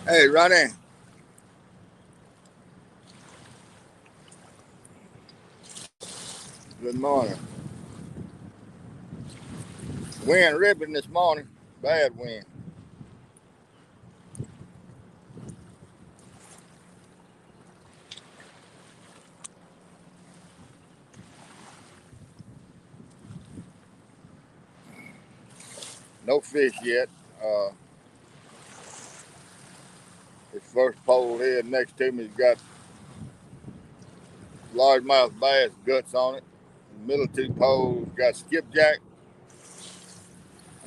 Hey, Ronnie. Good morning. Wind ripping this morning. Bad wind. No fish yet. Uh, this first pole here next to me's got largemouth bass guts on it. The middle two poles got skipjack,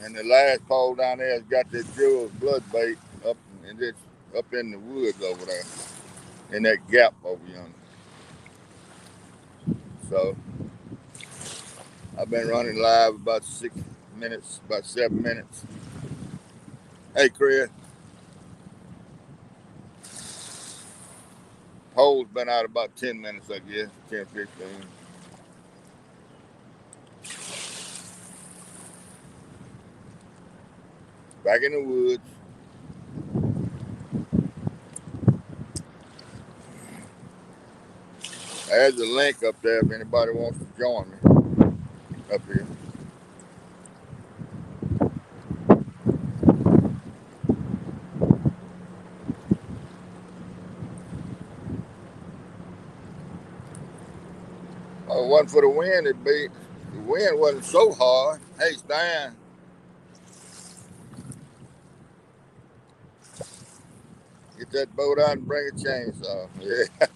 and the last pole down there has got this jewel's blood bait up, and it's up in the woods over there, in that gap over yonder. So I've been running live about 6 minutes, about 7 minutes. Hey, Chris, pole's been out about 10 minutes, I guess, 10, 15. Back in the woods. There's a link up there if anybody wants to join me up here. Oh, it wasn't for the wind, the wind wasn't so hard. Hey, Stan, get that boat out and bring a chainsaw. Yeah.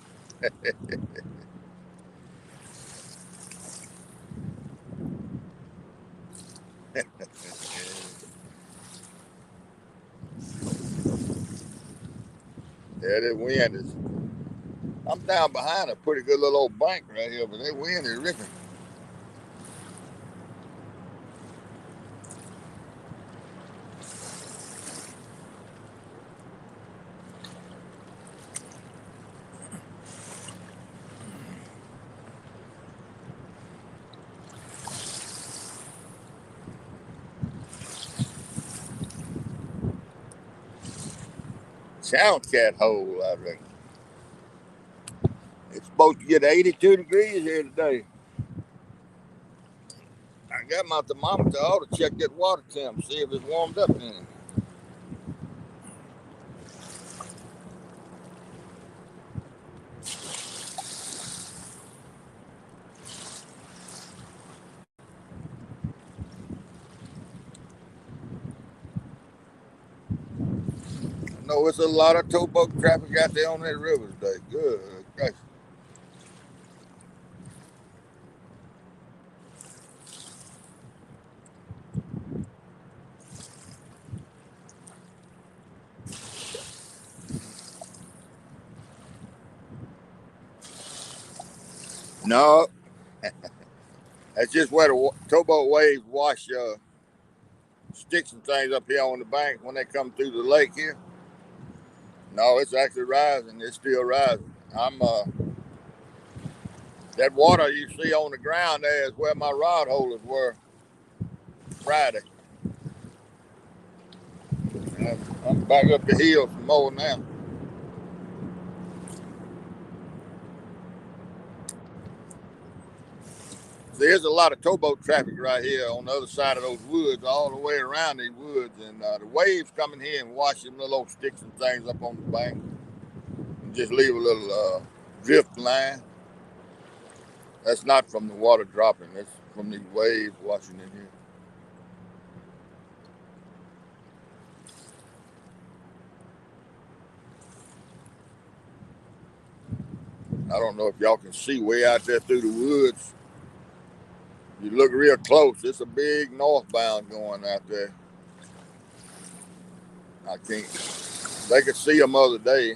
Yeah, that wind is. I'm down behind a pretty good little old bank right here, but that wind is ripping. Challenge cat hole, I reckon. It's supposed to get 82 degrees here today. I got my thermometer. I ought to check that water temp, see if it's warmed up in. I know it's a lot of towboat traffic out there on that river today. Good gosh. No, that's just where the towboat waves wash sticks and things up here on the bank when they come through the lake here. No, it's actually rising. It's still rising. That water you see on the ground there is where my rod holders were Friday. And I'm back up the hill some more now. There's a lot of towboat traffic right here on the other side of those woods, all the way around these woods, and the waves coming here and wash them little old sticks and things up on the bank, and just leave a little drift line. That's not from the water dropping. That's from these waves washing in here. I don't know if y'all can see way out there through the woods. You look real close. It's a big northbound going out there. I can't. They could see them other day.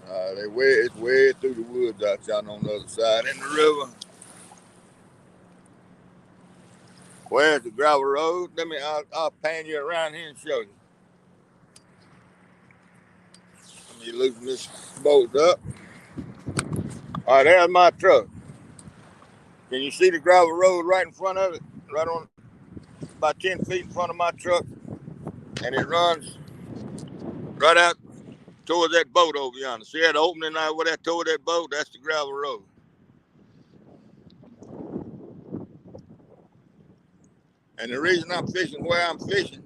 It's way through the woods out there on the other side in the river. Where's the gravel road? I'll pan you around here and show you. Let me loosen this bolt up. All right, there's my truck. Can you see the gravel road right in front of it? Right on, about 10 feet in front of my truck. And it runs right out towards that boat over yonder. See that opening out where that toward that boat? That's the gravel road. And the reason I'm fishing where I'm fishing,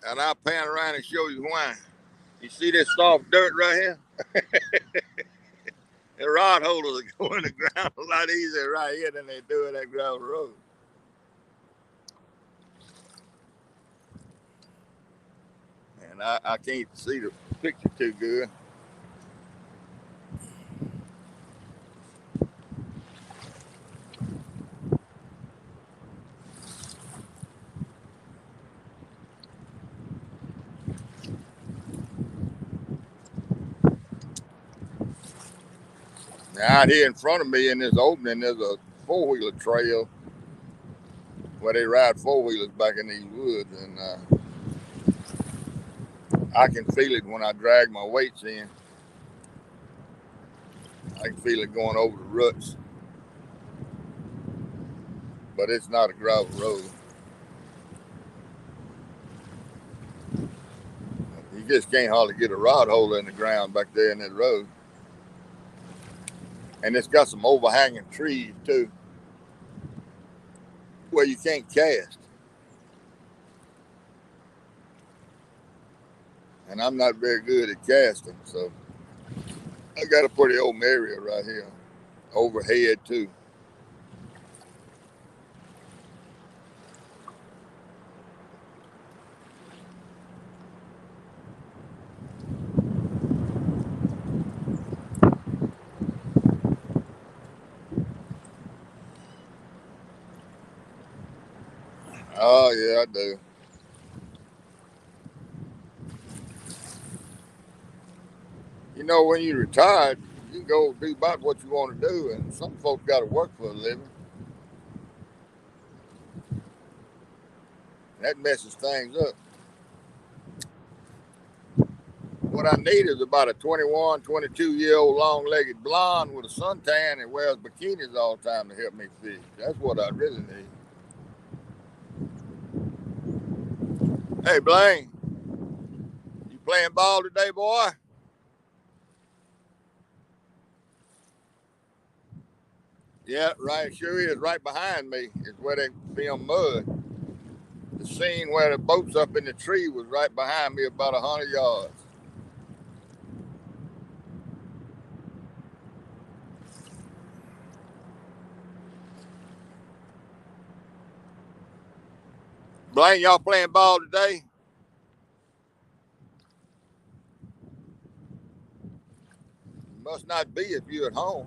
and I'll pan around and show you why. You see this soft dirt right here? The rod holders go in the ground a lot easier right here than they do in that gravel road. And I can't see the picture too good. Now out here in front of me in this opening, there's a four-wheeler trail where they ride four-wheelers back in these woods, and I can feel it when I drag my weights in. I can feel it going over the ruts, but it's not a gravel road. You just can't hardly get a rod holder in the ground back there in that road. And it's got some overhanging trees too, where you can't cast. And I'm not very good at casting, so I got a pretty open area right here, overhead too. Oh yeah, I do. You know, when you're retired, you can go do about what you want to do, and some folks got to work for a living. That messes things up. What I need is about a 21, 22-year-old long-legged blonde with a suntan and wears bikinis all the time to help me fish. That's what I really need. Hey, Blaine, you playing ball today, boy? Yeah, right. Sure is. Right behind me is where they film mud. The scene where the boat's up in the tree was right behind me, about 100 yards. Blaine, y'all playing ball today? You must not be if you're at home.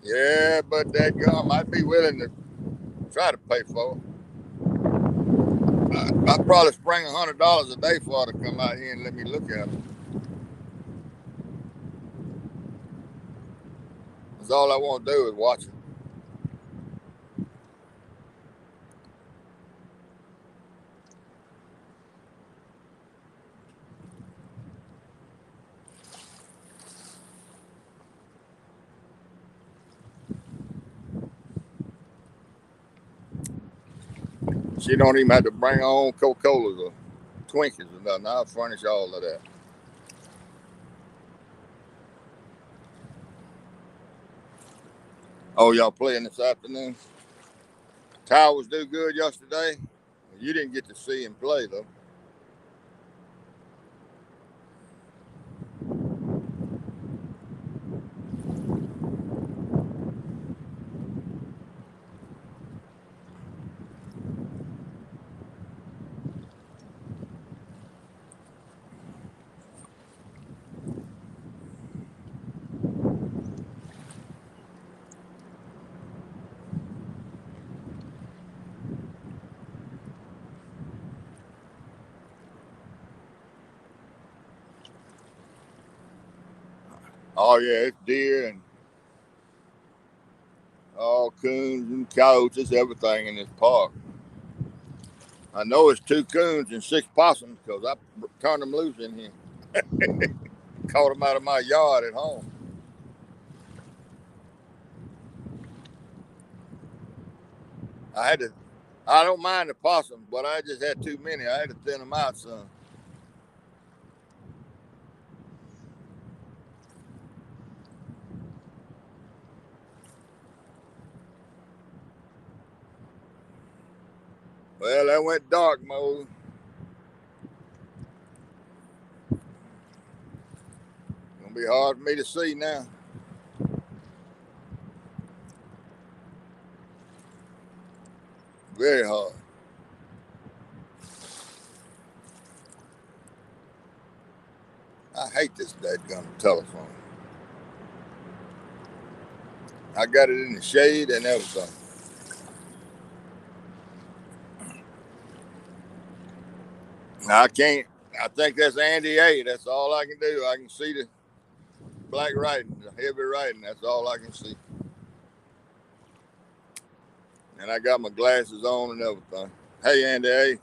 Yeah, but that gum, I'd be willing to try to pay for it. I'd probably spring $100 a day for her to come out here and let me look at it. That's all I want to do is watch it. She don't even have to bring her own Coca-Colas or Twinkies or nothing. I'll furnish all of that. Oh, y'all playing this afternoon? Towers do good yesterday. You didn't get to see him play though. Oh yeah, it's deer and all coons and coyotes, everything in this park. I know it's 2 coons and 6 possums because I turned them loose in here. Caught them out of my yard at home. I had to. I don't mind the possums, but I just had too many. I had to thin them out some. Well, that went dark mode. Gonna be hard for me to see now. Very hard. I hate this dadgum telephone. I got it in the shade and everything. I can't. I think that's Andy A. That's all I can do. I can see the black writing, the heavy writing. That's all I can see. And I got my glasses on and everything. Hey, Andy A.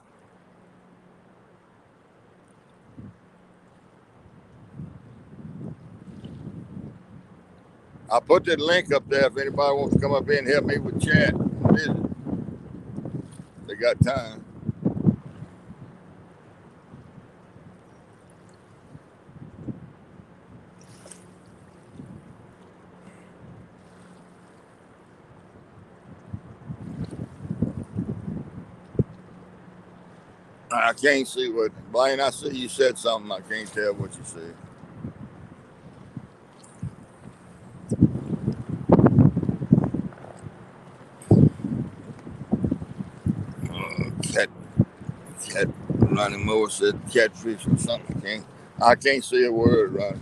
I put that link up there if anybody wants to come up here and help me with chat. Visit. They got time. I can't see what Blaine. I see you said something. I can't tell what you said. Cat, cat. Ronnie Moore said catfish or something. I can't see a word, Ronnie.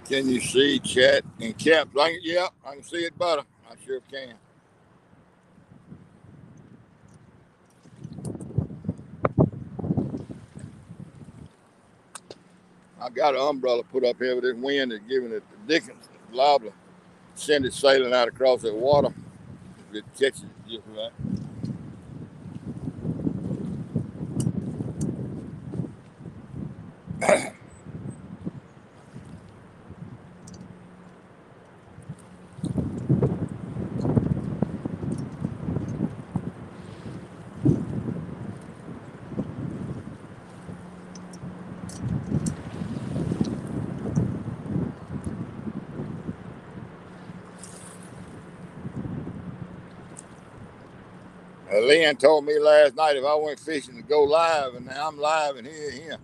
Can you see chat and caps? Yeah, I can see it better. I sure can. I got an umbrella put up here, but this wind is giving it the dickens. Liable to send it sailing out across that water if it catches it just right. Lynn told me last night if I went fishing to go live, and now I'm live and here.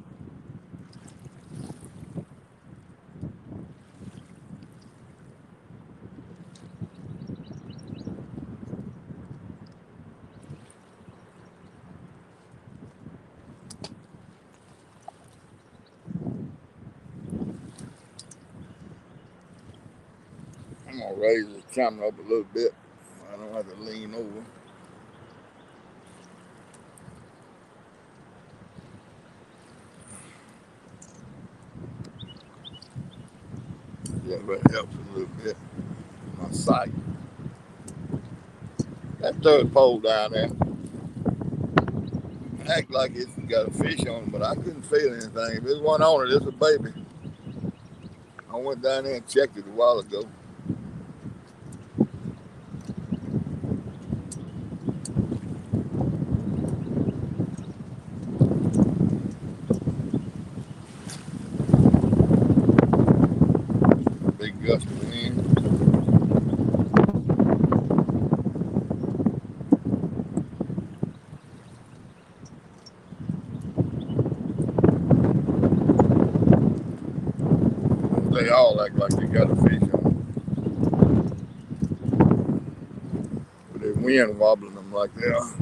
I'm gonna raise this camera up a little bit. I don't have to lean over. Yeah, but it helps a little bit. My sight. That third pole down there act like it's got a fish on it, but I couldn't feel anything. If there's one on it, it's a baby. I went down there and checked it a while ago. Big gust of wind. They all act like they got a fish on it. With the wind wobbling them like they are.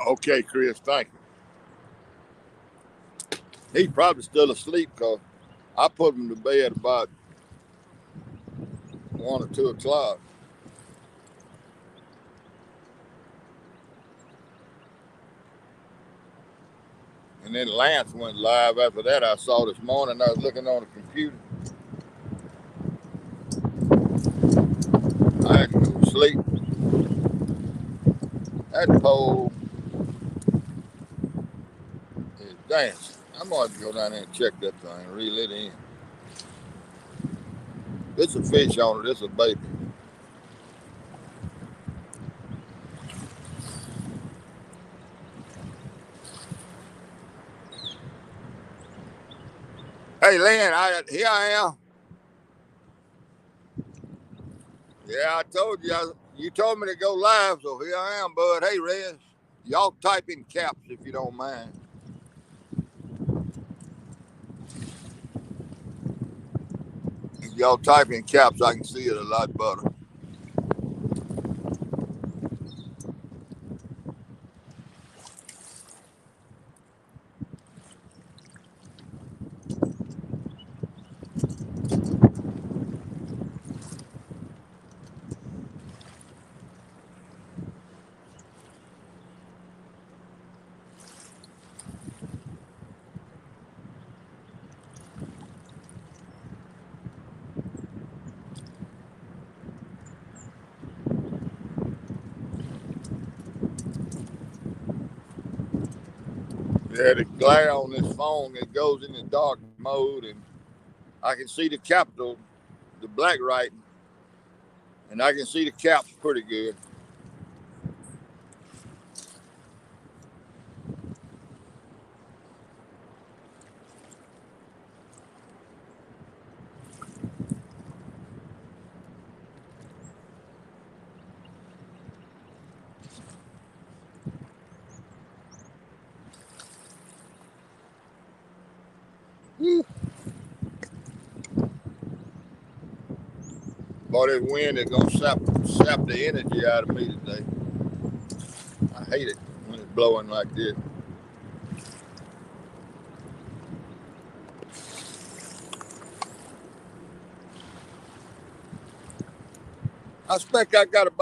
Okay, Chris, thank you. He's probably still asleep because I put him to bed about 1 or 2 o'clock. And then Lance went live after that. I saw this morning. I was looking on the computer. I had to go to sleep. That pole is dancing. I'm going to have to go down there and check that thing and reel it in. It's a fish on it. It's a baby. Hey, Lynn, here I am. Yeah, I told you. You told me to go live, so here I am, bud. Hey, Rez, y'all type in caps if you don't mind. If y'all type in caps, I can see it a lot better. Yeah, the glare on this phone, it goes in the dark mode, and I can see the capital, the black writing, and I can see the caps pretty good. Woo. Boy, that wind is gonna sap the energy out of me today. I hate it when it's blowing like this. I expect I got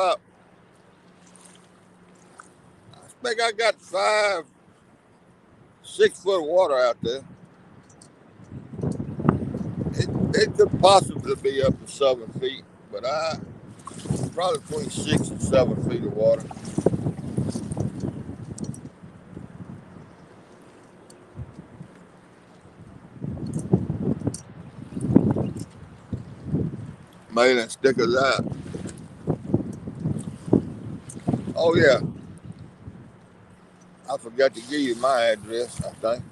5, 6 foot of water out there. It could possibly be up to 7 feet, but probably between 6 and 7 feet of water. Mailing stickers out. Oh yeah, I forgot to give you my address, I think.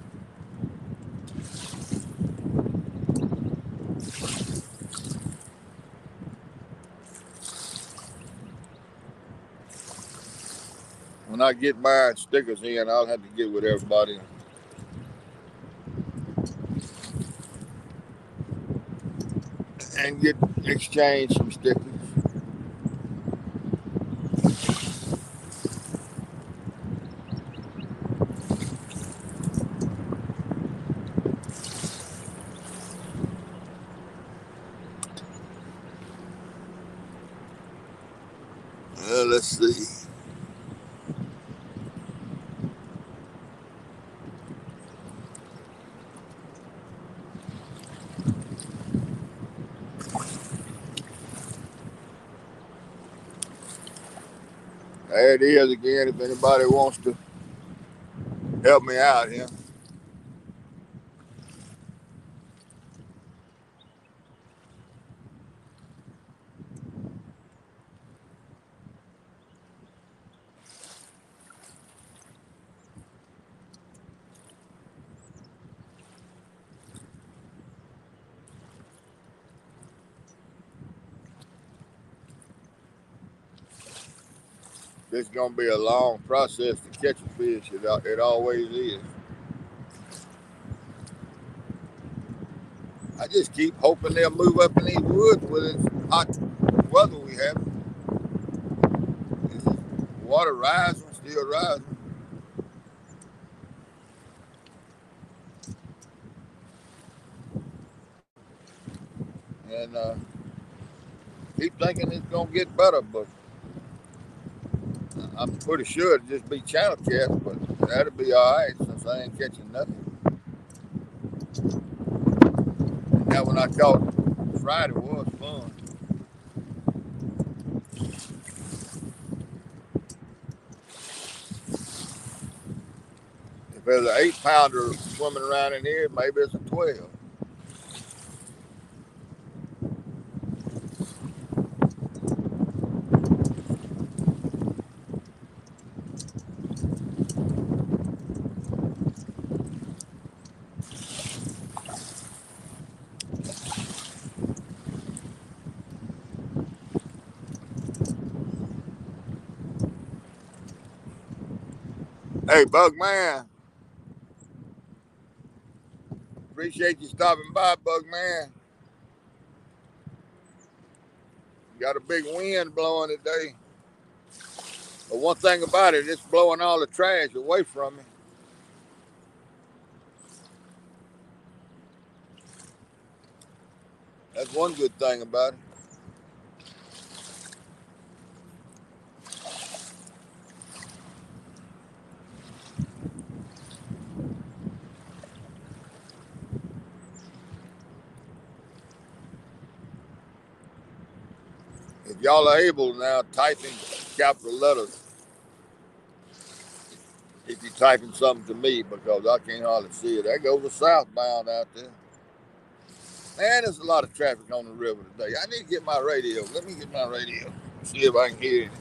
When I get my stickers in, I'll have to get with everybody and exchange some stickers. Let's see. There it is again. If anybody wants to help me out here. This is gonna be a long process to catch a fish. It always is. I just keep hoping they'll move up in these woods with this hot weather we have. Water rising, still rising. And keep thinking it's gonna get better, but I'm pretty sure it'll just be channel cats, but that'll be all right since I ain't catching nothing. And that one I caught Friday was fun. If there's an 8-pounder swimming around in here, maybe it's a 12. Hey, Bug Man. Appreciate you stopping by, Bug Man. Got a big wind blowing today. But one thing about it, it's blowing all the trash away from me. That's one good thing about it. If y'all are able now, type in capital letters if you're typing something to me because I can't hardly see it. There goes the southbound out there. Man, there's a lot of traffic on the river today. I need to get my radio. Let me get my radio. See if I can hear it.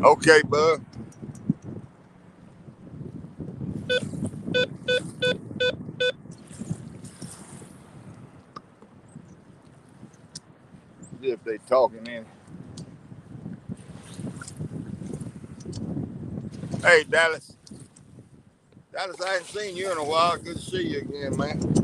Okay, bud. See if they talking in. Hey, Dallas. Dallas, I haven't seen you in a while. Good to see you again, man.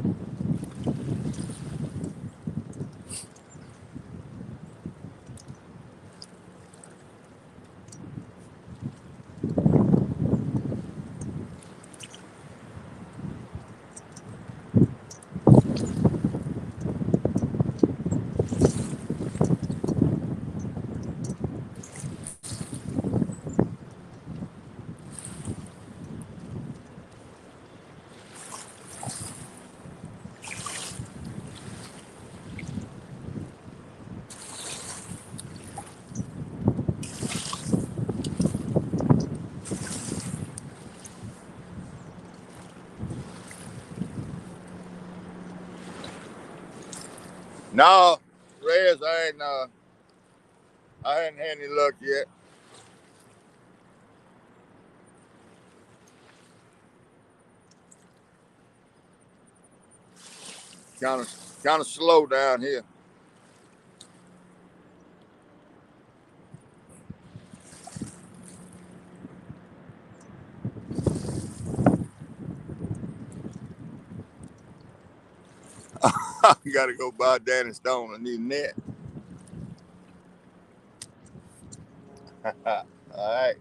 No, Rez, I hadn't had any luck yet. Kind of slow down here. You got to go buy Danny Stone. I need a net. All right.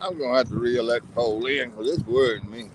I'm going to have to reel that pole in because it's worrying me.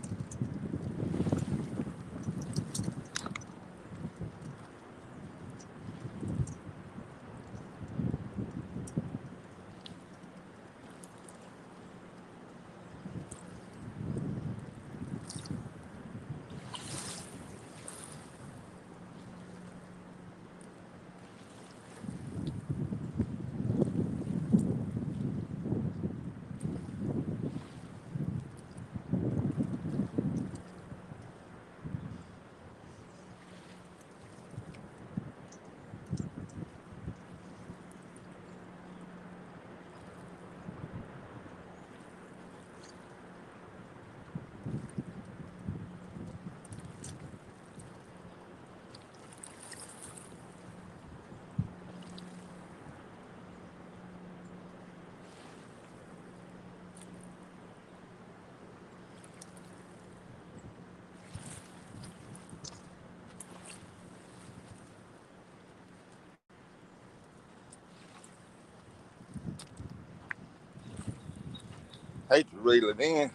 Hate to reel it in.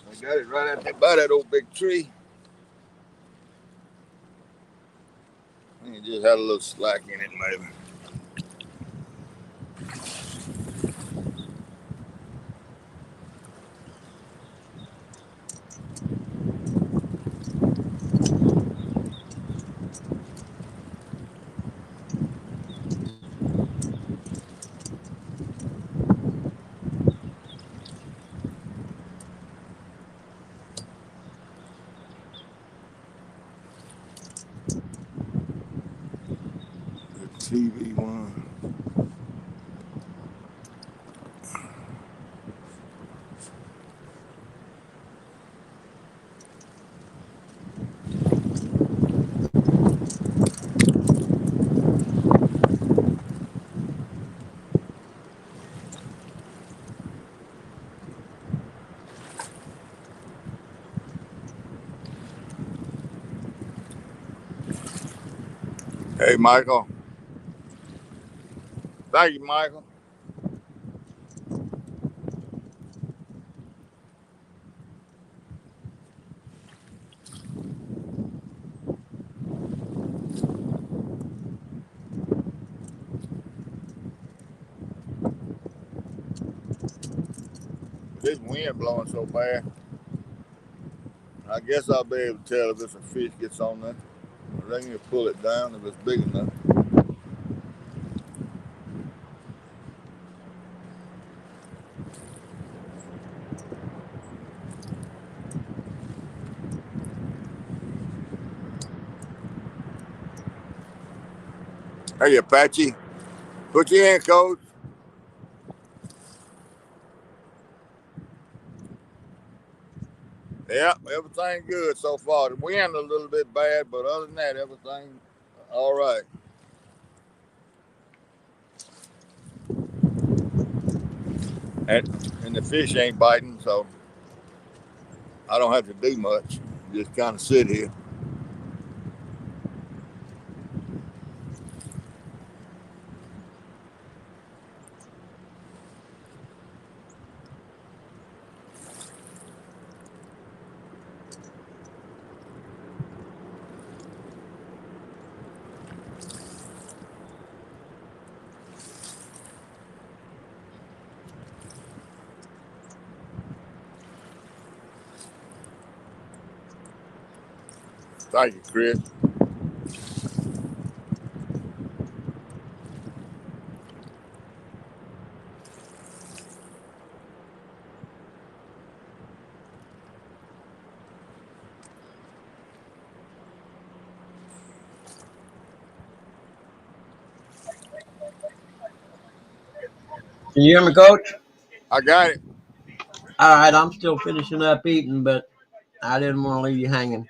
I got it right out there by that old big tree. And it just had a little slack in it, maybe. TV one. Hey, Michael. Thank you, Michael. This wind blowing so bad. I guess I'll be able to tell if it's a fish gets on there. I reckon you pull it down if it's big enough. Hey, Apache. Put your in, Coach. Yeah, everything good so far. The wind a little bit bad, but other than that, everything all right. And the fish ain't biting, so I don't have to do much. Just kind of sit here. Thank you, Chris. Can you hear me, Coach? I got it. All right, I'm still finishing up eating, but I didn't want to leave you hanging.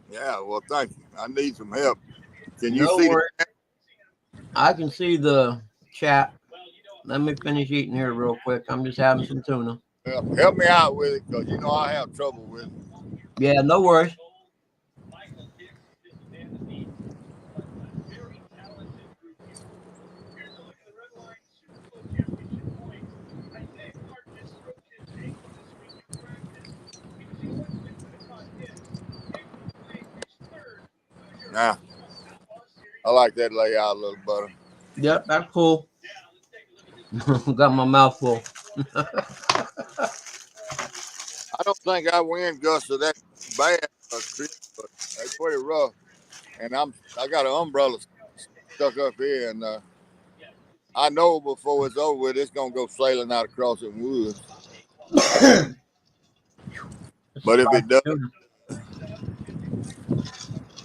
Yeah, well, thank you. I need some help. Can you No see the worries. I can see the chat. Let me finish eating here real quick. I'm just having some tuna. help me out with it? Because you know I have trouble with it. Yeah, no worries. Nah, I like that layout a little better. Yep, that's cool. Got my mouth full. I don't think our wind gusts are that bad, Chris, but they pretty rough. And I got an umbrella stuck up here, and I know before it's over with, it's gonna go sailing out across the woods. But if it does,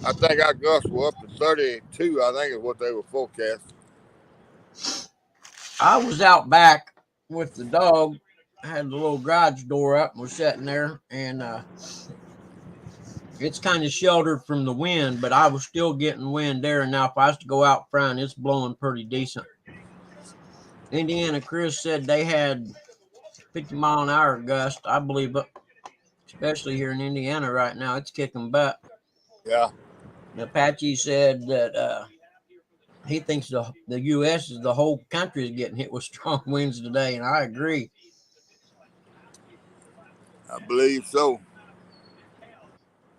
I think our gusts were up to 32. I think is what they were forecast. I was out back with the dog. I had the little garage door up and was sitting there, and it's kind of sheltered from the wind, but I was still getting wind there. And now, if I was to go out front, it's blowing pretty decent. Indiana Chris said they had 50-mile-an-hour gust. I believe it, especially here in Indiana right now. It's kicking butt. Yeah. Apache said that he thinks the U.S. is the whole country is getting hit with strong winds today, and I agree. I believe so.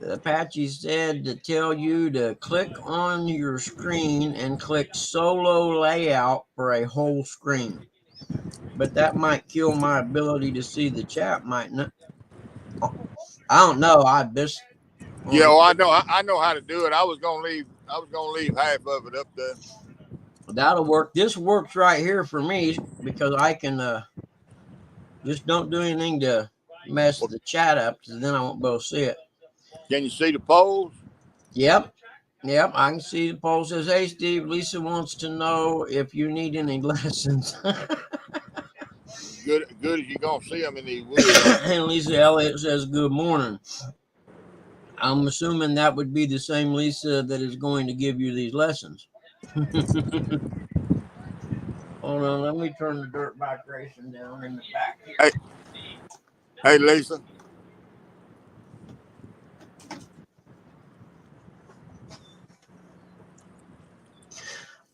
Apache said to tell you to click on your screen and click solo layout for a whole screen. But that might kill my ability to see the chat, mightn't it? I don't know. Yeah, well, I know how to do it. I was gonna leave half of it up there. That'll work. This works right here for me because I can just don't do anything to mess the chat up, because then I won't be able to see it. Can you see the polls? Yep. I can see the poll says, "Hey Steve, Lisa wants to know if you need any lessons." Good as you gonna see them in these woods. And Lisa Elliott says, "Good morning." I'm assuming that would be the same Lisa that is going to give you these lessons. Hold on, let me turn the dirt bike racing down in the back here. Hey, Lisa.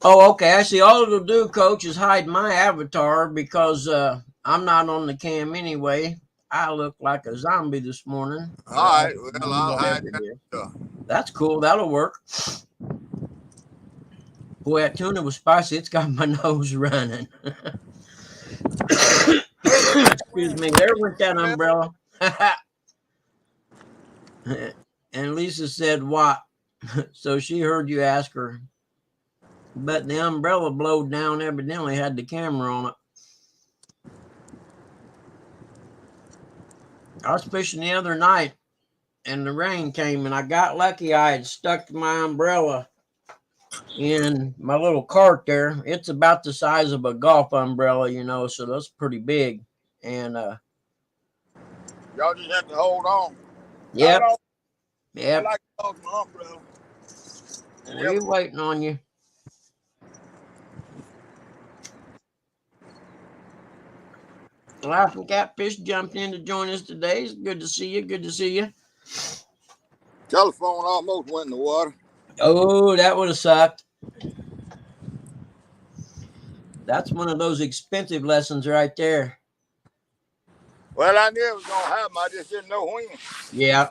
Oh, okay. I see. All it'll do, Coach, is hide my avatar because I'm not on the cam anyway. I look like a zombie this morning. All right. Well, I'll hide that. That's cool. That'll work. Boy, that tuna was spicy. It's got my nose running. Excuse me. There went that umbrella. And Lisa said, "What?" So she heard you ask her. But the umbrella blowed down, evidently had the camera on it. I was fishing the other night and the rain came, and I got lucky. I had stuck my umbrella in my little cart there. It's about the size of a golf umbrella, so that's pretty big. And y'all just have to hold on. Yep. I like to hold my umbrella. We're waiting on you. Laughing Catfish jumped in to join us today. It's good to see you. Good to see you. Telephone almost went in the water. Oh, that would have sucked. That's one of those expensive lessons right there. Well, I knew it was going to happen. I just didn't know when. Yeah.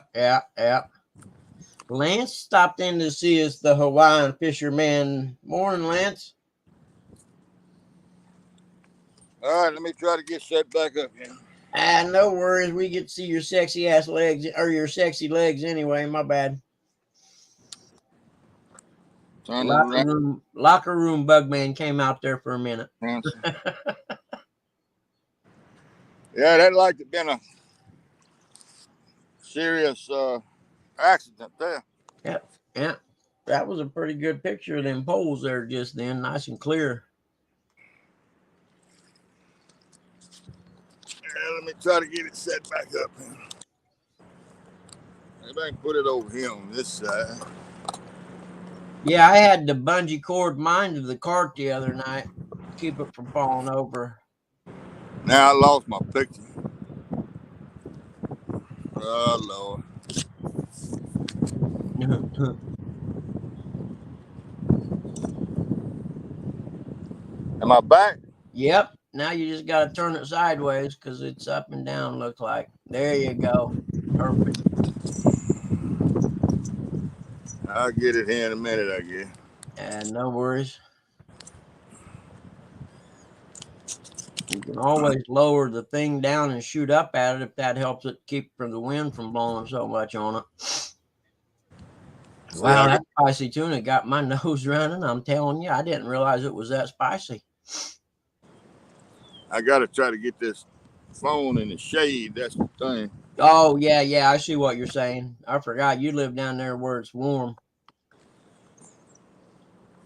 Lance stopped in to see us, the Hawaiian fisherman. Morning, Lance. All right, let me try to get set back up here. No worries. We get to see your sexy ass legs, or your sexy legs anyway. My bad. Turn it around. Locker room bug man came out there for a minute. Yeah, that like to been a serious accident there. Yeah. That was a pretty good picture of them poles there just then, nice and clear. Yeah, let me try to get it set back up here. Maybe I can put it over here on this side. Yeah, I had the bungee cord mine to the cart the other night to keep it from falling over. Now I lost my picture. Oh, Lord. Am I back? Yep. Now you just got to turn it sideways because it's up and down, looks like. There you go. Perfect. I'll get it here in a minute, I guess. No worries. You can always lower the thing down and shoot up at it if that helps it keep from the wind from blowing so much on it. Wow, that spicy tuna got my nose running. I'm telling you, I didn't realize it was that spicy. I got to try to get this phone in the shade. That's the thing. Oh, yeah. I see what you're saying. I forgot you live down there where it's warm.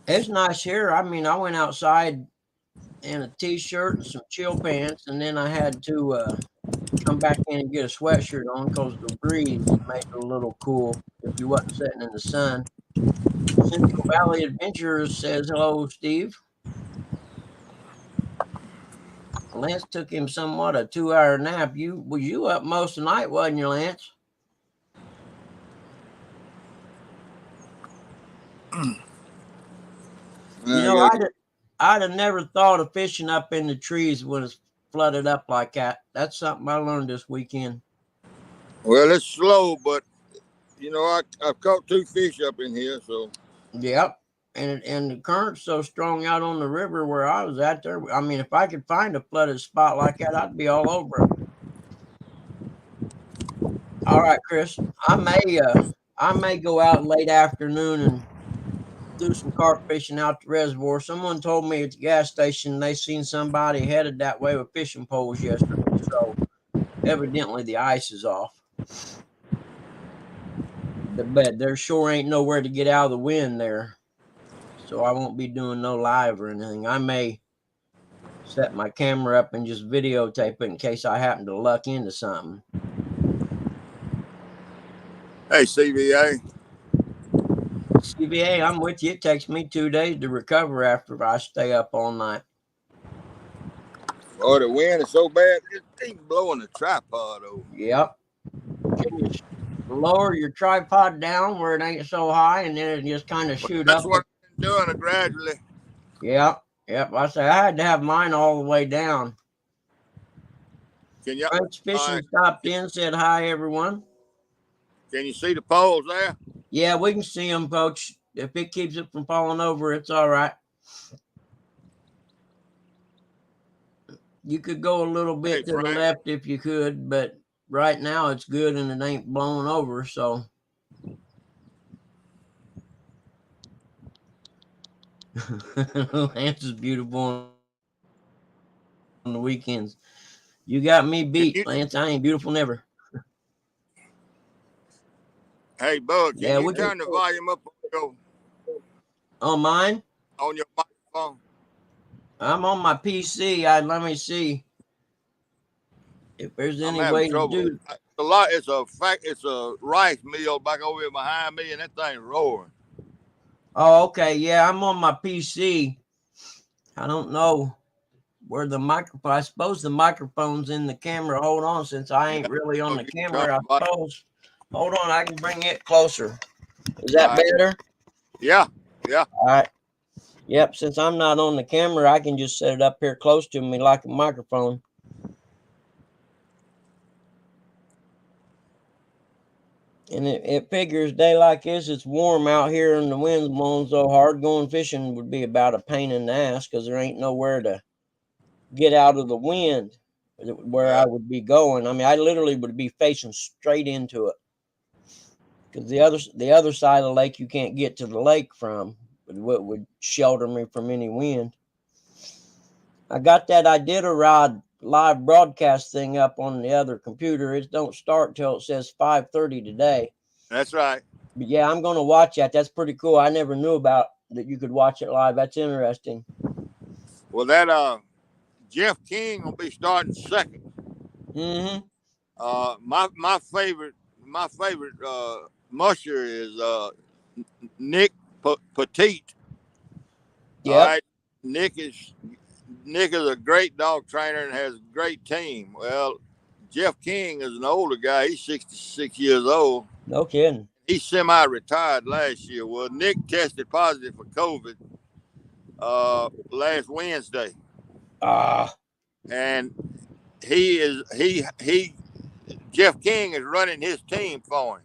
It's nice here. I mean, I went outside in a t-shirt and some chill pants, and then I had to come back in and get a sweatshirt on because the breeze made it a little cool if you wasn't sitting in the sun. Central Valley Adventures says hello, Steve. Lance took him somewhat a 2-hour nap. Was you up most of the night, wasn't you, Lance? You know, I'd have never thought of fishing up in the trees when it's flooded up like that. That's something I learned this weekend. Well, it's slow, but you know, I've caught 2 fish up in here, so. Yep. And the current's so strong out on the river where I was at there. I mean, if I could find a flooded spot like that, I'd be all over it. All right, Chris. I may go out late afternoon and do some carp fishing out the reservoir. Someone told me at the gas station they seen somebody headed that way with fishing poles yesterday. So evidently the ice is off. But there sure ain't nowhere to get out of the wind there. So I won't be doing no live or anything. I may set my camera up and just videotape it in case I happen to luck into something. Hey, CVA. CVA, I'm with you. It takes me 2 days to recover after I stay up all night. Oh, the wind is so bad, it's blowing the tripod over. Yep. Can you lower your tripod down where it ain't so high and then it just kind of shoot That's up? That's what I've been doing gradually. Yep. I say I had to have mine all the way down. Can you? French Fishing stopped in, said hi, everyone. Can you see the poles there? Yeah, we can see them, folks. If it keeps it from falling over, it's all right. You could go a little bit to the left if you could, but right now it's good and it ain't blowing over, so. Lance is beautiful on the weekends. You got me beat, Lance. I ain't beautiful never. Hey, Bud, can you turn the volume up on mine? On your microphone? I'm on my PC. Let me see if there's any way to do. It's a rice mill back over here behind me, and that thing roaring. Oh, okay. Yeah, I'm on my PC. I don't know where the microphone. I suppose the microphone's in the camera. Hold on, since I ain't really on the camera. I suppose. Hold on, I can bring it closer. Is that better? Yeah. All right. Yep. Since I'm not on the camera, I can just set it up here close to me like a microphone. And it figures day like this, it's warm out here and the wind's blowing so hard, going fishing would be about a pain in the ass because there ain't nowhere to get out of the wind where I would be going. I mean, I literally would be facing straight into it because the other side of the lake you can't get to the lake from. what would shelter me from any wind. I got that Iditarod live broadcast thing up on the other computer. It don't start till it says 5:30 today. That's right. But yeah, I'm going to watch that. That's pretty cool. I never knew about that you could watch it live. That's interesting. Well, that Jeff King will be starting second. Mm-hmm. My favorite musher is Nick Petite. All Yep. right, Nick is a great dog trainer and has a great team. Well, Jeff King is an older guy. He's 66 years old. No kidding. He semi-retired last year. Well, Nick tested positive for COVID last Wednesday, and he Jeff King is running his team for him.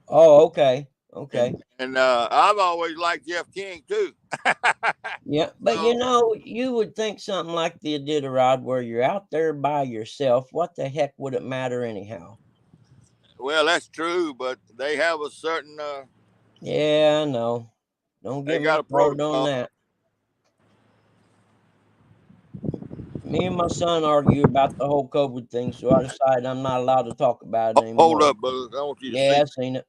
Oh, okay. Okay. And I've always liked Jeff King too. Yeah, but you would think something like the Iditarod where you're out there by yourself. What the heck would it matter anyhow? Well, that's true, but they have a certain. Yeah, I know. Don't They get got me a started on protocol. that. Me and my son argue about the whole COVID thing, so I decided I'm not allowed to talk about it Hold anymore. up, brother. I want you to Yeah, see. I've seen it.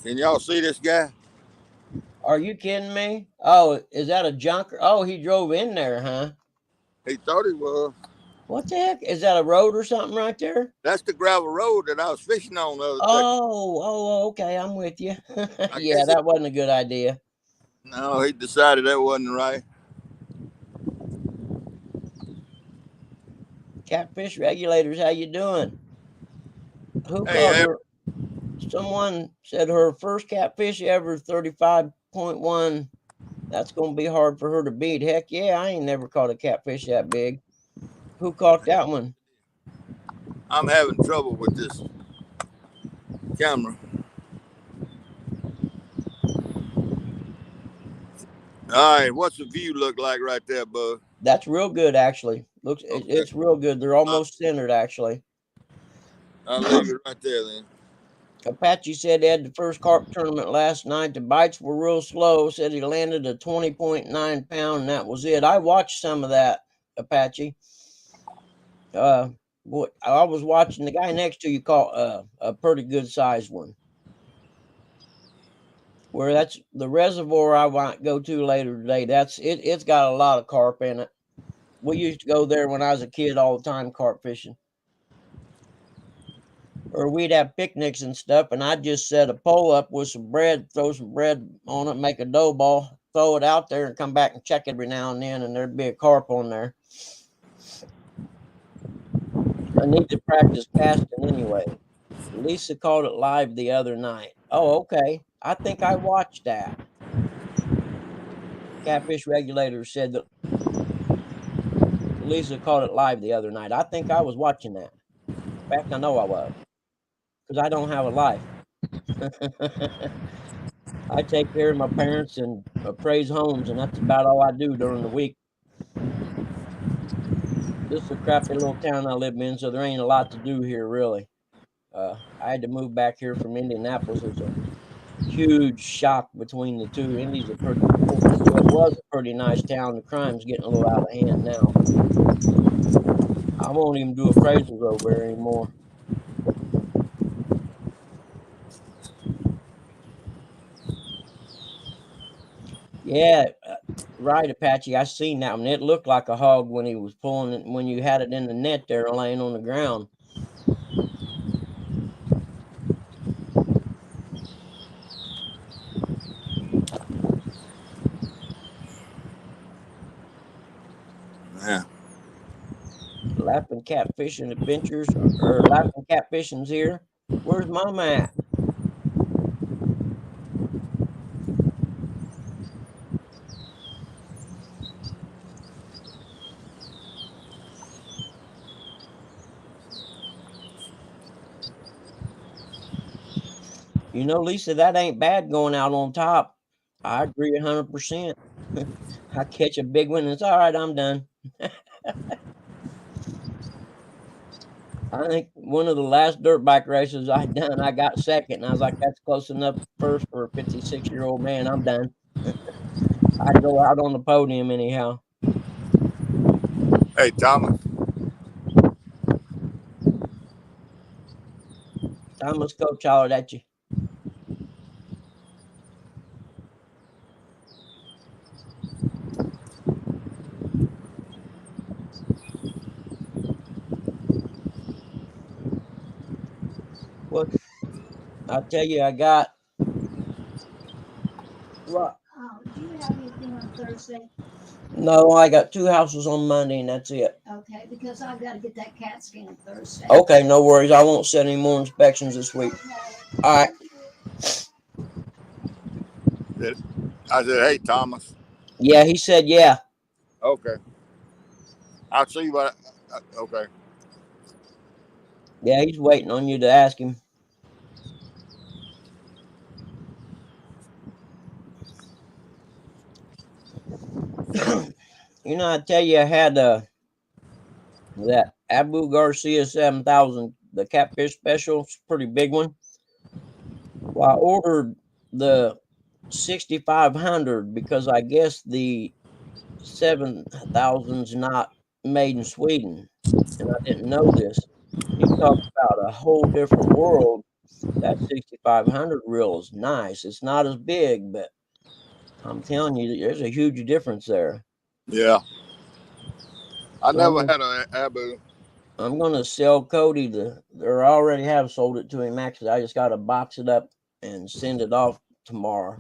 Can y'all see this guy? Are you kidding me? Oh, is that a junker? Oh, he drove in there, huh? He thought he was. What the heck? Is that a road or something right there? That's the gravel road that I was fishing on the other day. Oh, okay. I'm with you. I Yeah, guess he. that wasn't a good idea. No, he decided that wasn't right. Catfish regulators, how you doing? Who called Hey, her? Someone said her first catfish ever, 35.1. That's going to be hard for her to beat. Heck yeah, I ain't never caught a catfish that big. Who caught that one? I'm having trouble with this camera. All right, what's the view look like right there, bud? That's real good, actually. Looks, Okay, it's real good. They're almost centered, actually. I'll leave it right there then. Apache said they had the first carp tournament last night. The bites were real slow. Said he landed a 20.9 pound, and that was it. I watched some of that, Apache. I was watching the guy next to you caught a pretty good sized one. Where that's the reservoir I might go to later today. That's it. It's got a lot of carp in it. We used to go there when I was a kid all the time carp fishing. Or we'd have picnics and stuff, and I'd just set a pole up with some bread, throw some bread on it, make a dough ball, throw it out there, and come back and check every now and then, and there'd be a carp on there. I need to practice casting anyway. Lisa caught it live the other night. Oh, okay. I think I watched that. Catfish regulator said that Lisa caught it live the other night. I think I was watching that. In fact, I know I was, because I don't have a life. I take care of my parents and appraise homes, and that's about all I do during the week. This is a crappy little town I live in, so there ain't a lot to do here, really. I had to move back here from Indianapolis. It's a huge shock between the two. Indy's it was a pretty nice town. The crime's getting a little out of hand now. I won't even do appraisals over there anymore. Yeah, right, Apache. I seen that one. It looked like a hog when he was pulling it, when you had it in the net there laying on the ground. Yeah. Laughing Catfishing Adventures or Laughing Catfishing's here. Where's Mama at? You know, Lisa, that ain't bad going out on top. I agree 100%. I catch a big one and it's all right, I'm done. I think one of the last dirt bike races I done, I got second, and I was like, "That's close enough first for a 56-year-old man. I'm done." I'd go out on the podium anyhow. Hey, Thomas. Thomas, coach hollered at you. What? I tell you, I got. What? Do you have anything on Thursday? No, I got 2 houses on Monday, and that's it. Okay, because I've got to get that CAT scan Thursday. Okay, no worries. I won't set any more inspections this week. All right. I said, hey, Thomas. Yeah, he said, yeah. Okay. I'll see what. Okay. Yeah, he's waiting on you to ask him. You know, I tell you, I had that Abu Garcia 7000, the catfish special. It's a pretty big one. Well, I ordered the 6500 because I guess the 7000's not made in Sweden, and I didn't know this. You talk about a whole different world. That 6500 reel is nice. It's not as big, but I'm telling you, there's a huge difference there. Yeah. I So never had an Abu. I'm gonna sell Cody or I already have sold it to him. Actually, I just gotta box it up and send it off tomorrow.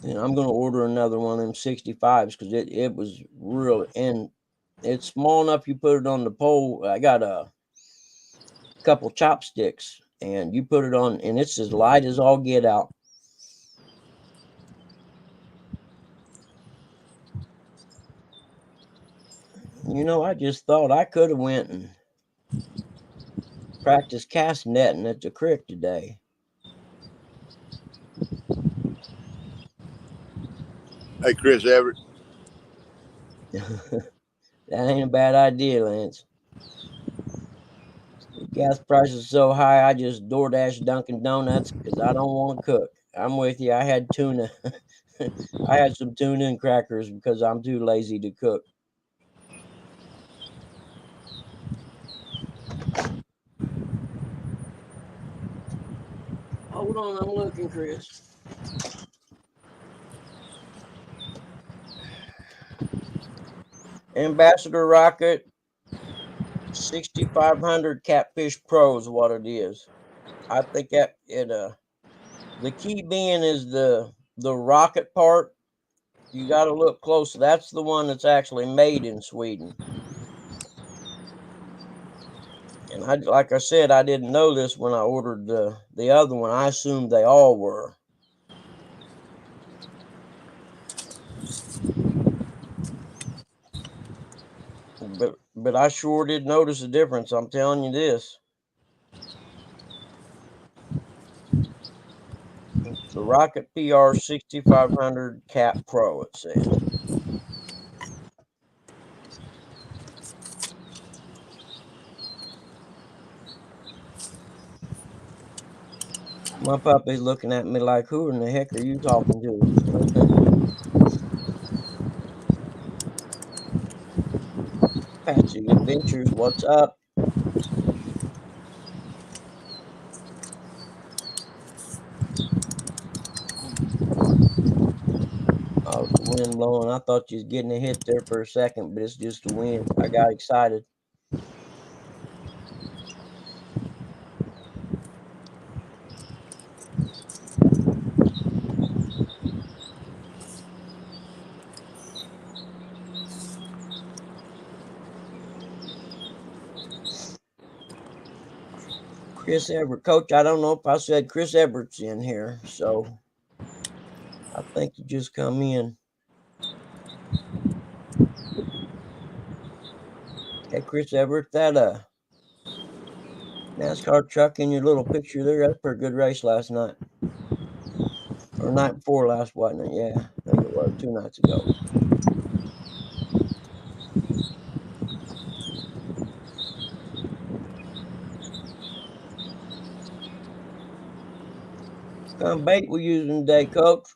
And I'm gonna order another one of them 65s because it was real, and it's small enough you put it on the pole. I got a couple chopsticks, and you put it on, and it's as light as all get out. You know, I just thought I could have went and practiced cast netting at the creek today. Hey, Chris Everett. That ain't a bad idea, Lance. Gas prices so high, I just DoorDash Dunkin' Donuts because I don't want to cook. I'm with you. I had tuna. I had some tuna and crackers because I'm too lazy to cook. Hold on, I'm looking, Chris. Ambassador Rocket 6500 Catfish Pro is what it is. I think that the key being is the rocket part. You got to look close. That's the one that's actually made in Sweden. And like I said, I didn't know this when I ordered the other one. I assumed they all were. But I sure did notice a difference. I'm telling you this. It's the Rocket PR 6500 Cat Pro, it says. My puppy's looking at me like, who in the heck are you talking to? Patsy Adventures, what's up? Oh, it's the wind blowing. I thought you was getting a hit there for a second, but it's just the wind. I got excited. Chris Everett, Coach, I don't know if I said Chris Everett's in here, so I think you just come in. Hey, Chris Everett, that NASCAR truck in your little picture there, that's a pretty good race last night. Or night before last, wasn't it? Yeah, I think it was 2 nights ago. What kind of bait we using today, Coach?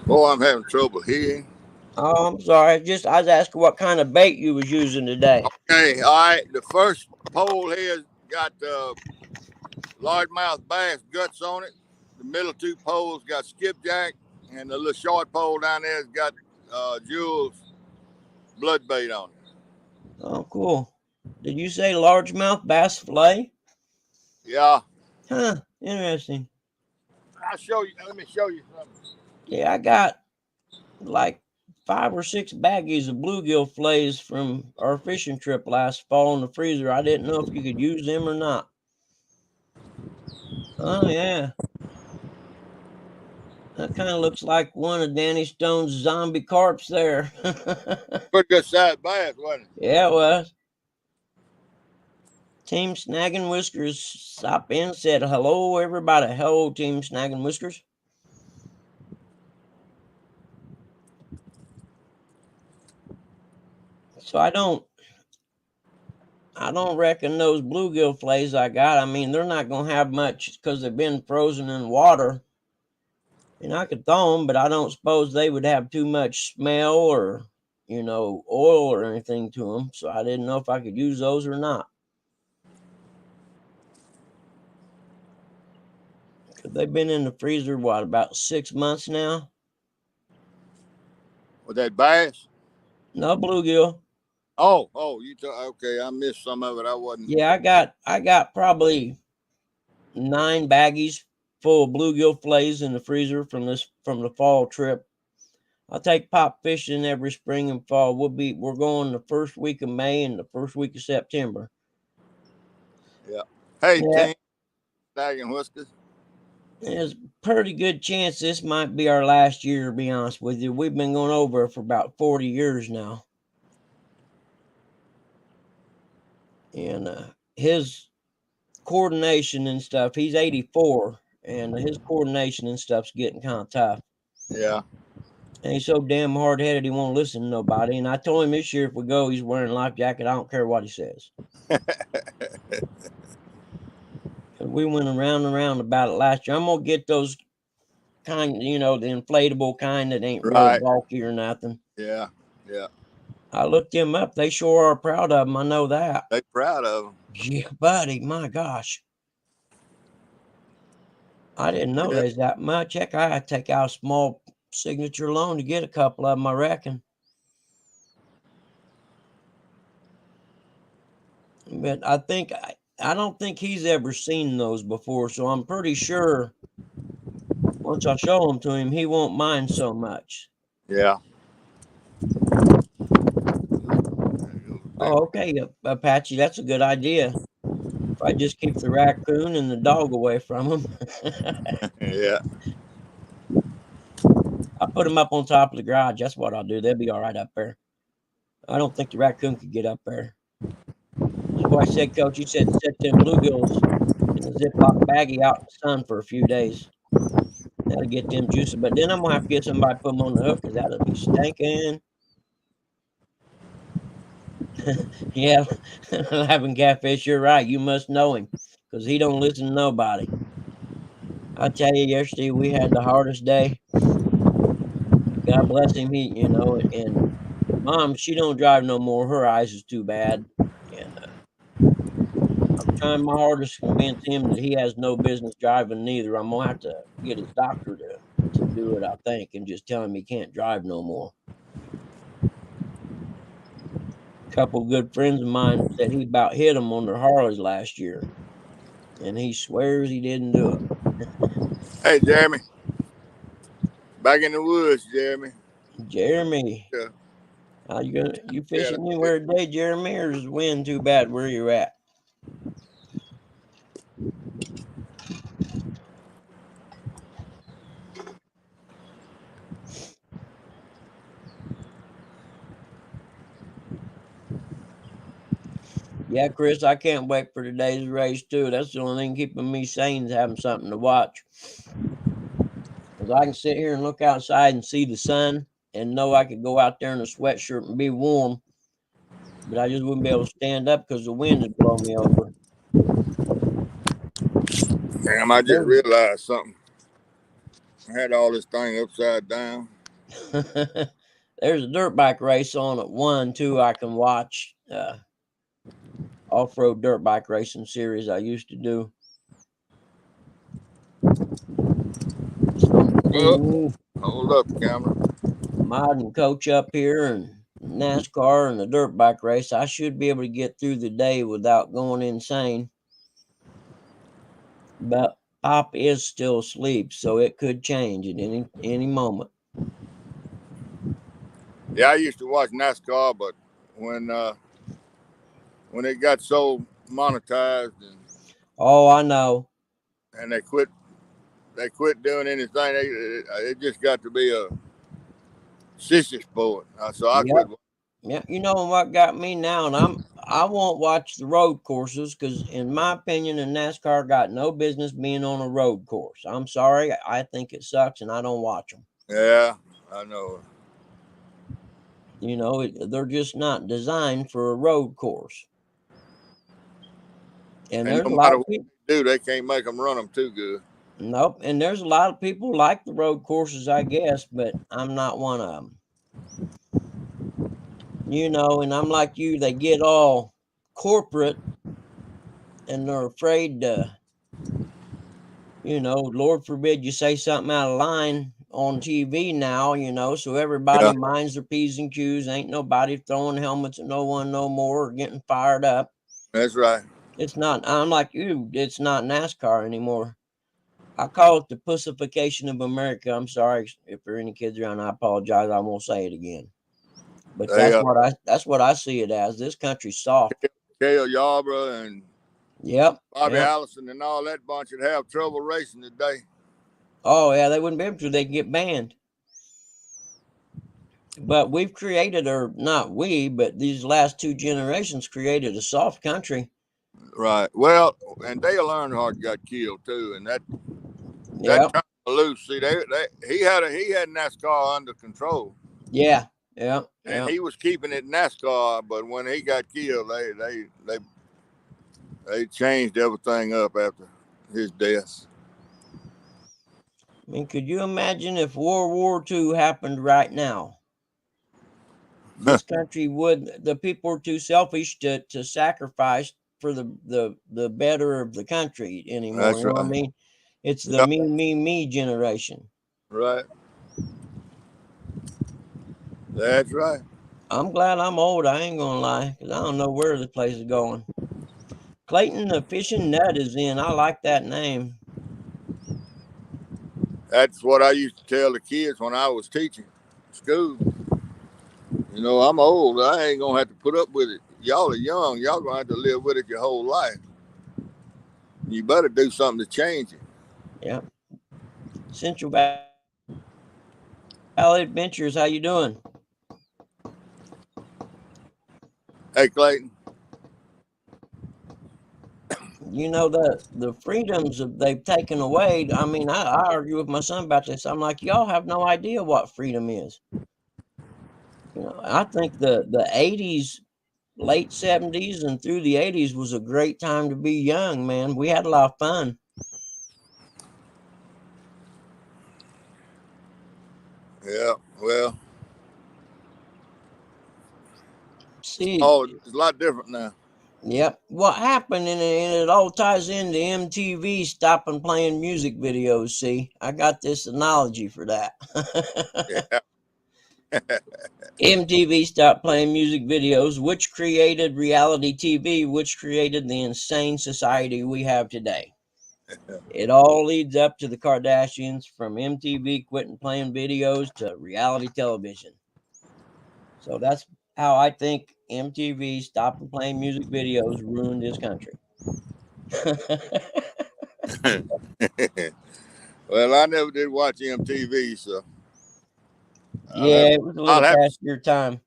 Boy, I'm having trouble hearing. Oh, I'm sorry. I was asking what kind of bait you was using today. Okay, all right. The first pole here's got largemouth bass guts on it. The middle two poles got skipjack, and the little short pole down there's got Jules blood bait on it. Oh, cool. Did you say largemouth bass fillet? Yeah, Huh. Interesting. I'll show you. Let me show you something. Yeah, I got like 5 or 6 baggies of bluegill fillets from our fishing trip last fall in the freezer. I didn't know if you could use them or not. Oh, yeah. That kind of looks like one of Danny Stone's zombie carps there. Pretty good sized bass, wasn't it? Yeah, it was. Team Snagging Whiskers stopped in and said, hello, everybody. Hello, Team Snagging Whiskers. So I don't reckon those bluegill fillets I got, I mean, they're not going to have much because they've been frozen in water. And I could thaw them, but I don't suppose they would have too much smell or, oil or anything to them. So I didn't know if I could use those or not. They've been in the freezer, about 6 months now? With that bass? No, bluegill. Oh, okay. I missed some of it. I wasn't. Yeah, I got probably 9 baggies full of bluegill fillets in the freezer from the fall trip. I take pop fishing every spring and fall. We're going the first week of May and the first week of September. Yeah. Hey, Yeah. Team Snagging Whiskers. There's a pretty good chance this might be our last year, to be honest with you. We've been going over for about 40 years now. And his coordination and stuff, he's 84, and his coordination and stuff's getting kind of tough. Yeah. And he's so damn hard-headed he won't listen to nobody. And I told him this year if we go, he's wearing a life jacket. I don't care what he says. We went around and around about it last year. I'm going to get those kind, the inflatable kind that ain't really bulky or nothing. Yeah. I looked them up. They sure are proud of them. I know that. They proud of them. Yeah, buddy. My gosh. I didn't know there's that much. Heck, I had to take out a small signature loan to get a couple of them, I reckon. But I don't think he's ever seen those before, so I'm pretty sure once I show them to him, he won't mind so much. Yeah. Oh, okay, Apache, that's a good idea. If I just keep the raccoon and the dog away from him. Yeah. I'll put them up on top of the garage. That's what I'll do. They'll be all right up there. I don't think the raccoon could get up there. That's what I said, Coach. You said set them bluegills in the Ziploc baggie out in the sun for a few days. That'll get them juicy. But then I'm going to have to get somebody to put them on the hook because that'll be stinking. Yeah, having catfish, you're right. You must know him because he don't listen to nobody. I tell you, yesterday we had the hardest day. God bless him. And Mom, she don't drive no more. Her eyes is too bad. And I'm trying my hardest to convince him that he has no business driving neither. I'm going to have to get his doctor to do it, I think, and just tell him he can't drive no more. A couple of good friends of mine said he about hit them on their Harleys last year. And he swears he didn't do it. Hey, Jeremy. Back in the woods, Jeremy. Jeremy. Yeah. You fishing anywhere today, Jeremy, or is the wind too bad where you're at? Yeah, Chris, I can't wait for today's race too. That's the only thing keeping me sane is having something to watch. Because I can sit here and look outside and see the sun. and know I could go out there in a sweatshirt and be warm, but I just wouldn't be able to stand up because the wind would blow me over. Damn, I just realized something. I had all this thing upside down. There's a dirt bike race on at 1, too. I can watch off-road dirt bike racing series I used to do. Hold up, camera. Modding coach up here and NASCAR and the dirt bike race. I should be able to get through the day without going insane. But Pop is still asleep, so it could change at any moment. Yeah, I used to watch NASCAR, but when it got so monetized and I know. And they quit doing anything. It just got to be a sissy sport. So I quit. Yeah, you know what got me now, and I won't watch the road courses because, in my opinion, in NASCAR got no business being on a road course. I'm sorry, I think it sucks, and I don't watch them. Yeah, I know. You know, they're just not designed for a road course. And there's no a lot matter of what people. they do, they can't make them run them too good. Nope, and there's a lot of people like the road courses, I guess, but I'm not one of them. You know, and I'm like you, they get all corporate and they're afraid to, you know, Lord forbid you say something out of line on TV now, you know, so everybody minds their P's and Q's. Ain't nobody throwing helmets at no one no more or getting fired up. That's right. It's not, I'm like you, it's not NASCAR anymore. I call it the pussification of America. I'm sorry if there are any kids around. I apologize. I won't say it again. But that's what I see it as. This country's soft. Cale Yarborough and Bobby Allison and all that bunch would have trouble racing today. Oh yeah, they wouldn't be able to. They'd get banned. But we've created, or not we, but these last 2 generations created a soft country. Right. Well, and Dale Earnhardt got killed too, and that turned loose. See, he had NASCAR under control. Yeah. And he was keeping it NASCAR, but when he got killed, they changed everything up after his death. I mean, could you imagine if World War II happened right now? This country the people are too selfish to sacrifice for the better of the country anymore. That's you know right. what I mean? It's the me generation. Right. That's right. I'm glad I'm old. I ain't gonna lie, because I don't know where the place is going. Clayton the Fishing Nut is in. I like that name. That's what I used to tell the kids when I was teaching school. You know, I'm old. I ain't gonna have to put up with it. Y'all are young. Y'all gonna have to live with it your whole life. You better do something to change it. Yeah. Central Valley Adventures, how you doing? Hey, Clayton. You know, the freedoms they've taken away. I mean, I argue with my son about this. I'm like, y'all have no idea what freedom is. You know, I think the 80s, late 70s and through the 80s was a great time to be young, man. We had a lot of fun. Yeah, well. See, it's a lot different now. Yep. What happened, and it all ties into MTV stopping playing music videos. See, I got this analogy for that. Yeah. MTV stopped playing music videos, which created reality TV, which created the insane society we have today. It all leads up to the Kardashians, from MTV quitting playing videos to reality television. So that's how I think MTV stopping playing music videos ruined this country. Well, I never did watch MTV, so it was a little past your time.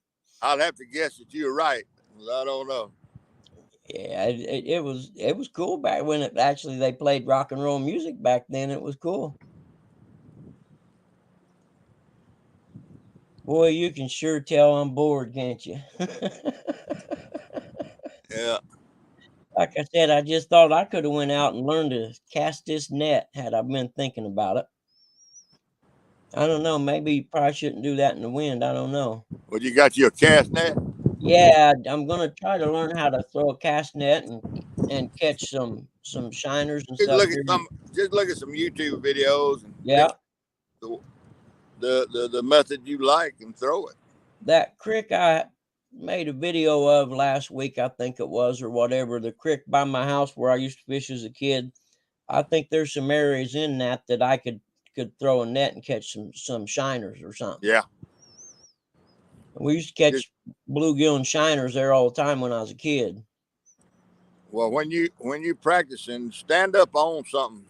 I'll have to guess that you're right. I don't know. Yeah, it was cool back when they played rock and roll music back then. It was cool. Boy, you can sure tell I'm bored, can't you? Yeah. Like I said, I just thought I could have went out and learned to cast this net had I been thinking about it. I don't know. Maybe you probably shouldn't do that in the wind. I don't know. Well, you got your cast net? Yeah, I'm gonna try to learn how to throw a cast net and catch some shiners and Just stuff look at here. some YouTube videos and Yeah, pick the method you like and throw it. that creek I made a video of last week, I think it was, or whatever. The creek by my house where I used to fish as a kid. I think there's some areas in that I could throw a net and catch some shiners or something. Yeah. We used to catch bluegill and shiners there all the time when I was a kid. Well, when you practicing, stand up on something,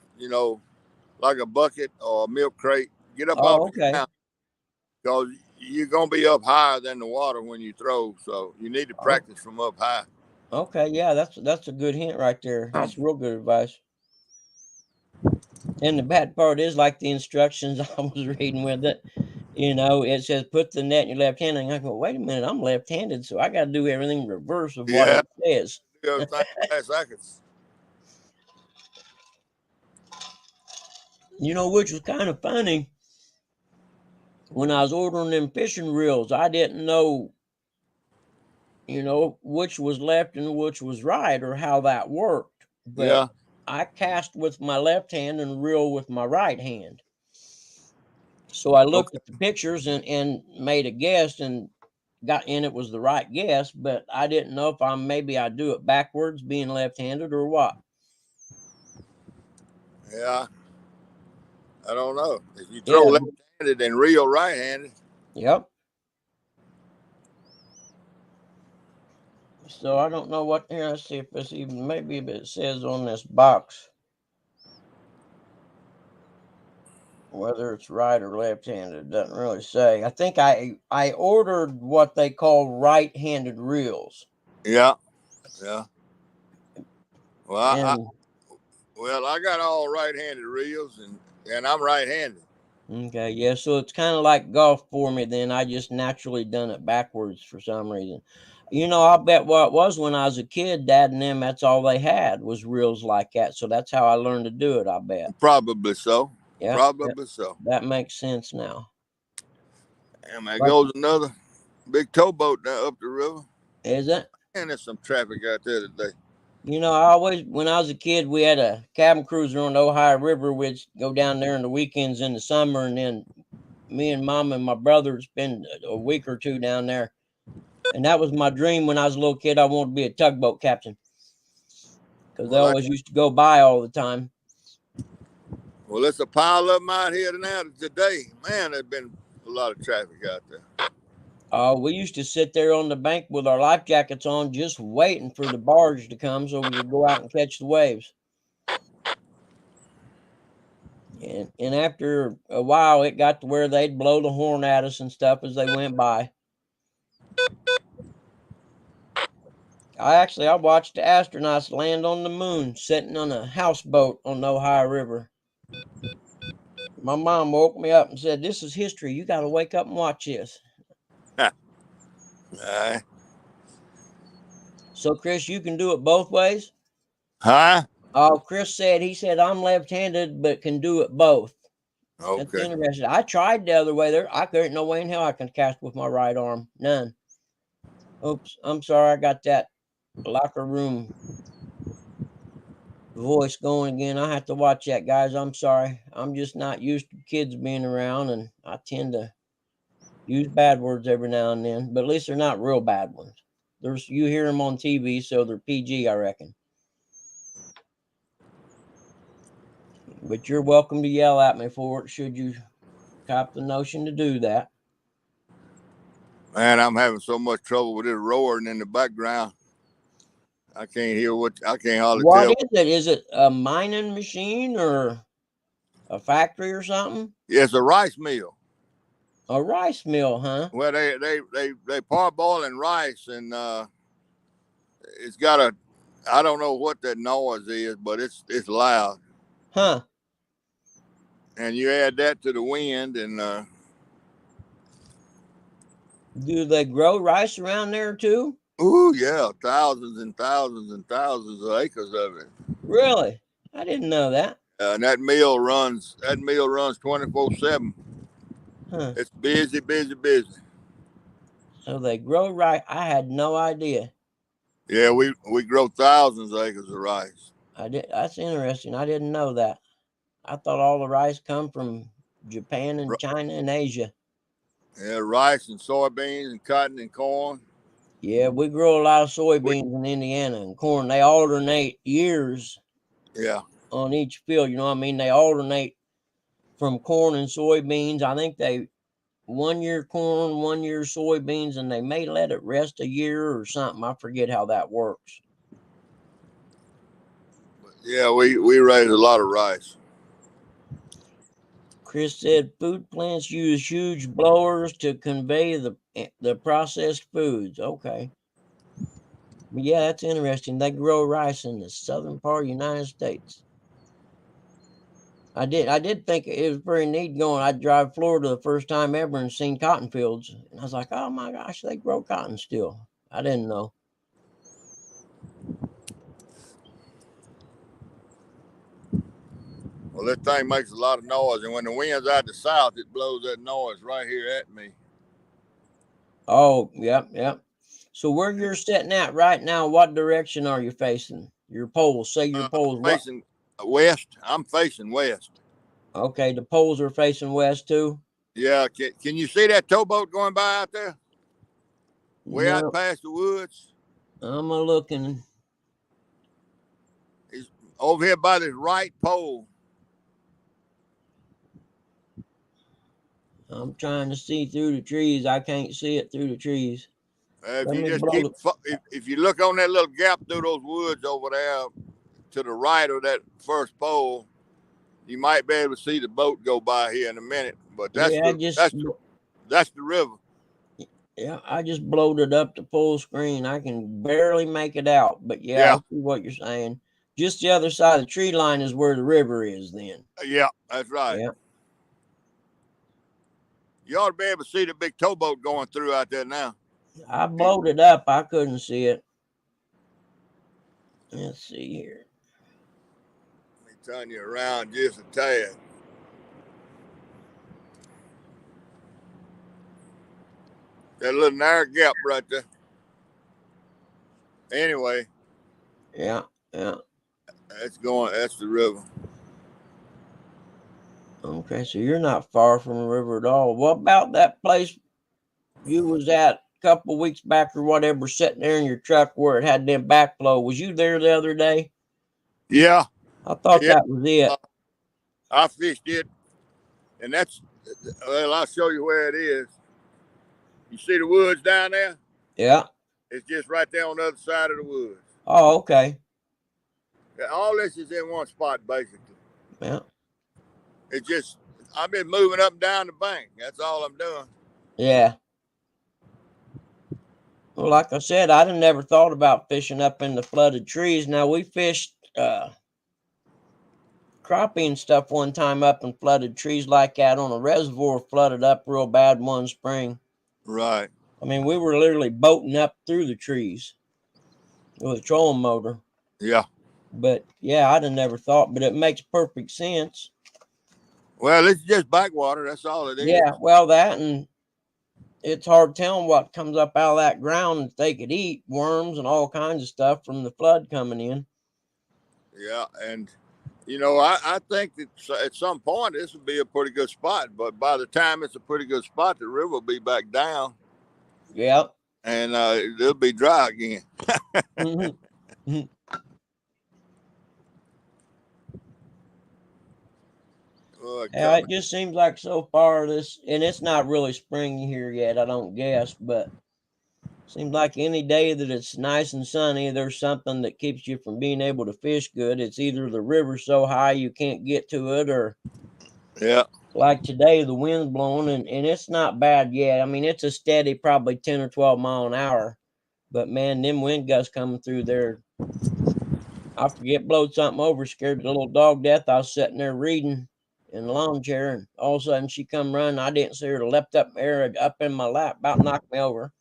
like a bucket or a milk crate. Get up off Oh, the okay. ground because you're gonna be up higher than the water when you throw. So you need to practice from up high. Okay, yeah, that's a good hint right there. That's real good advice. And the bad part is, like the instructions I was reading with it, it says put the net in your left hand. And I go, wait a minute, I'm left-handed, so I got to do everything reverse of what it says. Last seconds. Which was kind of funny. When I was ordering them fishing reels, I didn't know, which was left and which was right or how that worked. But I cast with my left hand and reel with my right hand. So I looked at the pictures and made a guess and got in. It was the right guess, but I didn't know if I do it backwards, being left-handed, or what. Yeah. I don't know. If you throw left-handed and reel right-handed. Yep. So I don't know what here. Let's see if it's even maybe if it says on this box whether it's right or left-handed. It doesn't really say. I think I ordered what they call right-handed reels. Yeah. Yeah. Well, and I got all right-handed reels and I'm right-handed. Okay, yeah, so it's kind of like golf for me then. I just naturally done it backwards for some reason. I'll bet what it was when I was a kid, Dad and them, that's all they had was reels like that. So that's how I learned to do it, I bet. Probably so. Yeah. Probably so. That makes sense now. And there goes another big towboat down up the river. Is it? And there's some traffic out there today. When I was a kid, we had a cabin cruiser on the Ohio River. We'd go down there on the weekends in the summer, and then me and Mom and my brother would spend a week or two down there. And that was my dream when I was a little kid. I wanted to be a tugboat captain because they always used to go by all the time. Well, there's a pile of them out here now today. Man, there's been a lot of traffic out there. We used to sit there on the bank with our life jackets on, just waiting for the barge to come so we could go out and catch the waves. And after a while, it got to where they'd blow the horn at us and stuff as they went by. I watched the astronauts land on the moon, sitting on a houseboat on the Ohio River. My mom woke me up and said, "This is history. You got to wake up and watch this." So, Chris, you can do it both ways? Huh? Oh, Chris said, I'm left-handed, but can do it both. Okay. That's interesting. I tried the other way there. I couldn't. No way in hell I can cast with my right arm. None. Oops. I'm sorry. I got that locker room voice going again. I have to watch that, guys. I'm sorry. I'm just not used to kids being around, and I tend to use bad words every now and then, but at least they're not real bad ones. You hear them on TV, so they're PG, I reckon. But you're welcome to yell at me for it, should you cop the notion to do that. Man, I'm having so much trouble with it roaring in the background. I can't hear I can't hardly tell. What is it? Is it a mining machine or a factory or something? Yeah, it's a rice mill. A rice mill, huh? Well, they parboiling rice, and it's got I don't know what that noise is, but it's loud. Huh. And you add that to the wind, and Do they grow rice around there too? Oh yeah, thousands and thousands and thousands of acres of it. Really? I didn't know that. And that mill runs. That mill runs 24/7. Huh. It's busy, busy, busy. So they grow rice. I had no idea. Yeah, we grow thousands of acres of rice. I did. That's interesting. I didn't know that. I thought all the rice come from Japan and China and Asia. Yeah, rice and soybeans and cotton and corn. Yeah, we grow a lot of We, soybeans in Indiana and corn. They alternate years yeah, on each field. You know what I mean? They alternate from corn and soybeans. I think they 1 year corn, 1 year soybeans, and they may let it rest a year or something. I forget how that works. yeah, we raise a lot of rice. Chris said food plants use huge blowers to convey the processed foods. Okay. But yeah, that's interesting. They grow rice in the southern part of the United States. I did think it was very neat going. I'd drive Florida the first time ever and seen cotton fields. And I was like, oh my gosh, they grow cotton still. I didn't know. Well, this thing makes a lot of noise, and when the wind's out the south, it blows that noise right here at me. Oh, yep, yep. So where you're sitting at right now, what direction are you facing? Your poles. Say your poles. What? Facing west. I'm facing west. Okay, the poles are facing west too. Yeah, can you see that towboat going by out there? Way out No, past the woods. I'm a looking. He's over here by this right pole. I'm trying to see through the trees. I can't see it through the trees. If Let you me just blow keep, the. if you look on that little gap through those woods over there to the right of that first pole, you might be able to see the boat go by here in a minute. But Yeah, that's the river. yeah, I just blowed it up to full screen. I can barely make it out, but yeah, I Yeah, see what you're saying. Just the other side of the tree line is where the river is. Then. yeah, that's right. Yeah. You ought to be able to see the big towboat going through out there now. I blowed it up. I couldn't see it. Let's see here. Let me turn you around just a tad. That little narrow gap right there. Anyway. Yeah, yeah. That's the river. Okay, so you're not far from the river at all. What about that place you was at a couple of weeks back or whatever, sitting there in your truck where it had them backflow? Was you there the other day? Yeah. I thought Yeah. that was it. I fished it, and well, I'll show you where it is. You see the woods down there? Yeah. It's just right there on the other side of the woods. Oh, okay. All this is in one spot, basically. Yeah. It's just, I've been moving up and down the bank. That's all I'm doing. Yeah. Well, like I said, I done never thought about fishing up in the flooded trees. Now, we fished crappie and stuff one time up in flooded trees like that on a reservoir flooded up real bad one spring. Right. I mean, we were literally boating up through the trees with a trolling motor. Yeah. But yeah, I'd have never thought, but it makes perfect sense. Well, it's just backwater. That's all it is. Yeah, well, that, and it's hard telling what comes up out of that ground that they could eat, worms and all kinds of stuff from the flood coming in. Yeah, and I think that at some point this will be a pretty good spot, but by the time it's a pretty good spot, the river will be back down. Yeah. And it'll be dry again. Mm-hmm. Yeah, it just seems like so far and it's not really spring here yet, I don't guess, but seems like any day that it's nice and sunny, there's something that keeps you from being able to fish good. It's either the river's so high you can't get to it, or like today, the wind's blowing and it's not bad yet. I mean, it's a steady, probably 10 or 12 mile an hour, but man, them wind gusts coming through there. I forget blowed something over, scared the little dog death. I was sitting there reading. in the lawn chair, and all of a sudden she come running. I didn't see her, leapt up there, up in my lap, about knocked me over.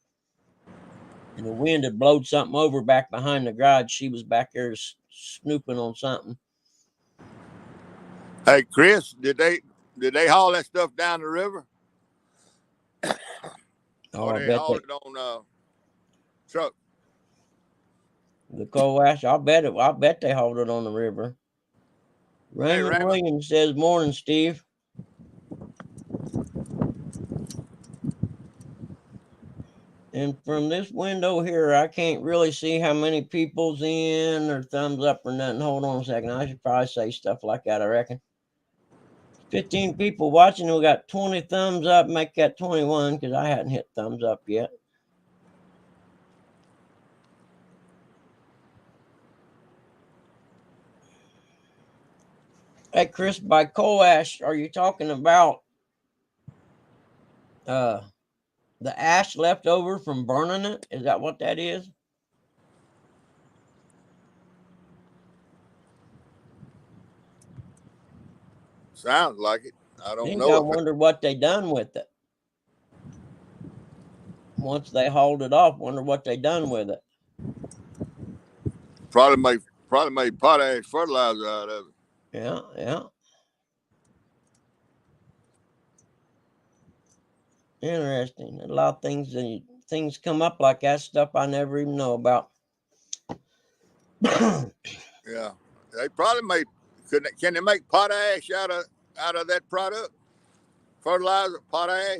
And the wind had blowed something over back behind the garage. She was back there snooping on something. Hey, Chris, did they haul that stuff down the river? Oh, Or I they bet hauled it on truck? the coal ash. I bet they hauled it on the river. Hey, Raymond Raymond. Williams says, "Morning, Steve." And from this window here, I can't really see how many people's in or thumbs up or nothing. Hold on a second. I should probably say stuff like that, I reckon. 15 people watching. We got 20 thumbs up. Make that 21 because I hadn't hit thumbs up yet. Hey, Chris, by coal ash, are you talking about the ash left over from burning it? Is that what that is? Sounds like it. I don't Then know I if wonder what they done with it. Once they hauled it off, wonder what they done with it. probably made potash fertilizer out of it. Yeah, yeah. Interesting. A lot of things come up like that, stuff I never even know about. Yeah, they probably made. Can they make potash out of that product? Fertilizer, potash.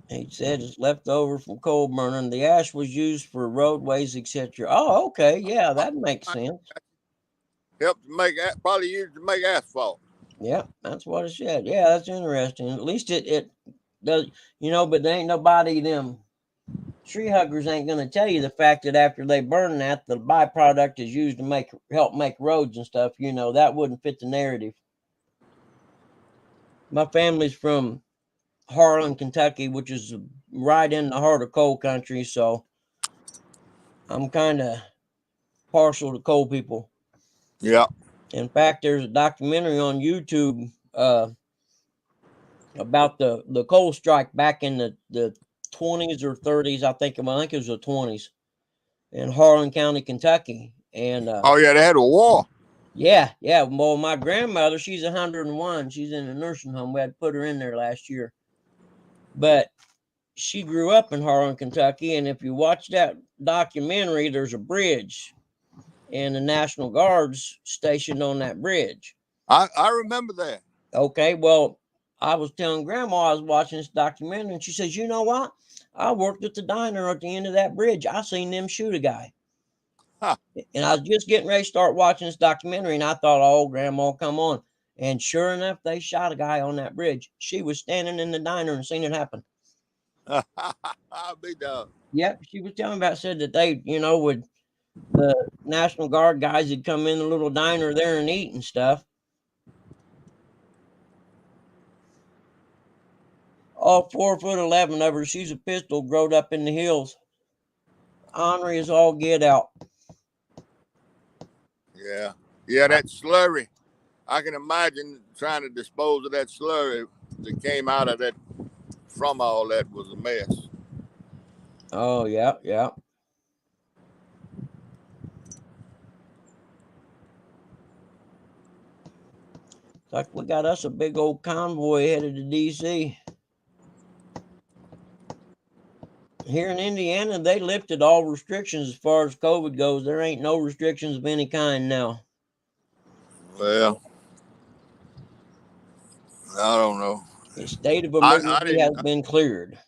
He said it's left over from coal burning. The ash was used for roadways, etc. Oh, okay. Yeah, that makes sense. Helped make probably used to make asphalt. Yeah, that's what it said. Yeah, that's interesting. At least it does, but there ain't nobody, them tree huggers ain't going to tell you the fact that after they burn that, the byproduct is used to help make roads and stuff. That wouldn't fit the narrative. My family's from Harlan, Kentucky, which is right in the heart of coal country, so I'm kind of partial to coal people. Yeah. In fact, there's a documentary on YouTube about the coal strike back in the 20s or 30s. I think it was the 20s in Harlan County, Kentucky. And Oh yeah, they had a war. yeah. Well, my grandmother, she's 101. She's in a nursing home. We had to put her in there last year, but she grew up in Harlan, Kentucky. And if you watch that documentary, there's a bridge, and the National Guard's stationed on that bridge. I remember that. Okay, well, I was telling Grandma I was watching this documentary, and she says, "You know what? I worked at the diner at the end of that bridge. I seen them shoot a guy." Huh. And I was just getting ready to start watching this documentary, and I thought, "Oh, Grandma, come on." And sure enough, they shot a guy on that bridge. She was standing in the diner and seen it happen. I'll be done. Yep, she was telling me about, said that they, would the National Guard guys would come in the little diner there and eat and stuff. All 4'11" of her. She's a pistol growed up in the hills. Ornery as all get out. Yeah. Yeah, that slurry. I can imagine trying to dispose of that slurry that came out of that from all that was a mess. Oh, yeah. Like we got us a big old convoy headed to D.C. Here in Indiana, they lifted all restrictions as far as COVID goes. There ain't no restrictions of any kind now. Well, I don't know. The state of emergency has been cleared.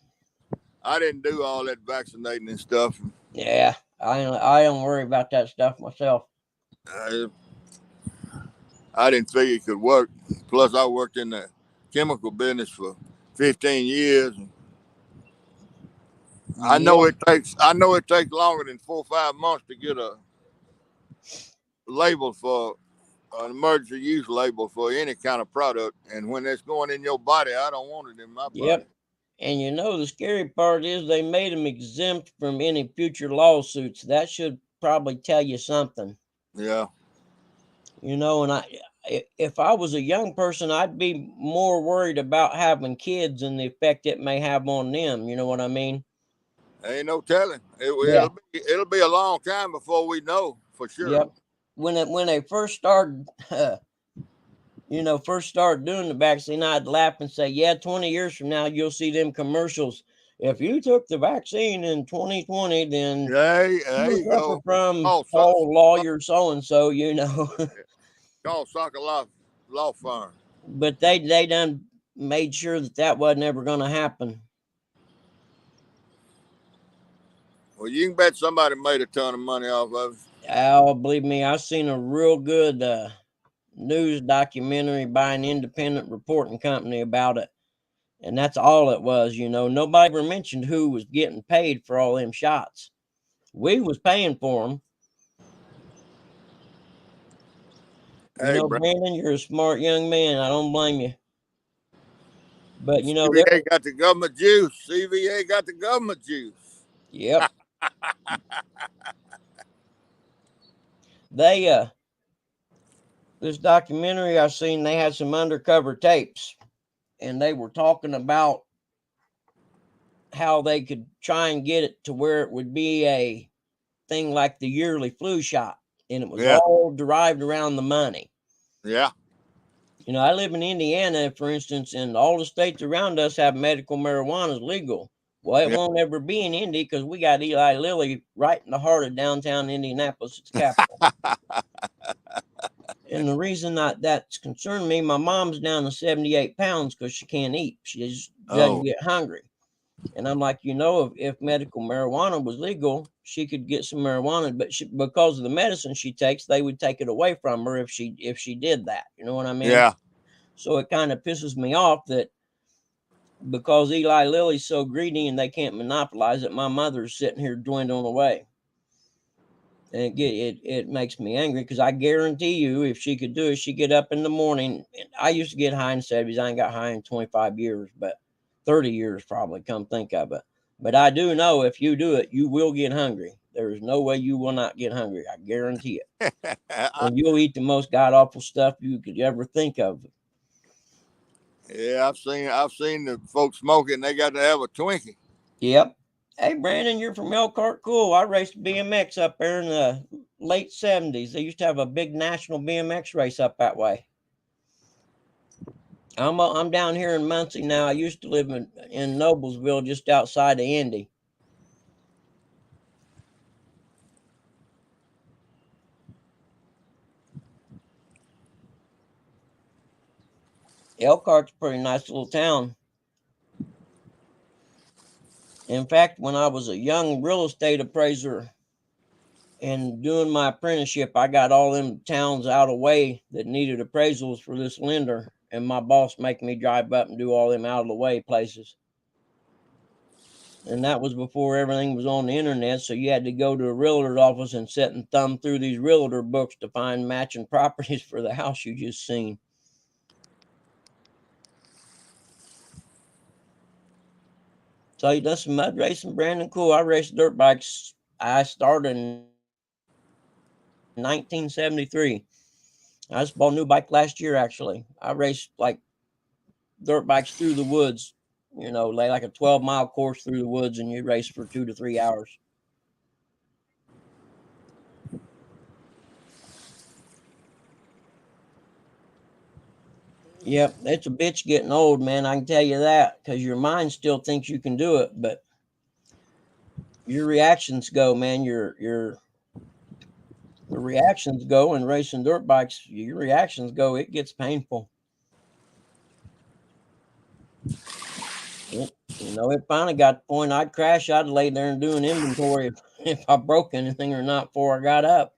I didn't do all that vaccinating and stuff. Yeah, I don't worry about that stuff myself. I didn't figure it could work. Plus, I worked in the chemical business for 15 years. I know it takes longer than 4 or 5 months to get a label for an emergency use label for any kind of product, and when it's going in your body, I don't want it in my body. And the scary part is they made them exempt from any future lawsuits. That should probably tell you something. Yeah. You know, and if I was a young person, I'd be more worried about having kids and the effect it may have on them. You know what I mean? Ain't no telling. Yeah. It'll be a long time before we know for sure. Yep. When they first started, first started doing the vaccine, I'd laugh and say, "Yeah, 20 years from now, you'll see them commercials. If you took the vaccine in 2020, then Hey, there you'll you suffer go. from Oh, Paul lawyer so and so." You know, call Soccer Law Firm. but they done made sure that wasn't ever going to happen. Well, you can bet somebody made a ton of money off of it. Oh, believe me, I've seen a real good news documentary by an independent reporting company about it. And that's all it was, Nobody ever mentioned who was getting paid for all them shots. We was paying for them. Hey, Brandon, Brandon, you're a smart young man. I don't blame you. But CVA got the government juice. CVA got the government juice. yep. They this documentary I seen, they had some undercover tapes, and they were talking about how they could try and get it to where it would be a thing like the yearly flu shot, and it was Yeah. all derived around the money. Yeah. I live in Indiana, for instance, and all the states around us have medical marijuana legal. Well, it Yeah. won't ever be in Indy because we got Eli Lilly right in the heart of downtown Indianapolis, its capital. And the reason that's concerned me, my mom's down to 78 pounds because she can't eat. She just doesn't get hungry. And I'm like, if medical marijuana was legal, she could get some marijuana, but because of the medicine she takes, they would take it away from her if she did that. You know what I mean? Yeah. So it kind of pisses me off that because Eli Lilly's so greedy and they can't monopolize it, my mother's sitting here dwindling away. And it makes me angry because I guarantee you, if she could do it, she'd get up in the morning. I used to get high in 70s. I ain't got high in 25 years, but 30 years probably, come think of it. But I do know if you do it, you will get hungry. There is no way you will not get hungry. I guarantee it. And you'll eat the most god awful stuff you could ever think of. Yeah, I've seen the folks smoking. They got to have a Twinkie. Yep. Hey, Brandon, you're from Elkhart. Cool. I raced BMX up there in the late 70s. They used to have a big national BMX race up that way. I'm down here in Muncie now. I used to live in Noblesville, just outside of Indy. Elkhart's a pretty nice little town. In fact, when I was a young real estate appraiser and doing my apprenticeship, I got all them towns out of the way that needed appraisals for this lender, and my boss making me drive up and do all them out of the way places. And that was before everything was on the internet, so you had to go to a realtor's office and sit and thumb through these realtor books to find matching properties for the house you just seen. So you done some mud racing, Brandon? Cool. I raced dirt bikes. I started in 1973. I just bought a new bike last year, actually. I raced like dirt bikes through the woods, like a 12-mile course through the woods, and you race for 2 to 3 hours. Yep, it's a bitch getting old, man. I can tell you that, because your mind still thinks you can do it, but your reactions go, man. Your reactions go, and racing dirt bikes, your reactions go. It gets painful. It finally got to the point I'd crash. I'd lay there and do an inventory if I broke anything or not before I got up.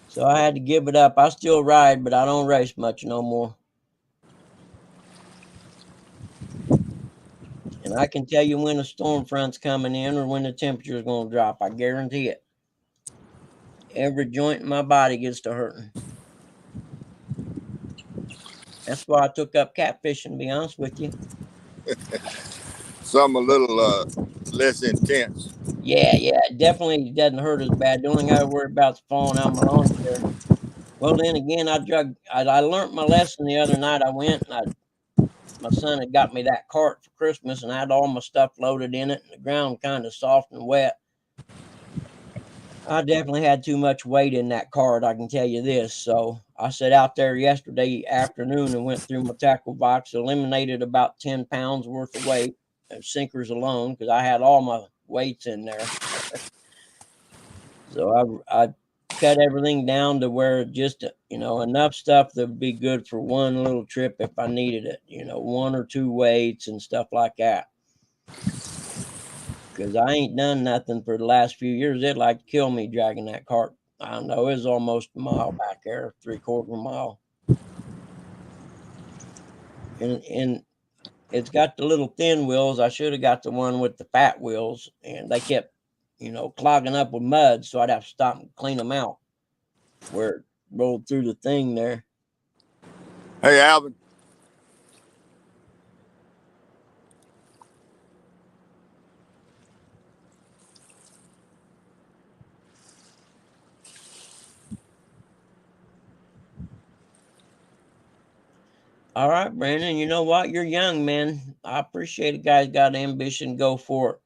So I had to give it up. I still ride, but I don't race much no more. And I can tell you when a storm front's coming in or when the temperature is going to drop. I guarantee it. Every joint in my body gets to hurting. That's why I took up catfishing, to be honest with you. Some a little less intense. Yeah, it definitely doesn't hurt as bad. The only thing I worry about is falling out of my lawn chair. Well, then again, I learned my lesson the other night. I went and my son had got me that cart for Christmas, and I had all my stuff loaded in it, and the ground kind of soft and wet. I definitely had too much weight in that cart, I can tell you this. So I sat out there yesterday afternoon and went through my tackle box, eliminated about 10 pounds worth of weight, sinkers alone, because I had all my weights in there. So I cut everything down to where just, enough stuff that would be good for one little trip if I needed it, one or two weights and stuff like that. Because I ain't done nothing for the last few years. It'd like to kill me dragging that cart. I don't know. It was almost a mile back there, 3/4 mile. And it's got the little thin wheels. I should have got the one with the fat wheels, and they kept, clogging up with mud, so I'd have to stop and clean them out where it rolled through the thing there. Hey, Alvin. All right, Brandon, you know what? You're young, man. I appreciate a guy's got ambition, go for it.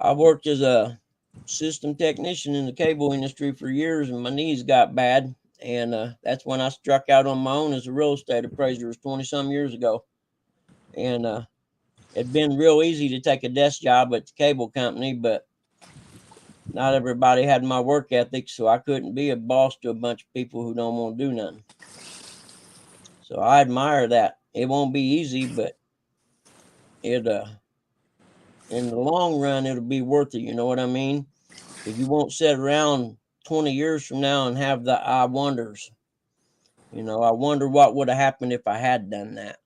I worked as a system technician in the cable industry for years, and my knees got bad. And that's when I struck out on my own as a real estate appraiser. It was 20-some years ago. And it'd been real easy to take a desk job at the cable company, but not everybody had my work ethic, so I couldn't be a boss to a bunch of people who don't want to do nothing. So I admire that. It won't be easy, but it in the long run it'll be worth it. You know what I mean? Because you won't sit around 20 years from now and have the I wonders. I wonder what would have happened if I had done that.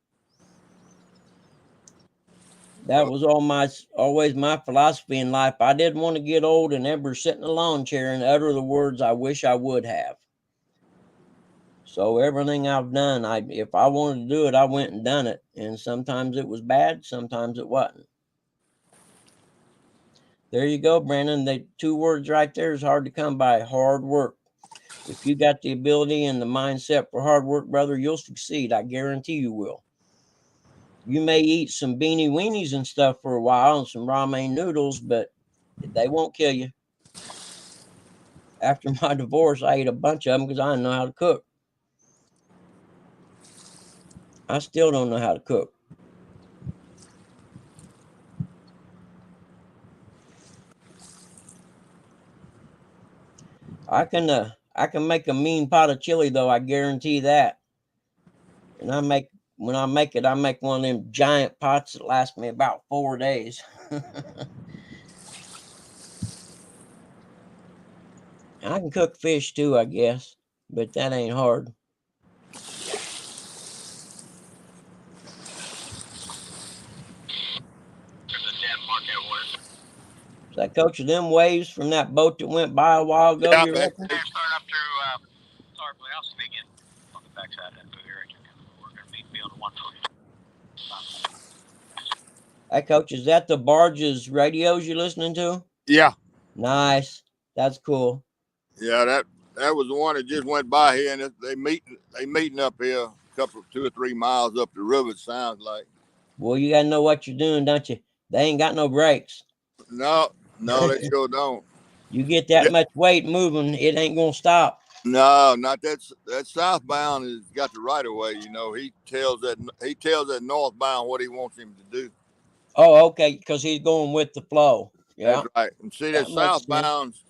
That was always my philosophy in life. I didn't want to get old and ever sit in a lawn chair and utter the words I wish I would have. So everything I've done, if I wanted to do it, I went and done it. And sometimes it was bad, sometimes it wasn't. There you go, Brandon. The 2 words right there is hard to come by: hard work. If you got the ability and the mindset for hard work, brother, you'll succeed. I guarantee you will. You may eat some beanie weenies and stuff for a while and some ramen noodles, but they won't kill you. After my divorce, I ate a bunch of them because I didn't know how to cook. I still don't know how to cook. I can make a mean pot of chili, though, I guarantee that. And when I make it, I make one of them giant pots that last me about 4 days. I can cook fish too, I guess, but that ain't hard. Is that Coach of them waves from that boat that went by a while ago? Yeah, You man. reckon? Starting up through Starplay. I'll speak in on the backside of that movie right there. We're going to be on the 140. Hey, Coach, is that the barges radios you're listening to? Yeah. Nice. That's cool. Yeah, that was the one that just went by here, and they meeting up here a couple, 2 or 3 miles up the river. It sounds like. Well, you gotta know what you're doing, don't you? They ain't got no brakes. No, they sure don't. You get that much weight moving, it ain't gonna stop. No, not that southbound has got the right of way. He tells that northbound what he wants him to do. Oh, okay, because he's going with the flow. Yeah, That's right. And see, that makes sense.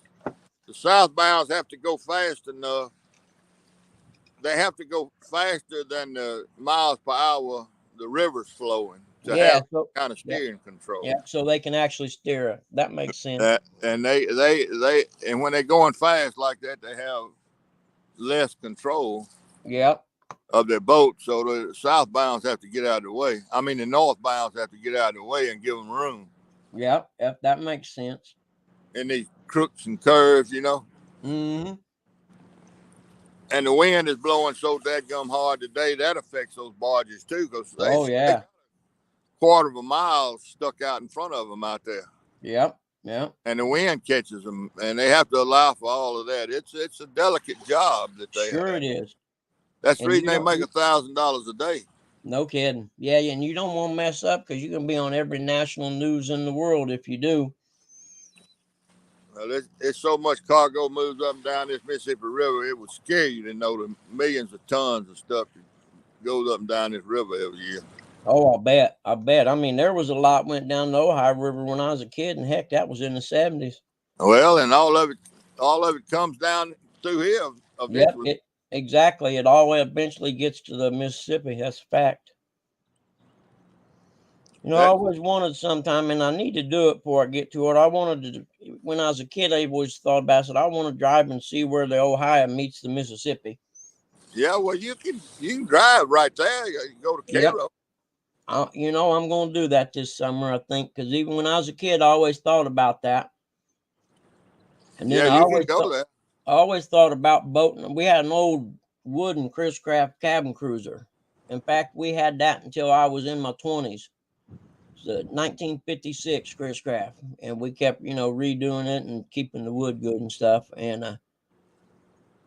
the southbounds have to go fast enough. They have to go faster than the miles per hour the river's flowing to have kind of steering control. Yeah, so they can actually steer it. That makes sense. And they and when they're going fast like that, they have less control. Yep. Of their boat, so the southbounds have to get out of the way. I mean, the northbounds have to get out of the way and give them room. Yep, that makes sense. In these crooks and curves, Mm-hmm. And the wind is blowing so dadgum hard today, that affects those barges too, because they yeah, 1/4 of a mile stuck out in front of them out there. Yep, Yeah. and the wind catches them, and they have to allow for all of that. It's a delicate job that they Sure have. it is. That's the And reason you they don't, make $1,000 a day. no kidding. Yeah, and you don't want to mess up because you're going to be on every national news in the world if you do. Well, it's so much cargo moves up and down this Mississippi River, it would scare you to know the millions of tons of stuff that goes up and down this river every year. Oh, I bet. I bet. I mean, there was a lot went down the Ohio River when I was a kid, and heck, that was in the 70s. Well, and all of it comes down through here Yep, eventually. exactly. It all eventually gets to the Mississippi. That's a fact. You know, I always wanted sometime, and I need to do it before I get to it. I wanted to, when I was a kid, I always thought about it. I want to drive and see where the Ohio meets the Mississippi. Yeah, well, you can drive right there. You go to Yep. Cairo. You know, I'm going to do that this summer, I think, because even when I was a kid, I always thought about that. And then Yeah, you can go there. I always thought about boating. We had an old wooden Chris Craft cabin cruiser. In fact, we had that until I was in my 20s. It's a 1956 Chris Craft, and we kept, you know, redoing it and keeping the wood good and stuff. And I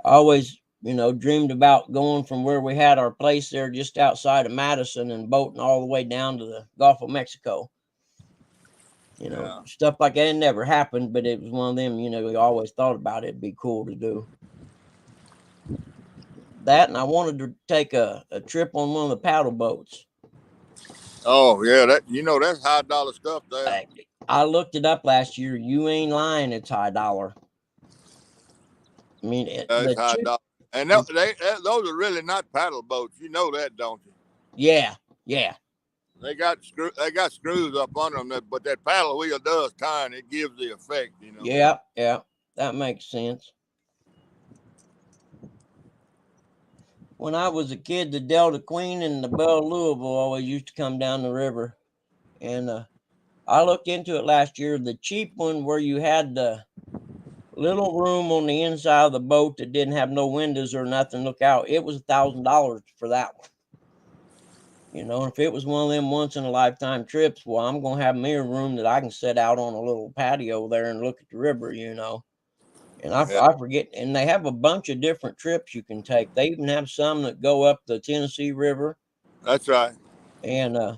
always, you know, dreamed about going from where we had our place there just outside of Madison and boating all the way down to the Gulf of Mexico. You know, Yeah. stuff like that never happened, but it was one of them, you know, we always thought about it. It'd be cool to do that. And I wanted to take a trip on one of the paddle boats. Oh yeah, that's $high stuff there. I looked it up last year. You ain't lying. It's $high. I mean, It's $high. And those are really not paddle boats. You know that, don't you? Yeah, yeah. They got screws up under them, but that paddle wheel does turn. It gives the effect, you know. Yeah, yeah. That makes sense. When I was a kid, the Delta Queen and the Belle of Louisville always used to come down the river. And I looked into it last year. The cheap one where you had the little room on the inside of the boat that didn't have no windows or nothing look out, it was $1,000 for that one. You know, if it was one of them once in a lifetime trips, well, I'm gonna have me a room that I can sit out on a little patio there and look at the river, you know. And I forget, and they have a bunch of different trips you can take. They even have some that go up the Tennessee River. That's right. And I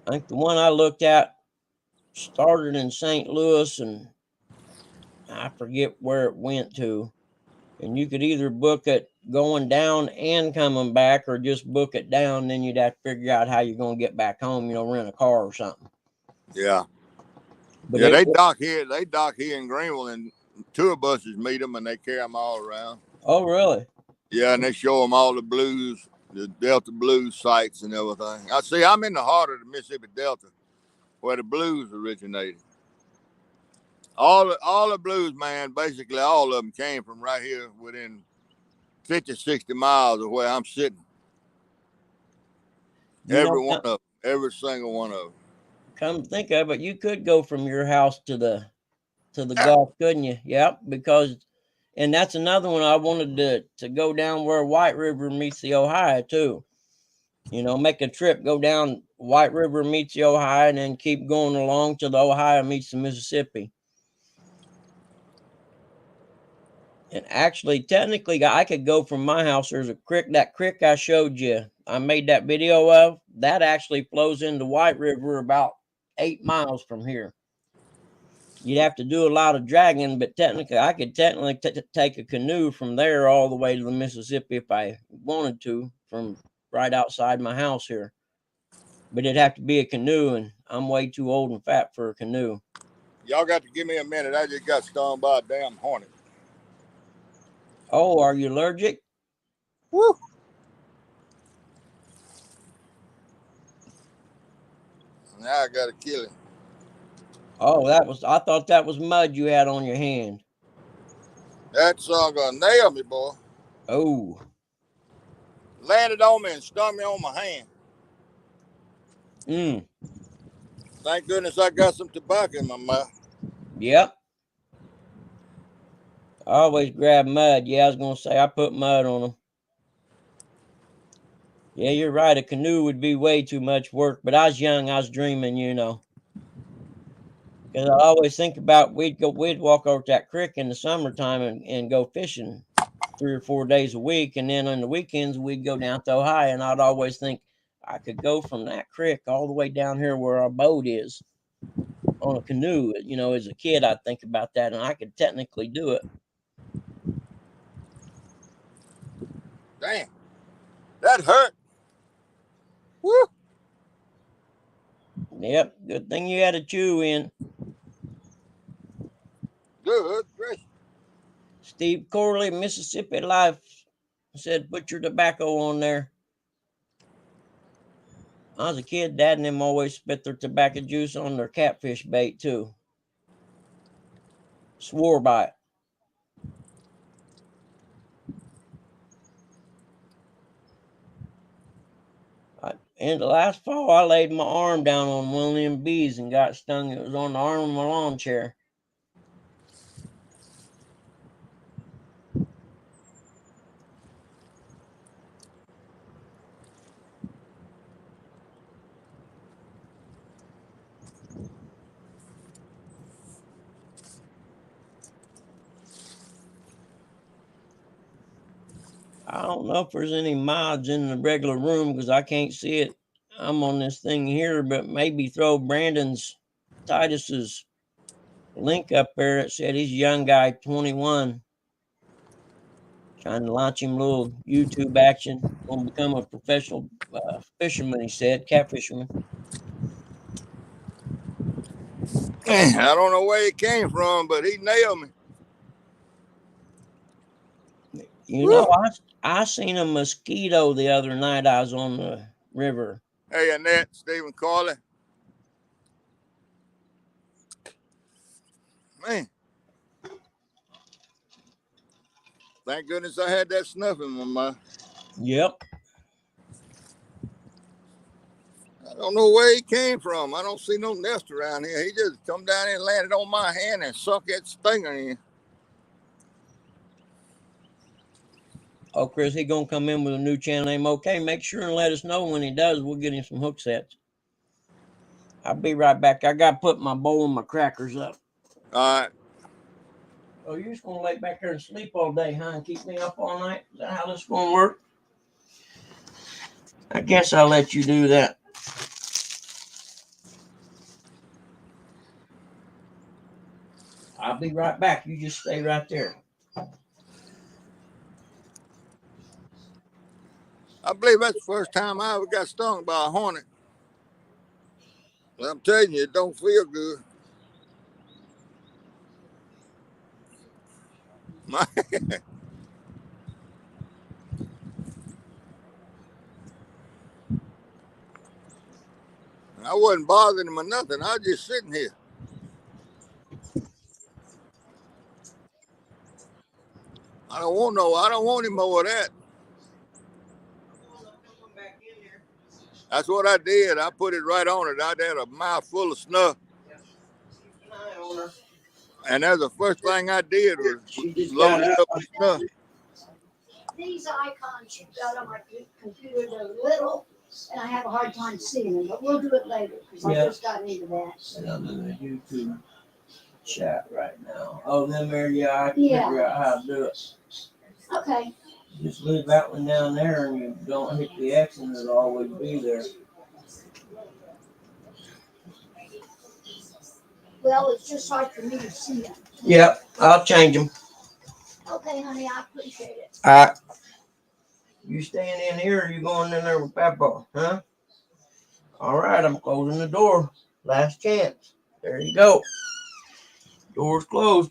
think the one I looked at started in St. Louis, and I forget where it went to. And you could either book it going down and coming back, or just book it down. Then you'd have to figure out how you're going to get back home, you know, rent a car or something. Yeah. But yeah, they dock here. They dock here in Greenville, and tour buses meet them, and they carry them all around. Oh, really? Yeah, and they show them all the blues, the Delta blues sites and everything. I see. I'm in the heart of the Mississippi Delta, where the blues originated. All the blues, man, basically all of them came from right here within 50, 60 miles of where I'm sitting. Every one of them, every single one of them. Come to think of it, you could go from your house to the Gulf, couldn't you? Yep, because, and that's another one I wanted to go down where White River meets the Ohio too. You know, make a trip, go down White River meets the Ohio, and then keep going along till the Ohio meets the Mississippi. And actually, technically, I could go from my house. There's a creek, that creek I showed you, I made that video of, that actually flows into White River about 8 miles from here. You'd have to do a lot of dragging, but technically, I could take a canoe from there all the way to the Mississippi if I wanted to, from right outside my house here. But it'd have to be a canoe, and I'm way too old and fat for a canoe. Y'all got to give me a minute. I just got stung by a damn hornet. Oh, are you allergic? Woo! Now I got to kill him. Oh, I thought that was mud you had on your hand. That song gonna nail me, boy. Oh. Landed on me and stung me on my hand. Thank goodness I got some tobacco in my mouth. Yep. I always grab mud. Yeah, I was going to say I put mud on them. Yeah, you're right. A canoe would be way too much work, but I was young. I was dreaming, you know. Because I always think about we'd walk over to that creek in the summertime and go fishing 3 or 4 days a week, and then on the weekends we'd go down to Ohio, and I'd always think I could go from that creek all the way down here where our boat is on a canoe. You know, as a kid, I'd think about that, and I could technically do it. Damn, that hurt. Woo! Yep, good thing you had a chew in. Good gracious. Steve Corley, Mississippi Life, said put your tobacco on there. When I was a kid, Dad and them always spit their tobacco juice on their catfish bait too. Swore by it. In the last fall, I laid my arm down on one of them bees and got stung. It was on the arm of my lawn chair. I don't know if there's any mods in the regular room because I can't see it. I'm on this thing here, but maybe throw Titus's link up there. It said he's a young guy, 21, trying to launch him a little YouTube action. Gonna become a professional fisherman, he said, cat fisherman. I don't know where he came from, but he nailed me. You know, I seen a mosquito the other night. I was on the river. Hey, Annette, Stephen Carley. Man. Thank goodness I had that snuff in my mouth. Yep. I don't know where he came from. I don't see no nest around here. He just come down here and landed on my hand and sucked that stinger in. Oh, Chris, he gonna come in with a new channel name. Okay, make sure and let us know when he does. We'll get him some hook sets. I'll be right back. I gotta put my bowl and my crackers up. All right. Oh, you're just gonna lay back there and sleep all day, huh? And keep me up all night? Is that how this is gonna work? I guess I'll let you do that. I'll be right back. You just stay right there. I believe that's the first time I ever got stung by a hornet. Well, I'm telling you, it don't feel good. I wasn't bothering him or nothing. I was just sitting here. I don't want any more of that. That's what I did. I put it right on it. I had a mouth full of snuff. And that's the first thing I did was load it up with snuff. These icons you've got on my computer, they're little, and I have a hard time seeing them, but we'll do it later because I just got into that. And I'm in the YouTube chat right now. Oh, them there, I can figure out how to do it. Okay. Just leave that one down there and you don't hit the X and it'll always be there. Well, it's just hard for me to see them. Yep, I'll change them. Okay, honey, I appreciate it. All right. You staying in here or you going in there with Papa, huh? All right, I'm closing the door. Last chance. There you go. Door's closed.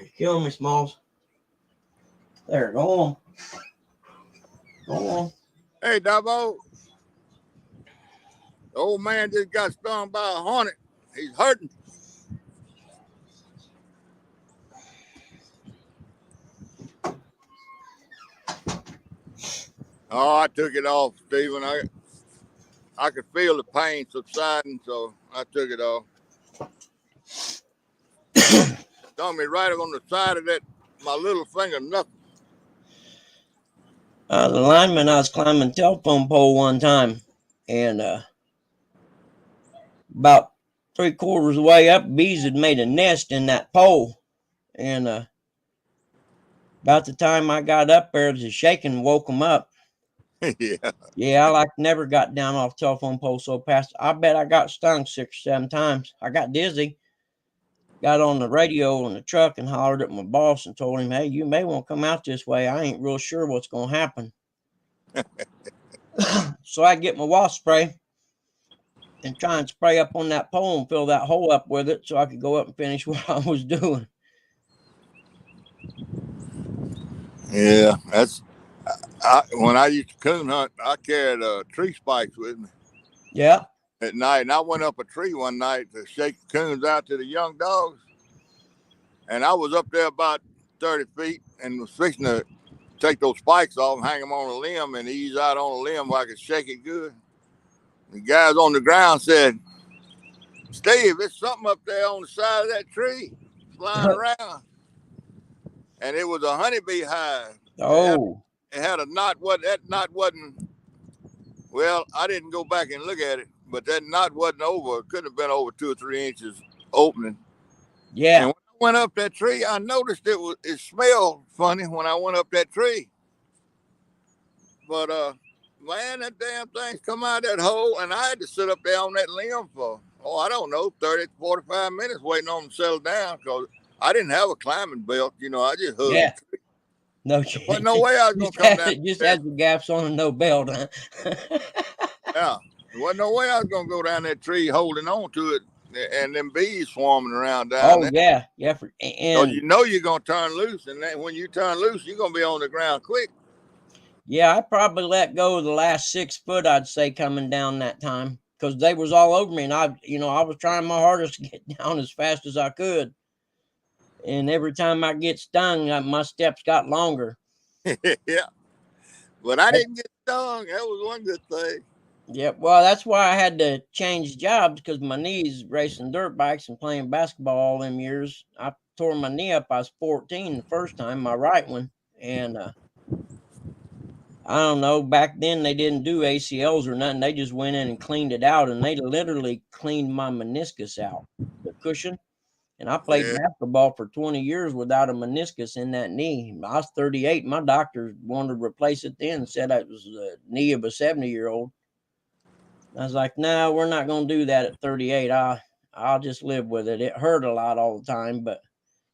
You're killing me, Smalls. There, go on. Go on. Hey, Davo. The old man just got stung by a hornet. He's hurting. Oh, I took it off, Stephen. I could feel the pain subsiding, so I took it off. Stung me right on the side of that, my little finger knuckle. The lineman, I was climbing a telephone pole one time, and about 3/4 of the way up, bees had made a nest in that pole. And about the time I got up there, the shaking woke them up. Yeah. Yeah, I like never got down off telephone pole so fast. I bet I got stung 6 or 7 times. I got dizzy. Got on the radio in the truck and hollered at my boss and told him, "Hey, you may want to come out this way. I ain't real sure what's going to happen." So I get my wasp spray and try and spray up on that pole and fill that hole up with it so I could go up and finish what I was doing. Yeah, that's when I used to coon hunt. I carried tree spikes with me Yeah. at night, and I went up a tree one night to shake the coons out to the young dogs. And I was up there about 30 feet and was fixing to take those spikes off and hang them on a limb and ease out on a limb where I could shake it good. The guys on the ground said, "Steve, it's something up there on the side of that tree flying around." And it was a honeybee hive. Oh. It had a knot. That knot wasn't, well, I didn't go back and look at it, but that knot wasn't over. It could have been over 2 or 3 inches opening. Yeah. And when I went up that tree, I noticed it smelled funny when I went up that tree. But man, that damn thing's come out of that hole, and I had to sit up there on that limb for, I don't know, 30 to 45 minutes waiting on them to settle down because I didn't have a climbing belt. I just hugged Yeah. the tree. No, There wasn't no way I was going just to come had, down just there. had the gaps on and no belt, huh? Yeah. There wasn't no way I was going to go down that tree holding on to it and them bees swarming around down Oh, there. yeah. Yeah. Because And you're going to turn loose, and then when you turn loose, you're going to be on the ground quick. yeah, I probably let go of the last 6 foot, I'd say, coming down that time because they was all over me. And I was trying my hardest to get down as fast as I could. And every time I get stung, my steps got longer. Yeah. But I didn't get stung. That was one good thing. Yeah, well, that's why I had to change jobs because my knees racing dirt bikes and playing basketball all them years. I tore my knee up. I was 14 the first time, my right one. And I don't know, back then they didn't do ACLs or nothing. They just went in and cleaned it out, and they literally cleaned my meniscus out, the cushion. And I played Yeah. basketball for 20 years without a meniscus in that knee. I was 38. My doctor wanted to replace it then and said it was the knee of a 70-year-old. I was like, no, we're not going to do that at 38. I'll just live with it. It hurt a lot all the time, but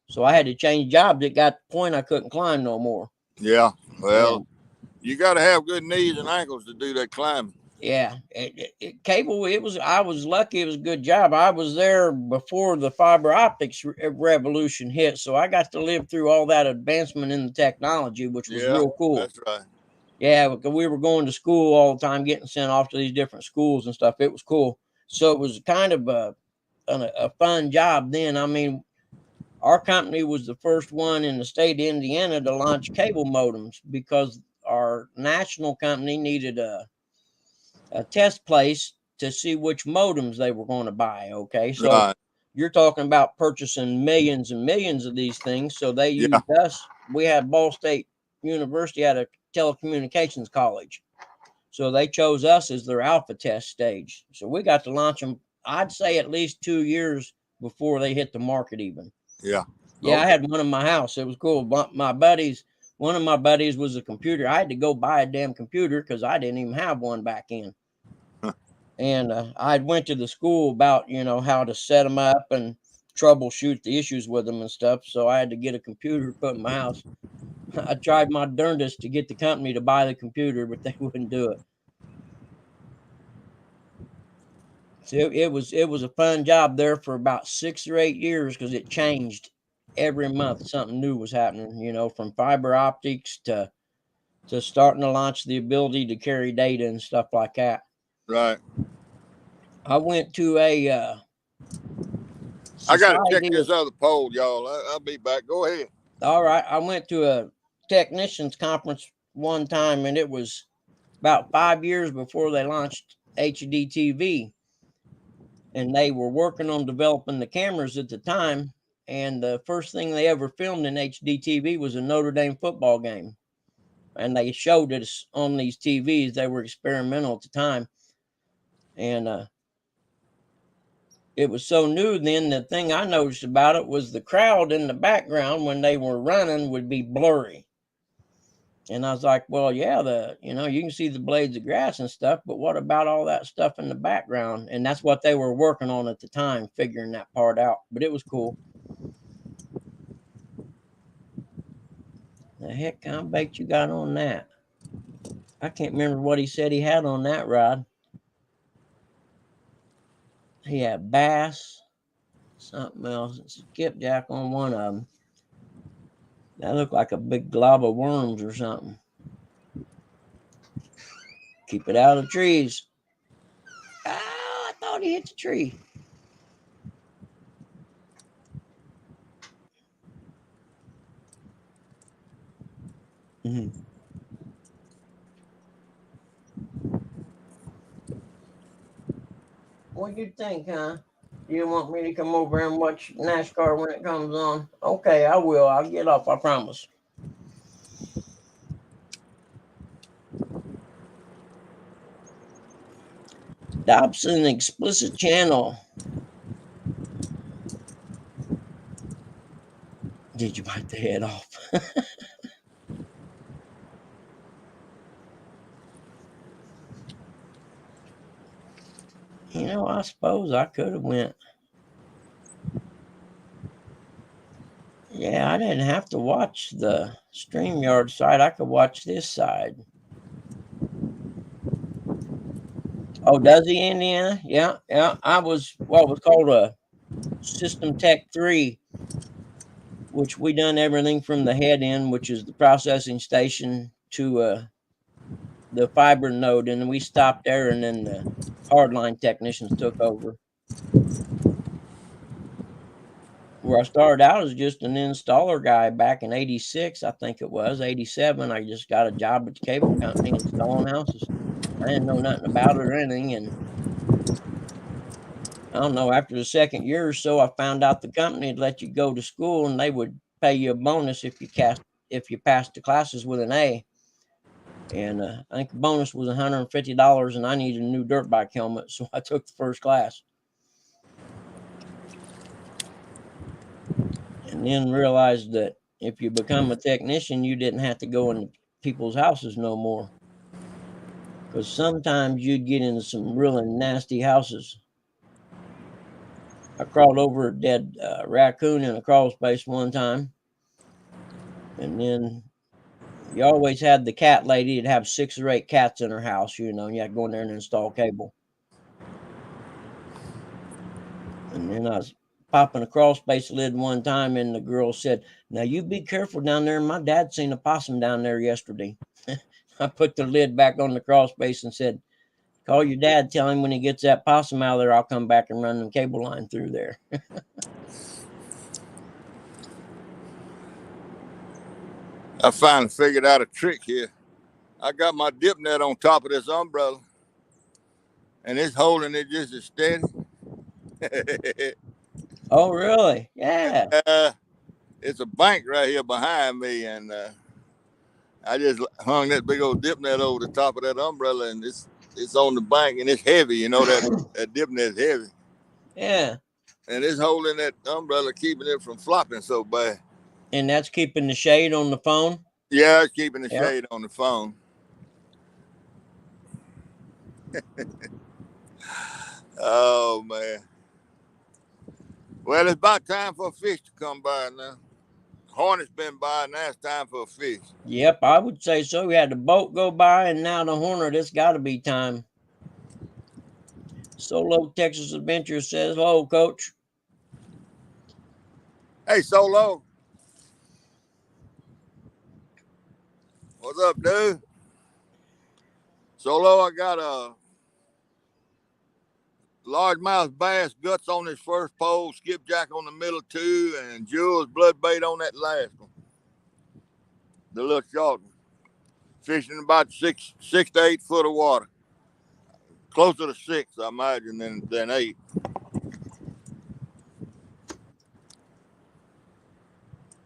so I had to change jobs. It got to the point I couldn't climb no more. Yeah. Well, And you got to have good knees and ankles to do that climbing. yeah, cable. I was lucky. It was a good job. I was there before the fiber optics revolution hit, so I got to live through all that advancement in the technology, which was Yeah, real cool. that's right. Yeah, because we were going to school all the time, getting sent off to these different schools and stuff. It was cool. So it was kind of a fun job then. I mean, our company was the first one in the state of Indiana to launch cable modems because our national company needed a test place to see which modems they were going to buy. Okay, so Right. you're talking about purchasing millions and millions of these things. So they Yeah. used us. We had Ball State University had a telecommunications college. So they chose us as their alpha test stage. So we got to launch them, I'd say at least 2 years before they hit the market even. Yeah. Yeah, I Okay. had one in my house. It was cool. One of my buddies was a computer. I had to go buy a damn computer because I didn't even have one back in. And I went to the school about, how to set them up and troubleshoot the issues with them and stuff. So I had to get a computer put in my house. I tried my darndest to get the company to buy the computer, but they wouldn't do it. So it was a fun job there for about 6 or 8 years because it changed every month. Something new was happening, from fiber optics to starting to launch the ability to carry data and stuff like that. Right. I went to a I got to check society. this other pole, y'all. I'll be back. Go ahead. All right, I went to a technicians conference one time, and it was about 5 years before they launched HDTV. And they were working on developing the cameras at the time. And the first thing they ever filmed in HDTV was a Notre Dame football game. And they showed it on these TVs. They were experimental at the time. And it was so new then. The thing I noticed about it was the crowd in the background when they were running would be blurry. And I was like, well, yeah, you can see the blades of grass and stuff, but what about all that stuff in the background? And that's what they were working on at the time, figuring that part out. But it was cool. The heck kind of bait you got on that? I can't remember what he said he had on that rod. He had bass, something else, skipjack on one of them. That looked like a big glob of worms or something. Keep it out of trees. Oh, I thought he hit the tree. Mm-hmm. What do you think, huh? You want me to come over and watch NASCAR when it comes on? Okay, I will. I'll get off, I promise. Dobson Explicit Channel. Did you bite the head off? I suppose I could have went. Yeah, I didn't have to watch the StreamYard side. I could watch this side. Oh, does he, Indiana? Yeah. I was what was called a System Tech 3, which we done everything from the head end, which is the processing station, to the fiber node, and we stopped there, and then the hardline technicians took over. Where I started out as just an installer guy back in 86, I think it was 87. I just got a job at the cable company installing houses. I didn't know nothing about it or anything, and I don't know, after the second year or so, I found out the company would let you go to school and they would pay you a bonus if you passed the classes with an A. And I think the bonus was $150, and I needed a new dirt bike helmet, so I took the first class. And then realized that if you become a technician, you didn't have to go into people's houses no more. Because sometimes you'd get into some really nasty houses. I crawled over a dead raccoon in a crawl space one time. And then you always had the cat lady that'd have 6 or 8 cats in her house, and you had to go in there and install cable. And then I was popping a crawl space lid one time, and the girl said, "Now you be careful down there. My dad seen a possum down there yesterday." I put the lid back on the crawl space and said, "Call your dad. Tell him when he gets that possum out of there, I'll come back and run the cable line through there." I finally figured out a trick here. I got my dip net on top of this umbrella, and it's holding it just as steady. Oh, really? Yeah. It's a bank right here behind me, and I just hung that big old dip net over the top of that umbrella, and it's on the bank, and it's heavy. That dip net is heavy. Yeah. And it's holding that umbrella, keeping it from flopping so bad. And that's keeping the shade on the phone? Yeah, it's keeping the shade on the phone. Oh, man. Well, it's about time for a fish to come by now. Hornet's been by, now it's time for a fish. Yep, I would say so. We had the boat go by, and now the Hornet. It's got to be time. Solo Texas Adventure says, "Hello, Coach." Hey, Solo. What's up, dude? Solo, I got a largemouth bass, guts on his first pole, skipjack on the middle 2, and Jules blood bait on that last one. The little short one. Fishing about 6 to 8 foot of water. Closer to 6, I imagine, than 8.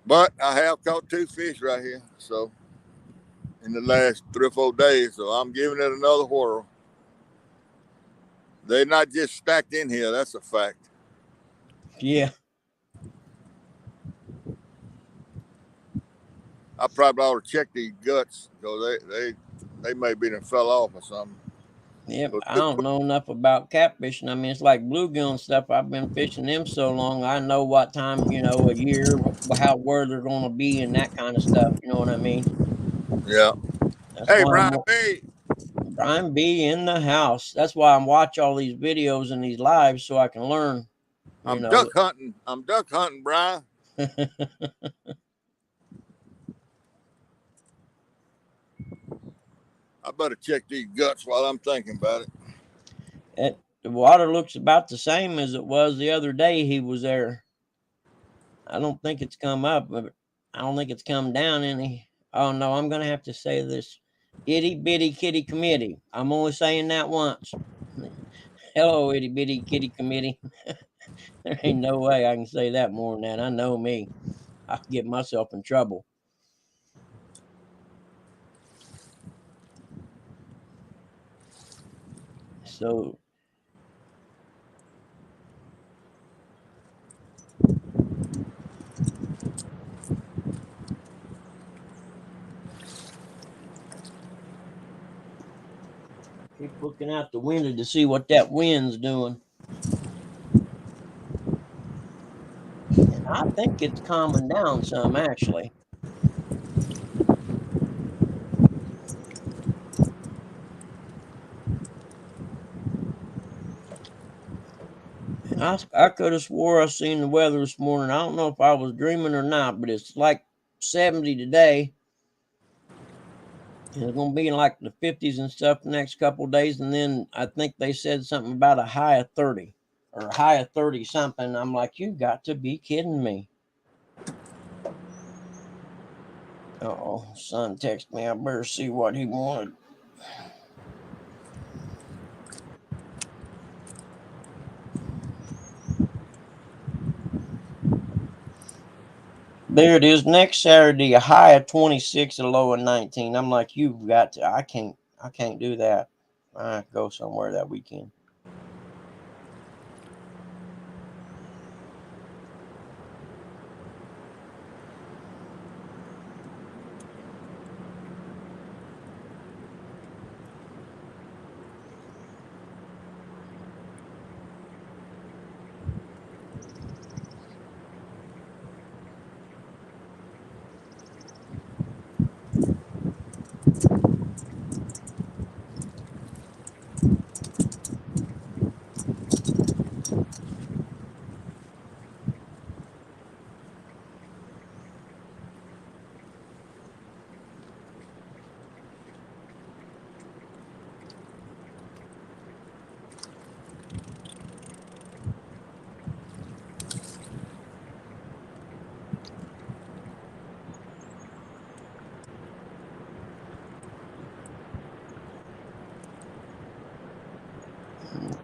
But I have caught 2 fish right here, so in the last 3 or 4 days, so I'm giving it another whirl. They're not just stacked in here, that's a fact. Yeah. I probably ought to check these guts because they may be done fell off or something. Yep. I don't know enough about catfishing. I mean, it's like bluegill and stuff. I've been fishing them so long. I know what time, a year, where they're going to be and that kind of stuff. You know what I mean? Yeah. That's Hey, why Brian B. Brian B in the house. That's why I'm watch all these videos and these lives so I can learn. I'm duck hunting. I'm duck hunting, Brian. I better check these guts while I'm thinking about it. The water looks about the same as it was the other day he was there. I don't think it's come up, but I don't think it's come down any. Oh no, I'm gonna have to say this. Itty bitty kitty committee. I'm only saying that once. Hello, itty bitty kitty committee. There ain't no way I can say that more than that. I know me. I get myself in trouble. So keep looking out the window to see what that wind's doing. And I think it's calming down some actually. And I could have swore I seen the weather this morning. I don't know if I was dreaming or not, but it's like 70 today. And it's gonna be in like the 50s and stuff the next couple of days. And then I think they said something about a high of 30 or a high of 30 something. I'm like, you got to be kidding me. Oh, son texted me. I better see what he wanted. There it is. Next Saturday, a high of 26, a low of 19. I'm like, you've got to. I can't do that. I go somewhere that weekend.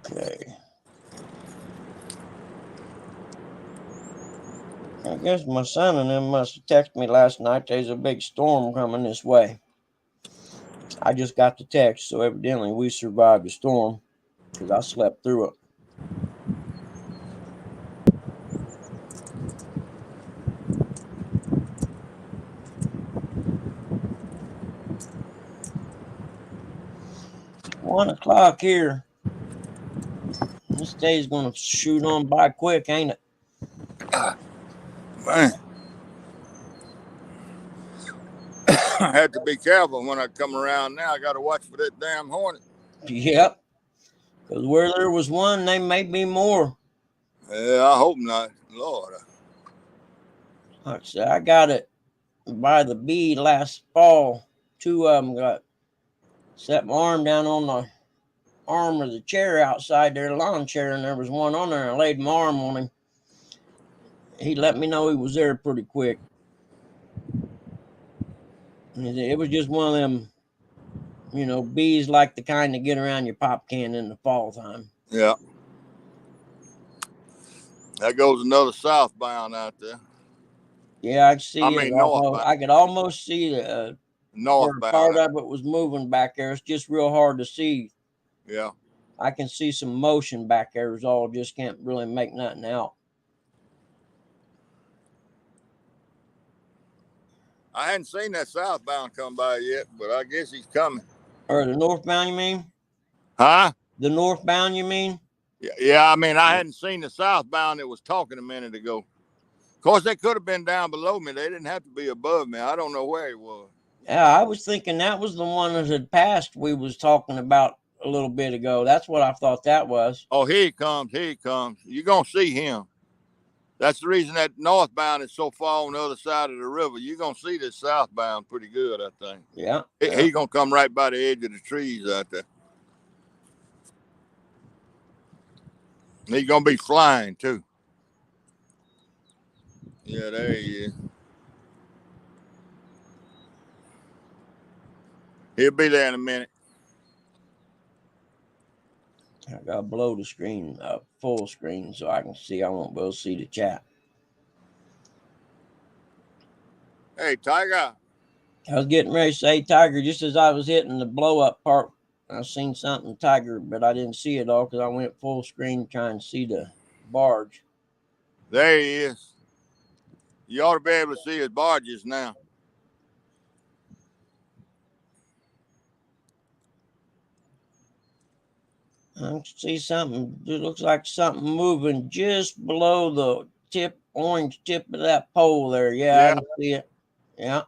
Okay. I guess my son and them must have texted me last night. There's a big storm coming this way. I just got the text, so evidently we survived the storm because I slept through it. It's 1 o'clock here. This day's gonna shoot on by quick, ain't it? Man. I had to be careful when I come around now. I got to watch for that damn hornet. Yep. Because where there was one, they may be more. Yeah, I hope not. Lord. Like I said, I got it by the bee last fall. 2 of them got set my arm down on the arm of the chair outside their lawn chair, and there was one on there. I laid my arm on him. He let me know he was there pretty quick. It was just one of them, bees like the kind that get around your pop can in the fall time. Yeah. That goes another southbound out there. Yeah, I could see it. Northbound. I could almost see where Northbound. part of it was moving back there. It's just real hard to see. Yeah. I can see some motion back there. Is all. Just can't really make nothing out. I hadn't seen that southbound come by yet, but I guess he's coming. Or the northbound, you mean? Huh? The northbound, you mean? Yeah, I mean, I hadn't seen the southbound that was talking a minute ago. Of course, they could have been down below me. They didn't have to be above me. I don't know where he was. Yeah, I was thinking that was the one that had passed we was talking about a little bit ago. That's what I thought that was. Oh, here he comes. Here he comes. You're going to see him. That's the reason that northbound is so far on the other side of the river. You're going to see this southbound pretty good, I think. Yeah. He's going to come right by the edge of the trees out there. He's going to be flying, too. Yeah, there he is. He'll be there in a minute. I gotta blow the screen up full screen so I can see. I won't be able to see the chat. Hey, Tiger. I was getting ready to say Tiger just as I was hitting the blow up part. I seen something Tiger, but I didn't see it all because I went full screen trying to see the barge. There he is. You ought to be able to see his barges now. I can see something. It looks like something moving just below the tip, orange tip of that pole there. Yeah. I can see it. Yeah.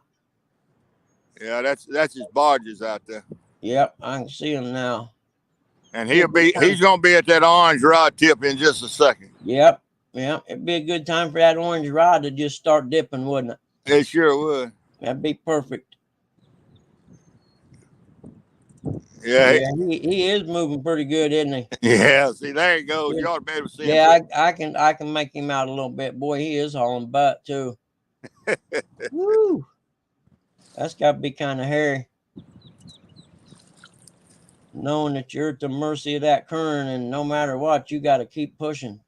Yeah, that's his barges out there. Yep, I can see him now. And he's gonna be at that orange rod tip in just a second. Yep. It'd be a good time for that orange rod to just start dipping, wouldn't it? It sure would. That'd be perfect. Yeah, he is moving pretty good, isn't he? Yeah, see, there he goes. You ought to be able to see him. Yeah, I can make him out a little bit. Boy, he is hauling butt too. Woo! That's got to be kind of hairy. Knowing that you're at the mercy of that current, and no matter what, you got to keep pushing.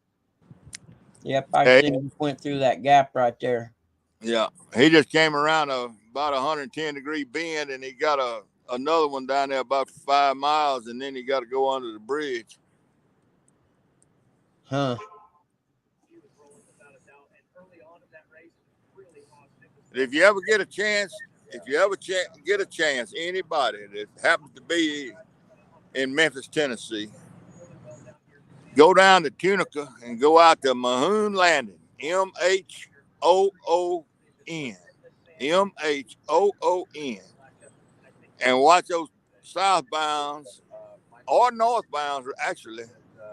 Yep, I see him went through that gap right there. Yeah, he just came around about 110-degree bend, and he got another one down there about 5 miles, and then he got to go under the bridge. Huh. If you ever get a chance, anybody that happens to be in Memphis, Tennessee, go down to Tunica and go out to Mahoon Landing, MHOON, MHOON, and watch those southbounds or northbounds actually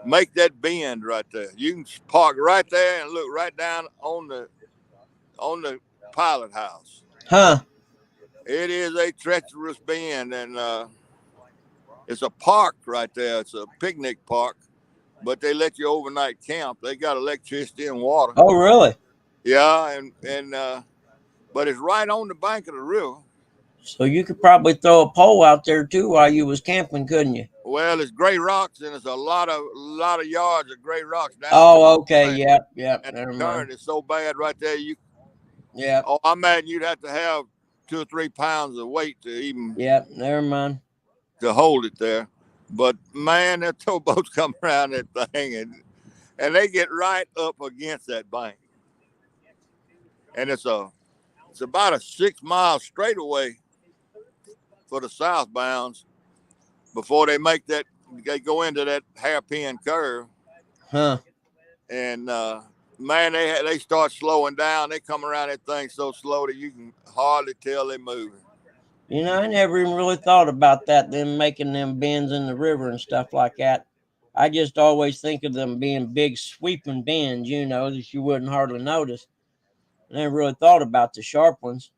make that bend right there. You can park right there and look right down on the pilot house. Huh. It is a treacherous bend, and it's a park right there. It's a picnic park, but they let you overnight camp. They got electricity and water. Oh, really? Yeah, and but it's right on the bank of the river. So you could probably throw a pole out there too while you was camping, couldn't you? Well, it's gray rocks, and it's a lot of yards of gray rocks down. Oh, okay. Yep. And the current is so bad right there. Yeah. Oh, I imagine you'd have to have 2 or 3 pounds of weight to even. Yep. Never mind. To hold it there, but man, that towboats come around that thing, and they get right up against that bank, and it's about a 6-mile straightaway for the southbounds before they go into that hairpin curve. Huh. And man, they start slowing down. They come around that thing so slow that you can hardly tell they're moving. You know, I never even really thought about that, them making them bends in the river and stuff like that. I just always think of them being big sweeping bends, you know, that you wouldn't hardly notice. I never really thought about the sharp ones.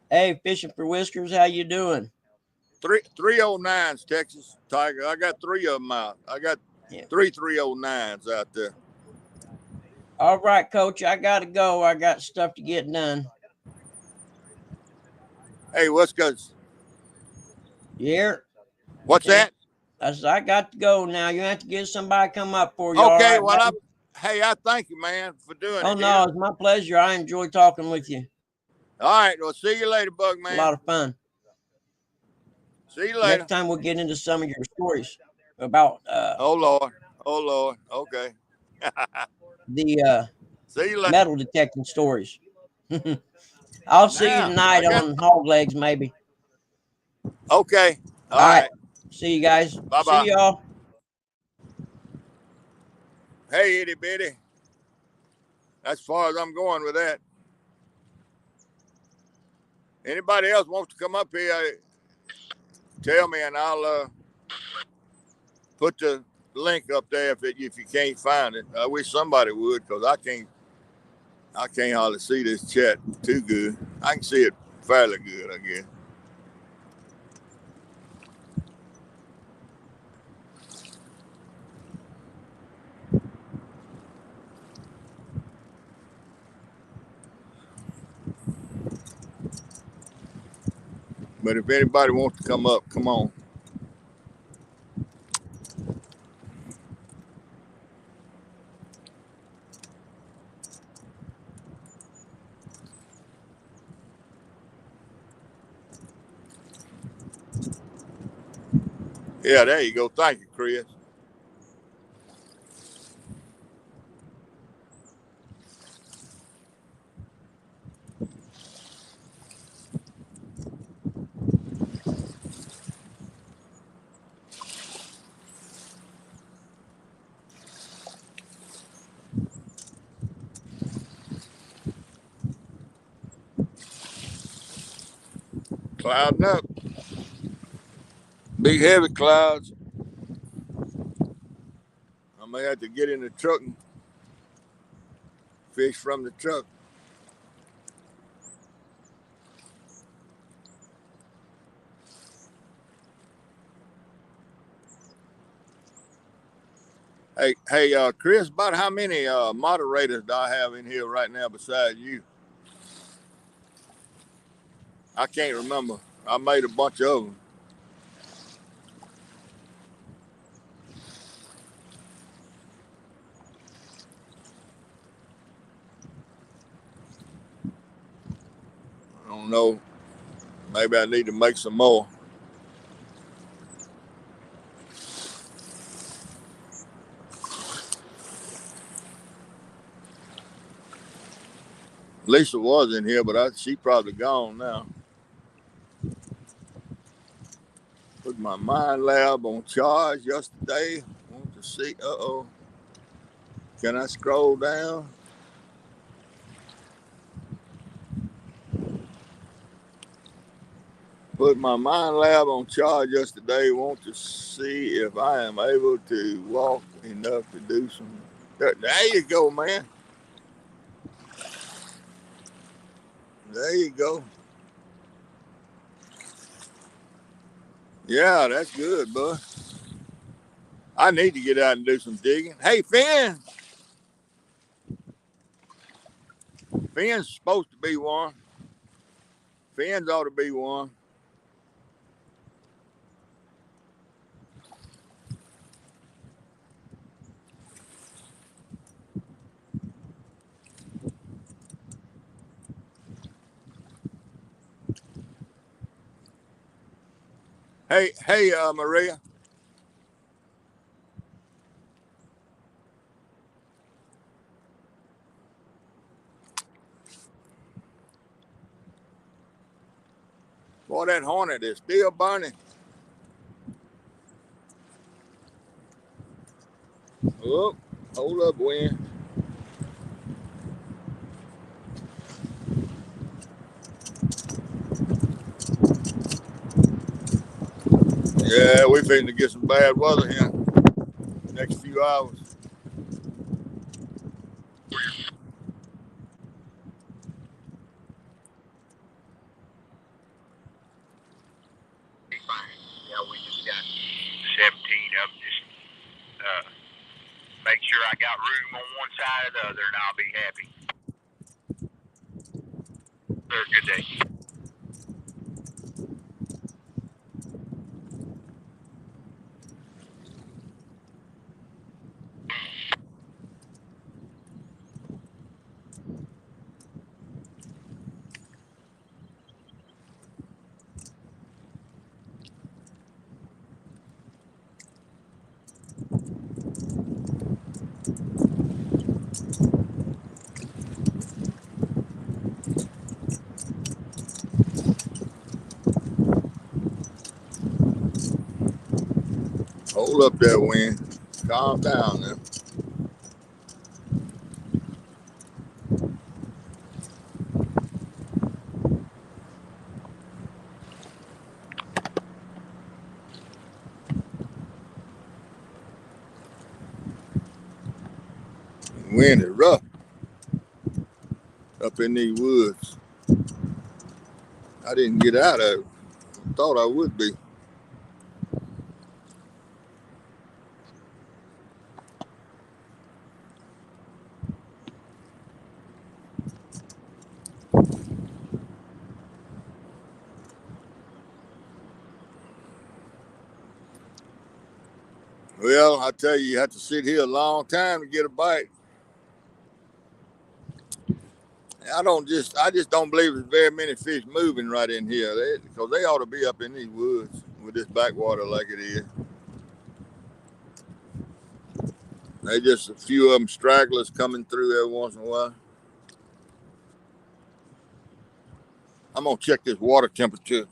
Hey, Fishing for Whiskers, how you doing? 309s, Texas Tiger. I got 3 of them out. I got 3 309s out there. All right, Coach, I got to go. I got stuff to get done. Hey, what's good? You here? What's that? I got to go now. You have to get somebody come up for you. Okay, right, well, I thank you, man, for doing it. Oh, no, it's my pleasure. I enjoy talking with you. All right, well, see you later, Bug Man. A lot of fun. See you later. Next time we'll get into some of your stories about Oh Lord. Okay. The see you later. metal detecting stories. I'll see you Now, tonight I got. on Hog Legs, maybe. Okay. All All right. right. See you guys. Bye See bye. y'all. Hey, itty bitty. As far as I'm going with that. Anybody else wants to come up here, tell me, and I'll put the link up there if you can't find it. I wish somebody would, because I can't hardly see this chat too good. I can see it fairly good, I guess. But if anybody wants to come up, come on. Yeah, there you go. Thank you, Chris. Clouding up. Big heavy clouds. I may have to get in the truck and fish from the truck. Hey, Chris, about how many moderators do I have in here right now besides you? I can't remember. I made a bunch of them. I don't know. Maybe I need to make some more. Lisa was in here, but she probably gone now. Put my Mind Lab on charge yesterday. Want to see? Uh-oh. Can I scroll down? Put my Mind Lab on charge yesterday. Want to see if I am able to walk enough to do some. There you go, man. There you go. Yeah, that's good, bud. I need to get out and do some digging. Hey, Finn. Finn's supposed to be one. Finn's ought to be one. Hey, Maria. Boy, that hornet is still burning. Oh, hold up, wind. Yeah, we're fitting to get some bad weather here next few hours. Yeah, we just got 17 of them. Just make sure I got room on one side or the other, and I'll be happy. Have a good day. Hold up there, wind. Calm down now. The wind is rough up in these woods. I didn't get out of it. I thought I would be. Well, I tell you have to sit here a long time to get a bite. I just don't believe there's very many fish moving right in here because they ought to be up in these woods with this backwater like it is. They just a few of them stragglers coming through every once in a while. I'm gonna check this water temperature.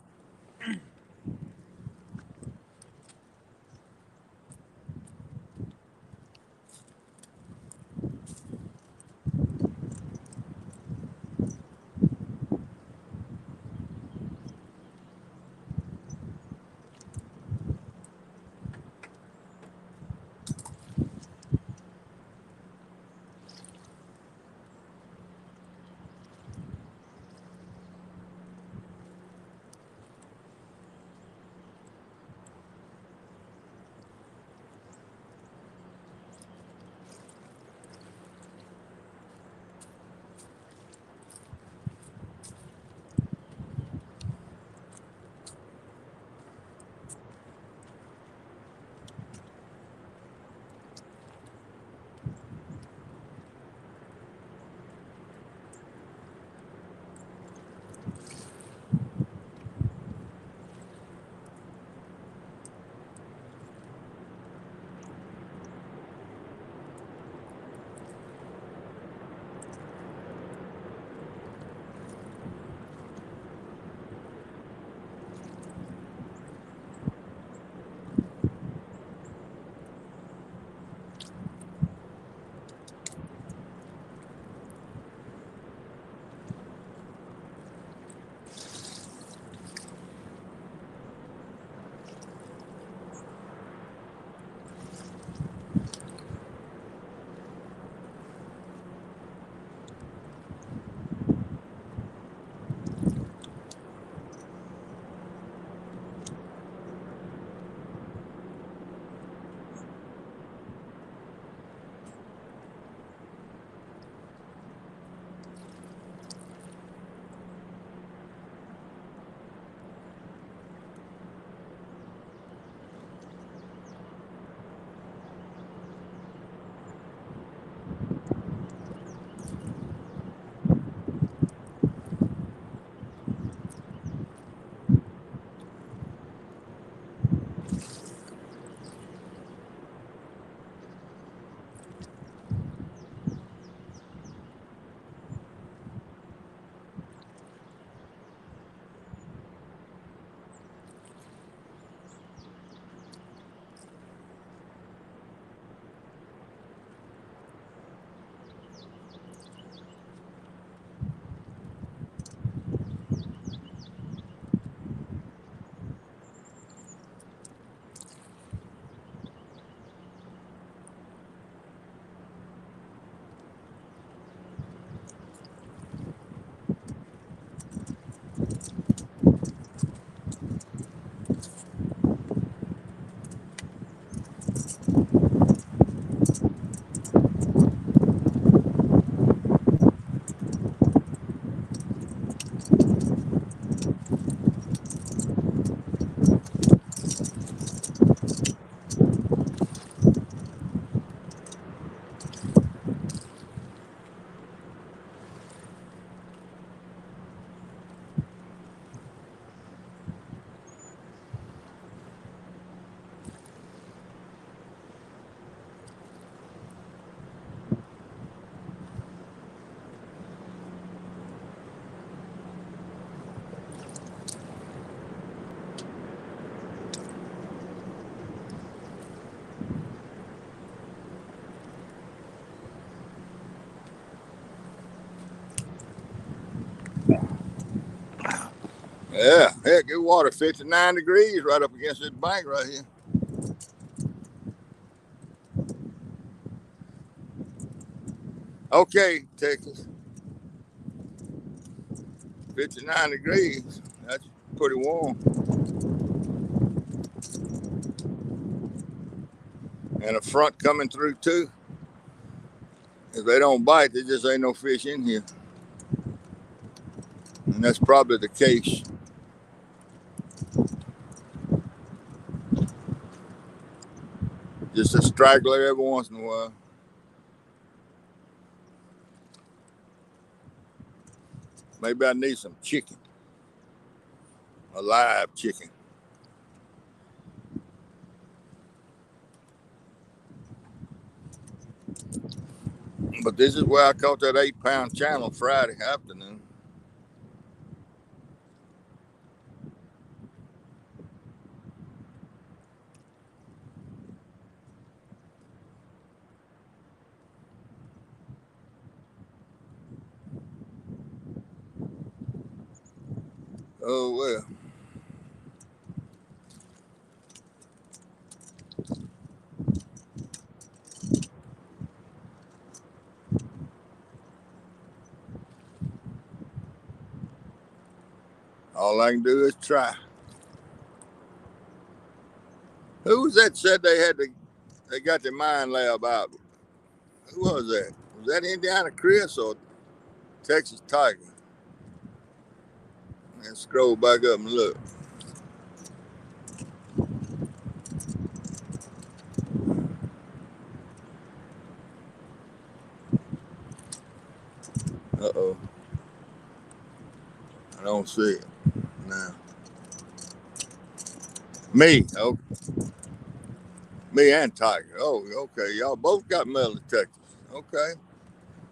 Yeah, heck, it water 59 degrees right up against this bank right here. Okay, Texas. 59 degrees. That's pretty warm. And a front coming through too. If they don't bite, there just ain't no fish in here. And that's probably the case. Just a straggler every once in a while. Maybe I need some chicken. A live chicken. But this is where I caught that 8-pound channel Friday afternoon. Oh, well. All I can do is try. Who was that said they got the mine lab out? Who was that? Was that Indiana Chris or Texas Tiger? And scroll back up and look. Uh-oh. I don't see it now. Me. Oh, me and Tiger. Oh, okay. Y'all both got metal detectors. Okay.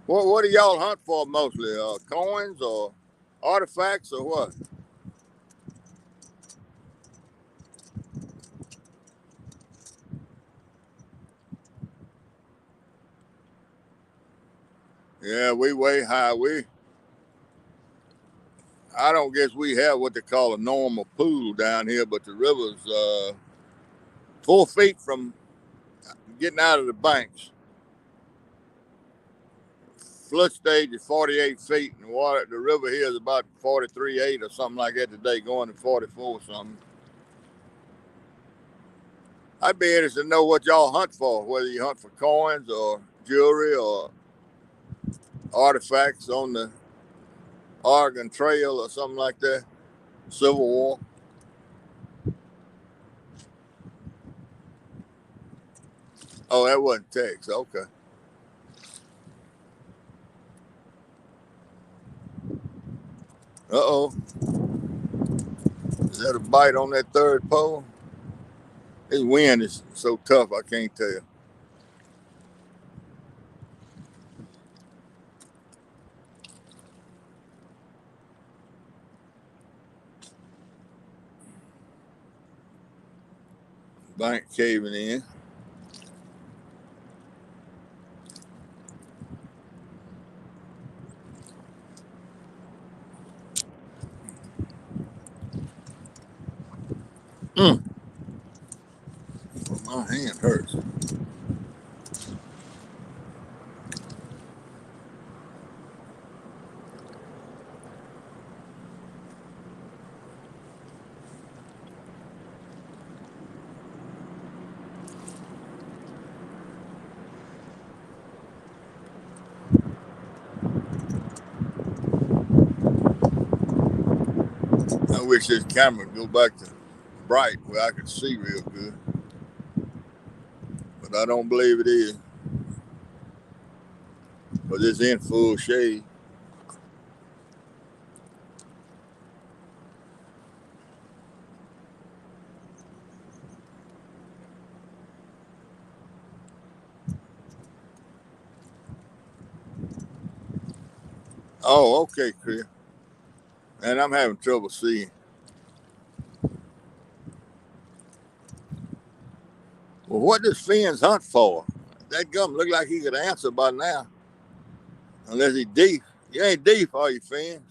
What do y'all hunt for mostly? Coins or artifacts or what? Yeah, we way high. I don't guess we have what they call a normal pool down here, but the river's 4 feet from getting out of the banks. Flood stage is 48 feet, and the river here is about 43.8 or something like that today, going to 44 something. I'd be interested to know what y'all hunt for, whether you hunt for coins or jewelry or artifacts on the Oregon Trail or something like that. Civil War. Oh, that wasn't Texas. Okay. Uh-oh. Is that a bite on that third pole? This wind is so tough, I can't tell. Bank caving in. Well, my hand hurts. I wish this camera would go back to bright where I could see real good. But I don't believe it is. But it's in full shade. Oh, okay, Chris. And I'm having trouble seeing. Well, what does Finn's hunt for? That gum look like he could answer by now. Unless he's deep. You ain't deep, are you, Finn?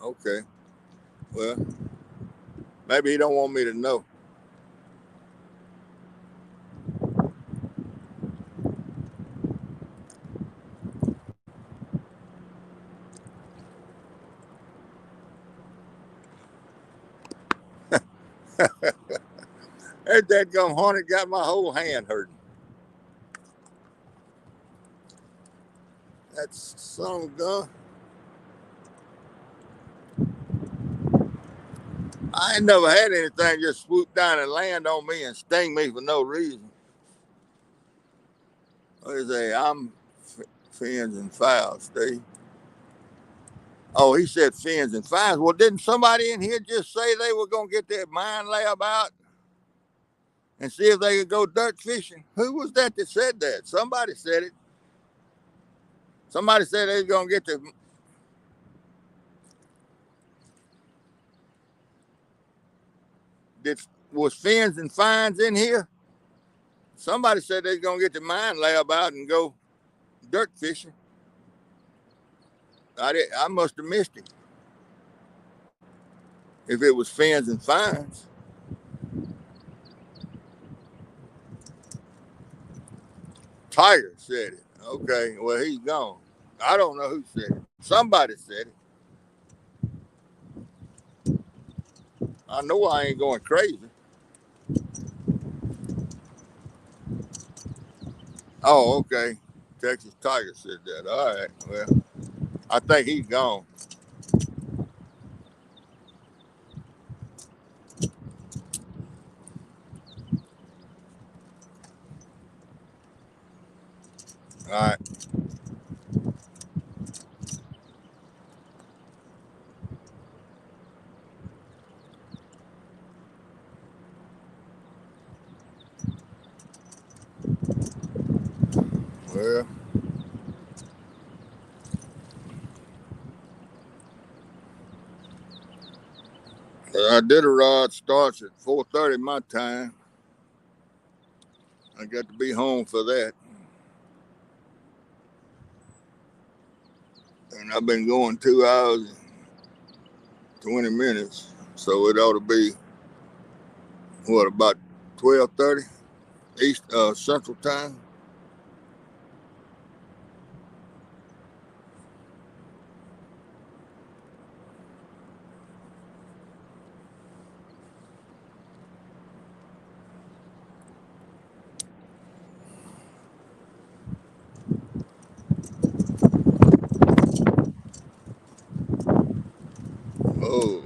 Okay. Well, maybe he don't want me to know. That dadgum hornet got my whole hand hurting. That's son of a gun. I ain't never had anything just swoop down and land on me and sting me for no reason. What is that? I'm fins and files, Steve. Oh, he said fins and files. Well, didn't somebody in here just say they were going to get their mine lab out and see if they could go dirt fishing? Who was that said that? Somebody said it. Somebody said they was going to get the... Was fins and fines in here? Somebody said they was going to get the mine lab out and go dirt fishing. I must have missed it. If it was fins and fines. Tiger said it. Okay, well, he's gone. I don't know who said it. Somebody said it. I know I ain't going crazy. Oh, okay. Texas Tiger said that. All right. Well, I think he's gone. All right. Well, I did a rod starts at 4:30 my time. I got to be home for that. And I've been going 2 hours and 20 minutes. So it ought to be, what, about 12:30 East Central Time? Oh.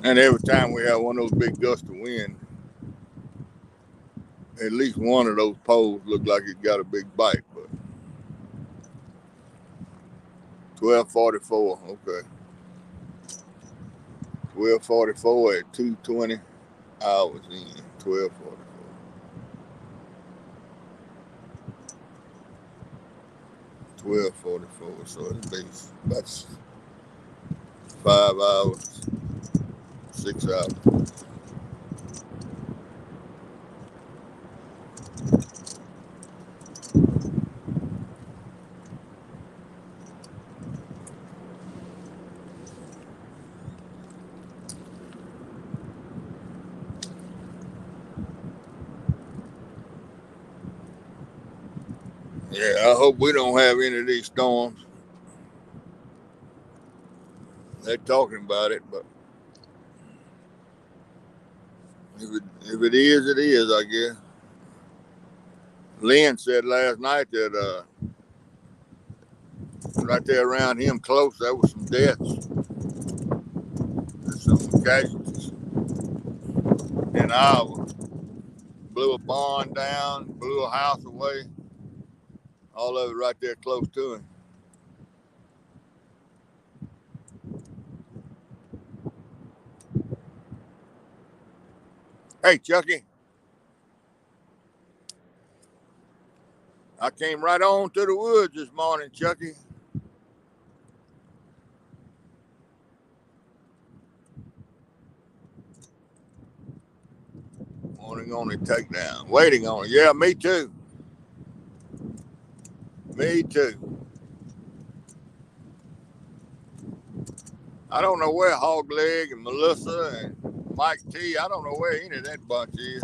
And every time we have one of those big gusts of wind, at least one of those poles look like it got a big bite. But 12:44, okay. 12:44 at 2:20 hours in. 12:44. 12:44. So it'll be that's 5 hours, 6 hours. Yeah, I hope we don't have any of these storms. They're talking about it, but if it is, it is, I guess. Lynn said last night that right there around him close, there was some deaths, some casualties. In Iowa, blew a barn down, blew a house away, all of it right there close to him. Hey, Chucky. I came right on to the woods this morning, Chucky. Morning on the takedown. Waiting on it. Yeah, me too. Me too. I don't know where Hog Leg and Melissa and Mike T. I don't know where any of that bunch is.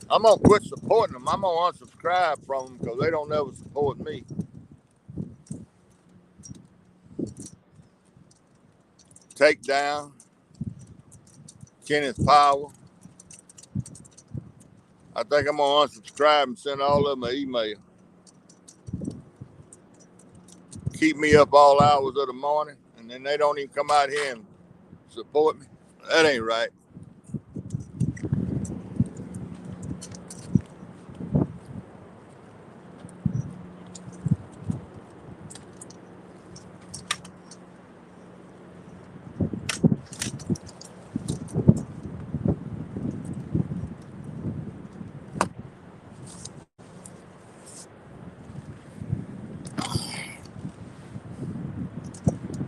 I'm gonna quit supporting them. I'm gonna unsubscribe from them because they don't never support me. Takedown, Kenneth Powell. I think I'm gonna unsubscribe and send all of them an email. Keep me up all hours of the morning, and then they don't even come out here and support me. That ain't right.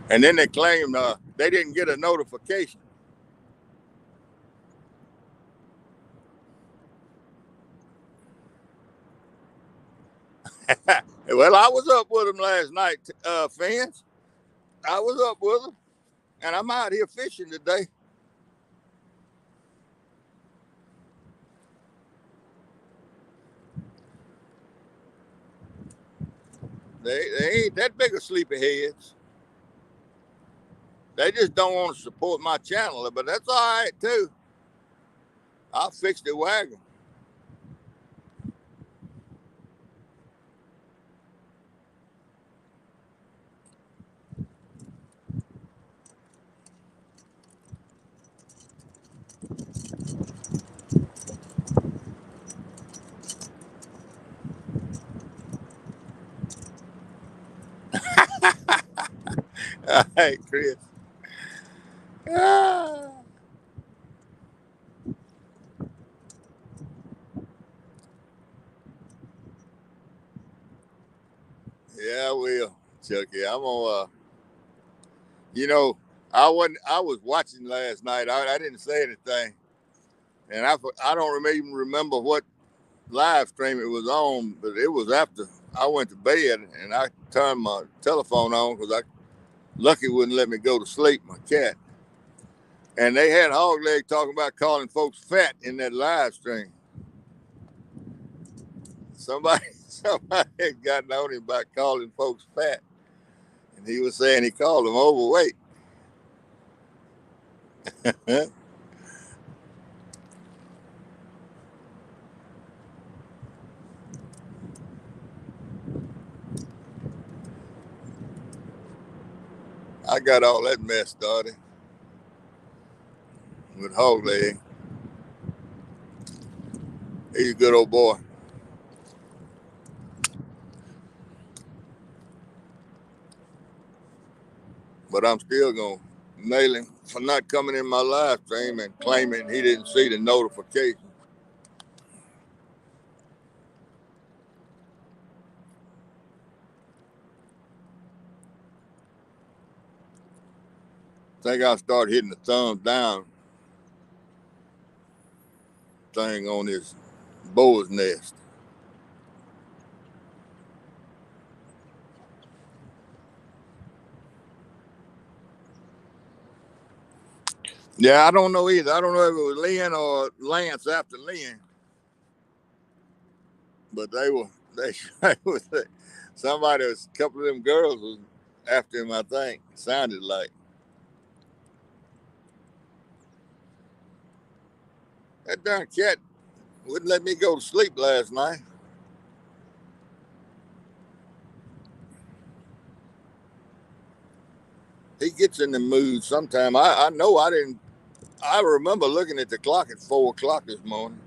And then they claim they didn't get a notification. Well, I was up with them last night, fans. I was up with them, and I'm out here fishing today. They ain't that big of sleepyheads. They just don't want to support my channel, but that's all right too. I'll fix the wagon. All right, Chris. Ah. Yeah, I will, Chucky. I'm gonna. I wasn't. I was watching last night. I didn't say anything, and I don't even remember what live stream it was on, but it was after I went to bed, and I turned my telephone on because Lucky wouldn't let me go to sleep. My cat, and they had Hog Leg talking about calling folks fat in that live stream. Somebody had gotten on him about calling folks fat, and he was saying he called them overweight. I got all that mess started with Hog Leg. He's a good old boy. But I'm still going to nail him for not coming in my live stream and claiming he didn't see the notification. I think I'll start hitting the thumbs down thing on his boa's nest. Yeah, I don't know either. I don't know if it was Lynn or Lance after Lynn. But they was somebody, a couple of them girls was after him, I think. Sounded like. That darn cat wouldn't let me go to sleep last night. He gets in the mood sometime. I know I didn't. I remember looking at the clock at 4 o'clock this morning.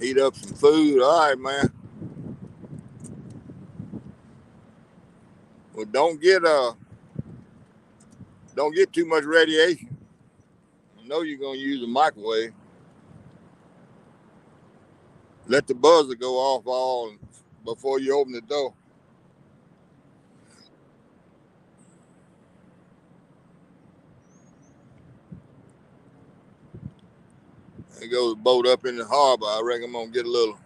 Heat up some food. All right, man. Well, don't get too much radiation. I know you're gonna use a microwave. let the buzzer go off all before you open the door. There goes the boat up in the harbor. I reckon I'm gonna get a little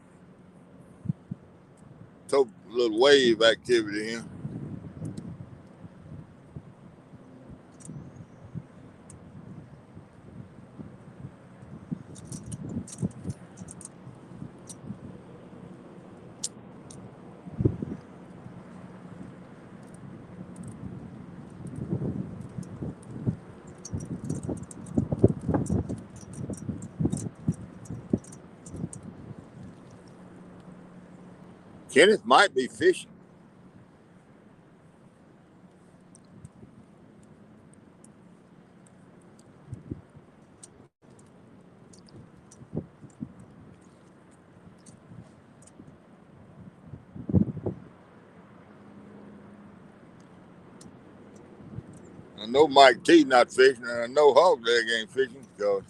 wave activity here. Kenneth might be fishing. I know Mike T not fishing, and I know Hog Leg ain't fishing because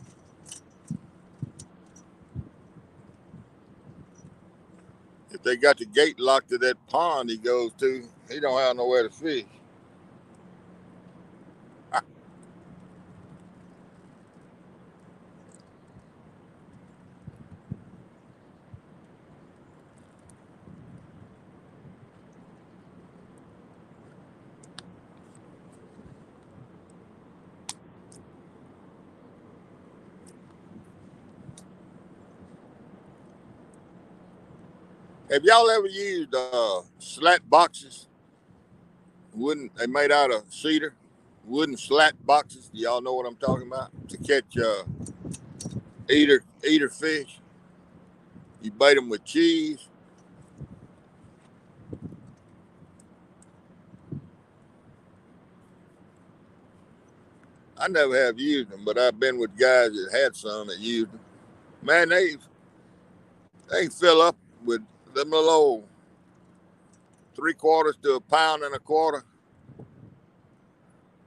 if they got the gate locked to that pond he goes to, he don't have nowhere to fish. Have y'all ever used slat boxes? They made out of cedar, wooden slat boxes. Do y'all know what I'm talking about? To catch eater fish. You bait them with cheese. I never have used them, but I've been with guys that had some that used them. Man, they fill up with them little old 3/4 to a pound and a quarter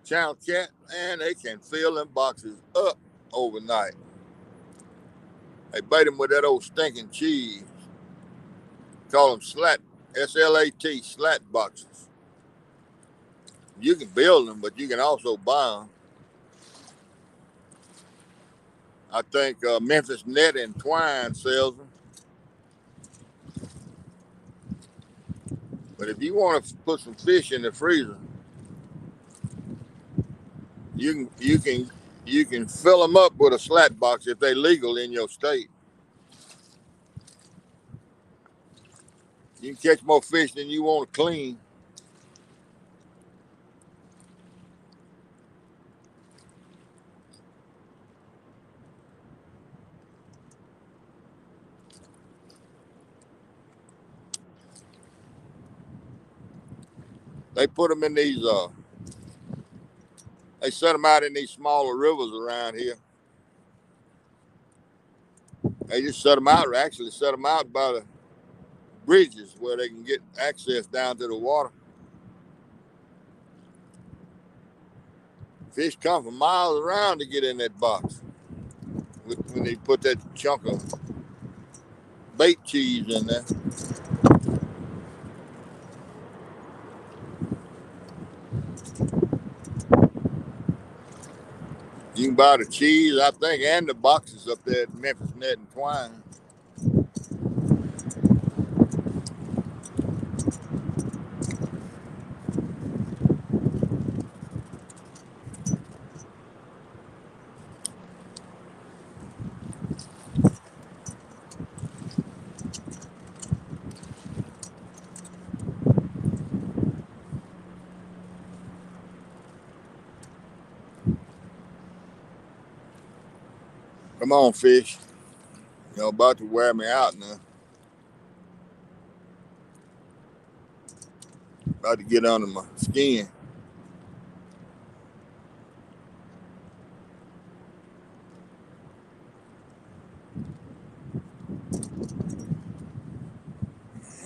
channel cat, and they can fill them boxes up overnight. They bait them with that old stinking cheese. Call them slat, S-L-A-T, slat boxes. You can build them, but you can also buy them. I think Memphis Net and Twine sells them. But if you want to put some fish in the freezer, you can fill them up with a slat box if they're legal in your state. You can catch more fish than you want to clean. They put them in these. They set them out in these smaller rivers around here. They just set them out. Or actually, set them out by the bridges where they can get access down to the water. Fish come from miles around to get in that box. When they put that chunk of bait cheese in there. You can buy the cheese, I think, and the boxes up there at Memphis Net and Twine. Come on, fish. You're about to wear me out now. About to get under my skin.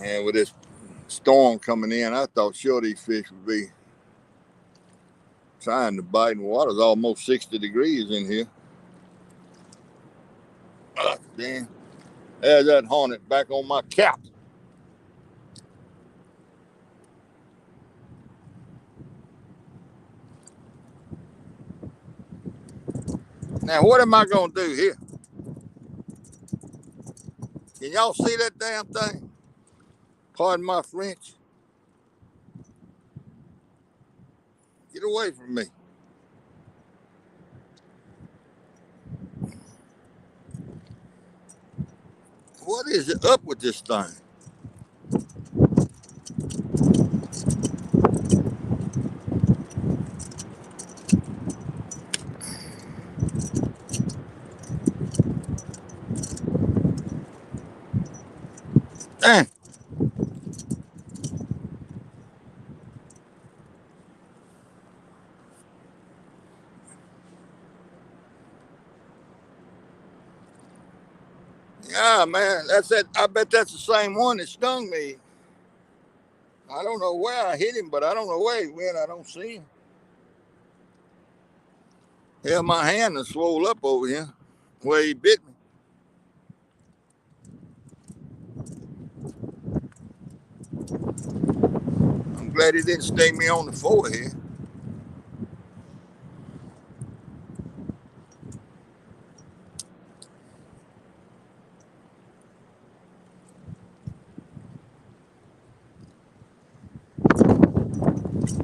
And with this storm coming in, I thought sure these fish would be trying to bite, and the water's almost 60 degrees in here. Damn. There's that hornet back on my cap. Now, what am I going to do here? Can y'all see that damn thing? Pardon my French. Get away from me. What is it up with this thing? Damn. Yeah, man, that's it. I bet that's the same one that stung me. I don't know where I hit him, but I don't know where he went. I don't see him. Yeah, my hand is swole up over here where he bit me. I'm glad he didn't sting me on the forehead.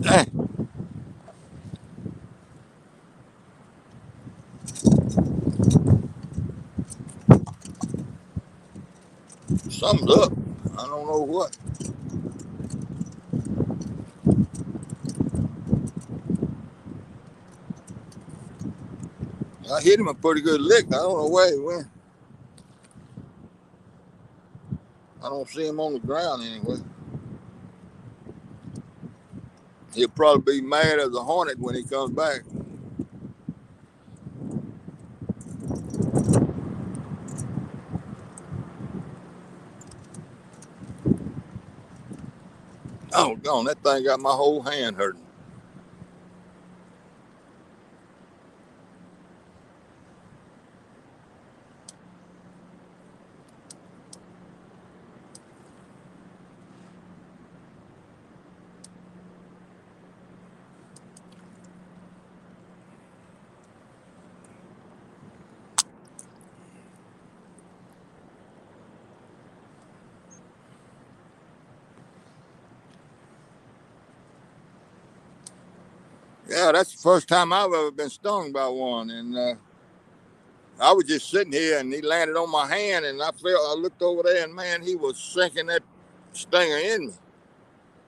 Dang. Something's up. I don't know what. I hit him a pretty good lick. I don't know where he went. I don't see him on the ground anyway. He'll probably be mad as a hornet when he comes back. Oh, gone. That thing got my whole hand hurting. Yeah, that's the first time I've ever been stung by one. And I was just sitting here and he landed on my hand and I looked over there and man, he was sinking that stinger in me.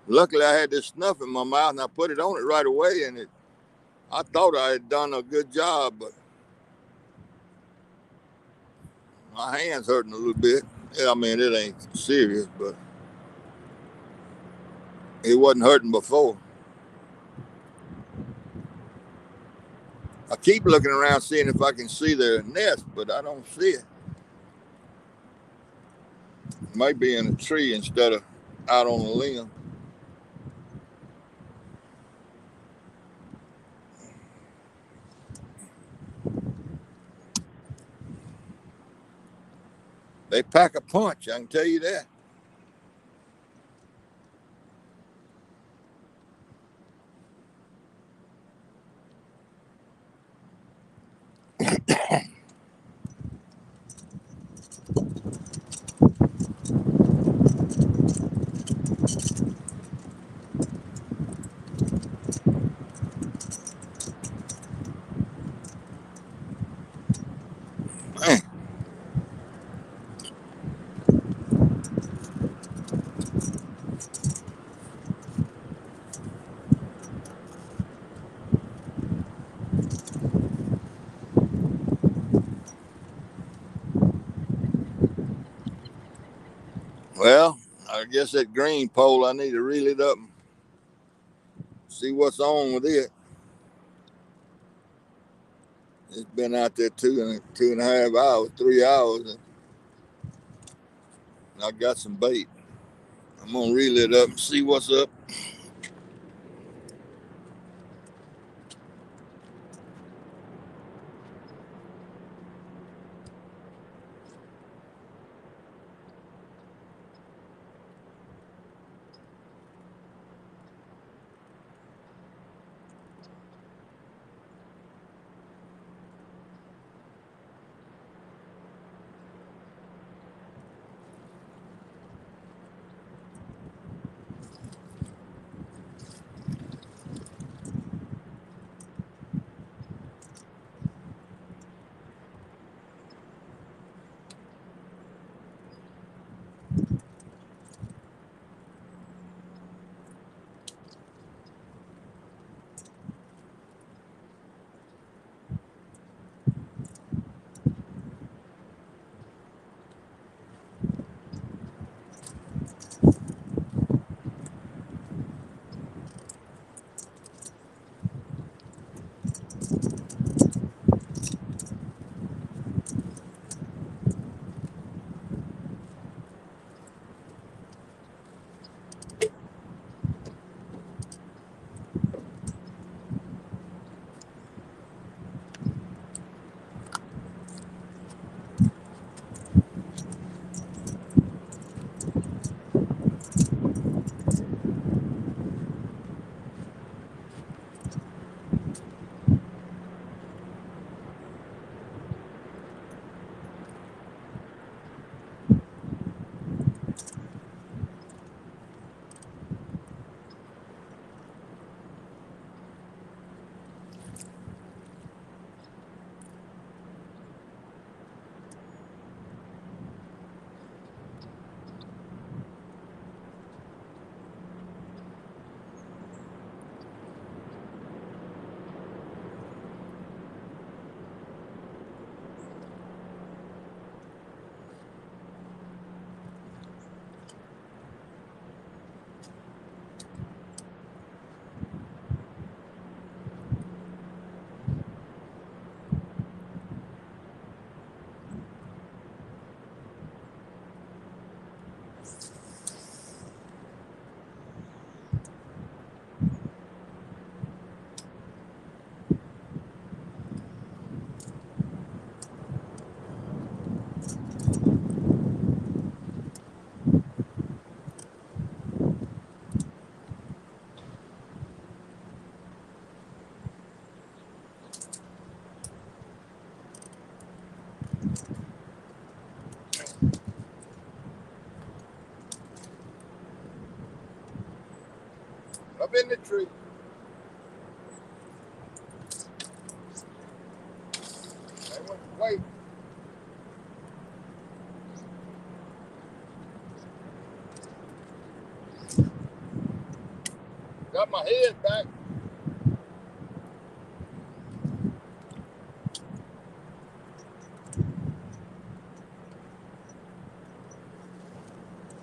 Luckily I had this snuff in my mouth and I put it on it right away and I thought I had done a good job, but my hand's hurting a little bit. Yeah, I mean, it ain't serious, but it wasn't hurting before. I keep looking around seeing if I can see their nest, but I don't see it. It might be in a tree instead of out on a limb. They pack a punch, I can tell you that. Man. Well, I guess that green pole, I need to reel it up and see what's on with it. It's been out there two and a half hours, 3 hours, and I got some bait. I'm gonna reel it up and see what's up. Up in the tree. They went wait. Got my head back.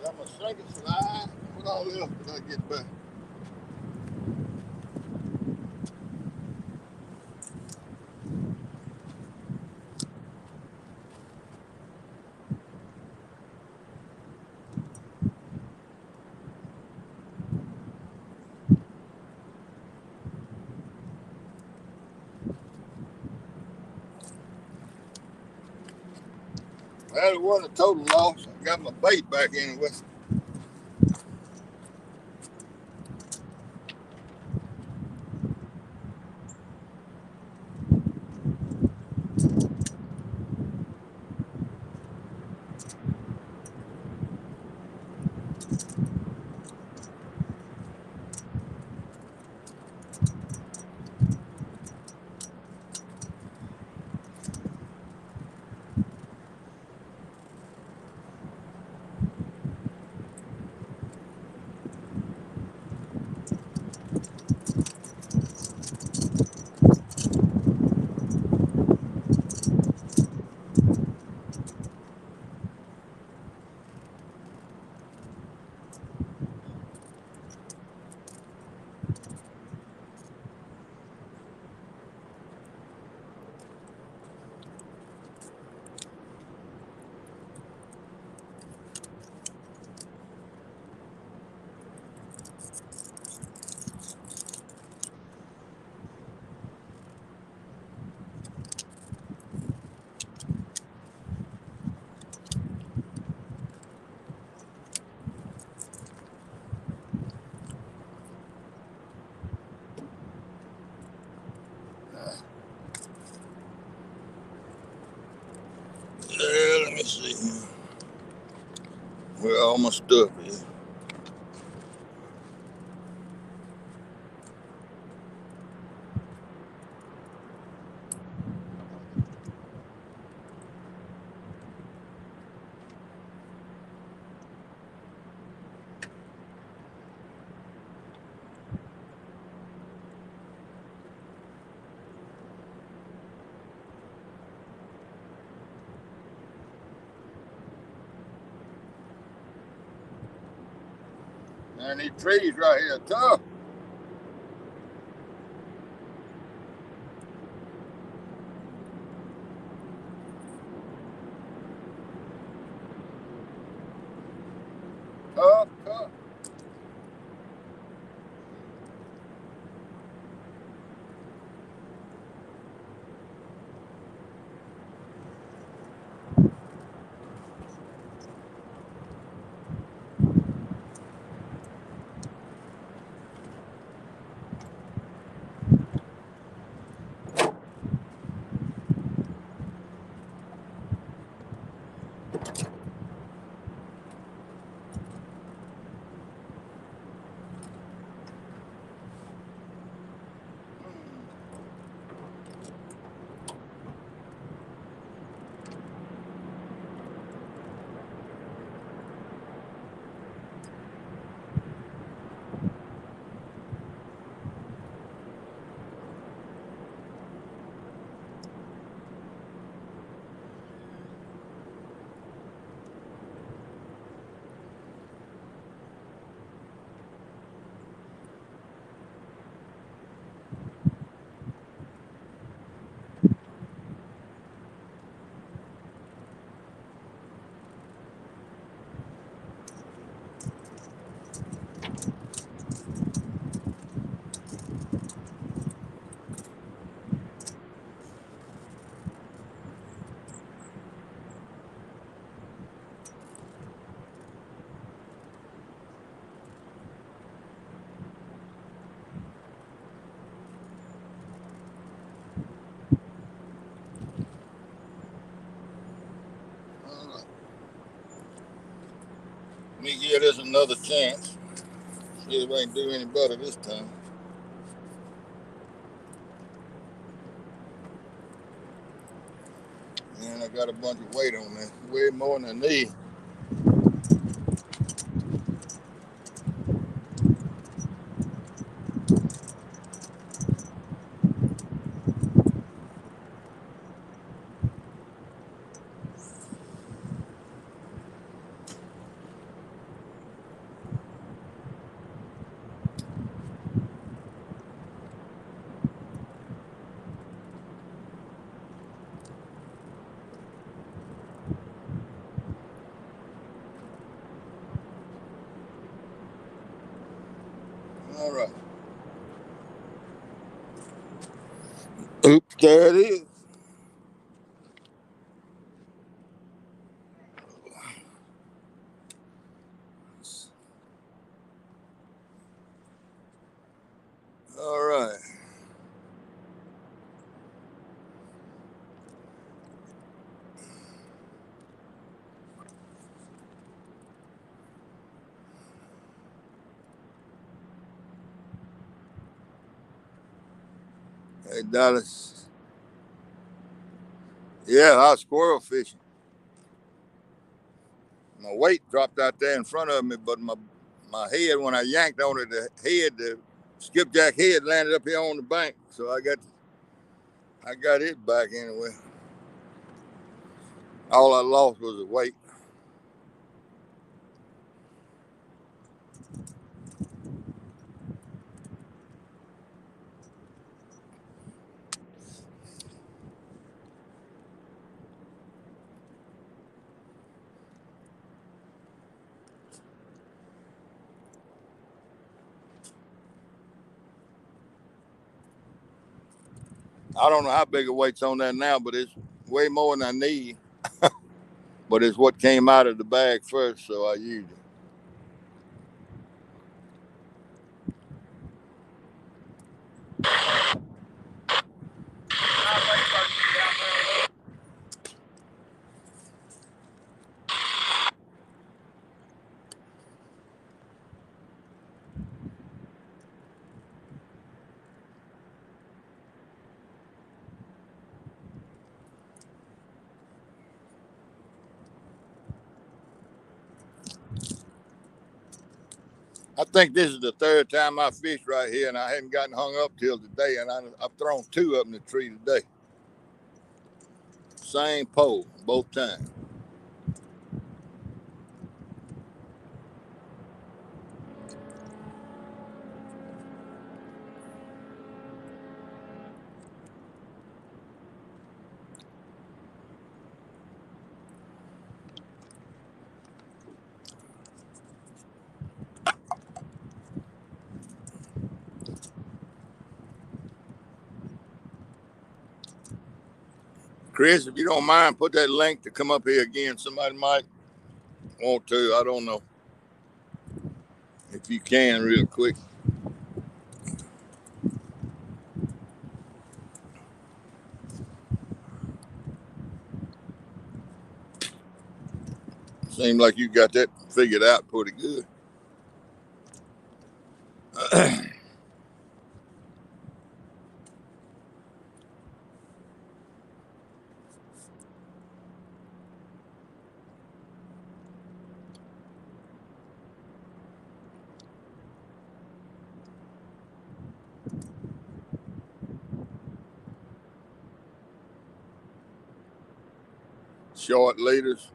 Got my sinking slide. What all else did I get back? Well, it wasn't a total loss. I got my bait back anyway. Let me see. Where all my stuff is. And these trees right here are tough. Tough, tough. Let me give this another chance. See if I can do any better this time. And I got a bunch of weight on there, way more than I need. All right. Oops, there it is. All right. Hey, Dallas. Yeah, I was squirrel fishing. My weight dropped out there in front of me, but my head, when I yanked on it, the skipjack head landed up here on the bank. So I got it back anyway. All I lost was the weight. I don't know how big a weight's on that now, but it's way more than I need. But it's what came out of the bag first, so I used it. I think this is the third time I fished right here, and I hadn't gotten hung up till today, and I've thrown two up in the tree today. Same pole, both times. Chris, if you don't mind, put that link to come up here again. Somebody might want to. I don't know. If you can, real quick. Seems like you got that figured out pretty good. Short leaders.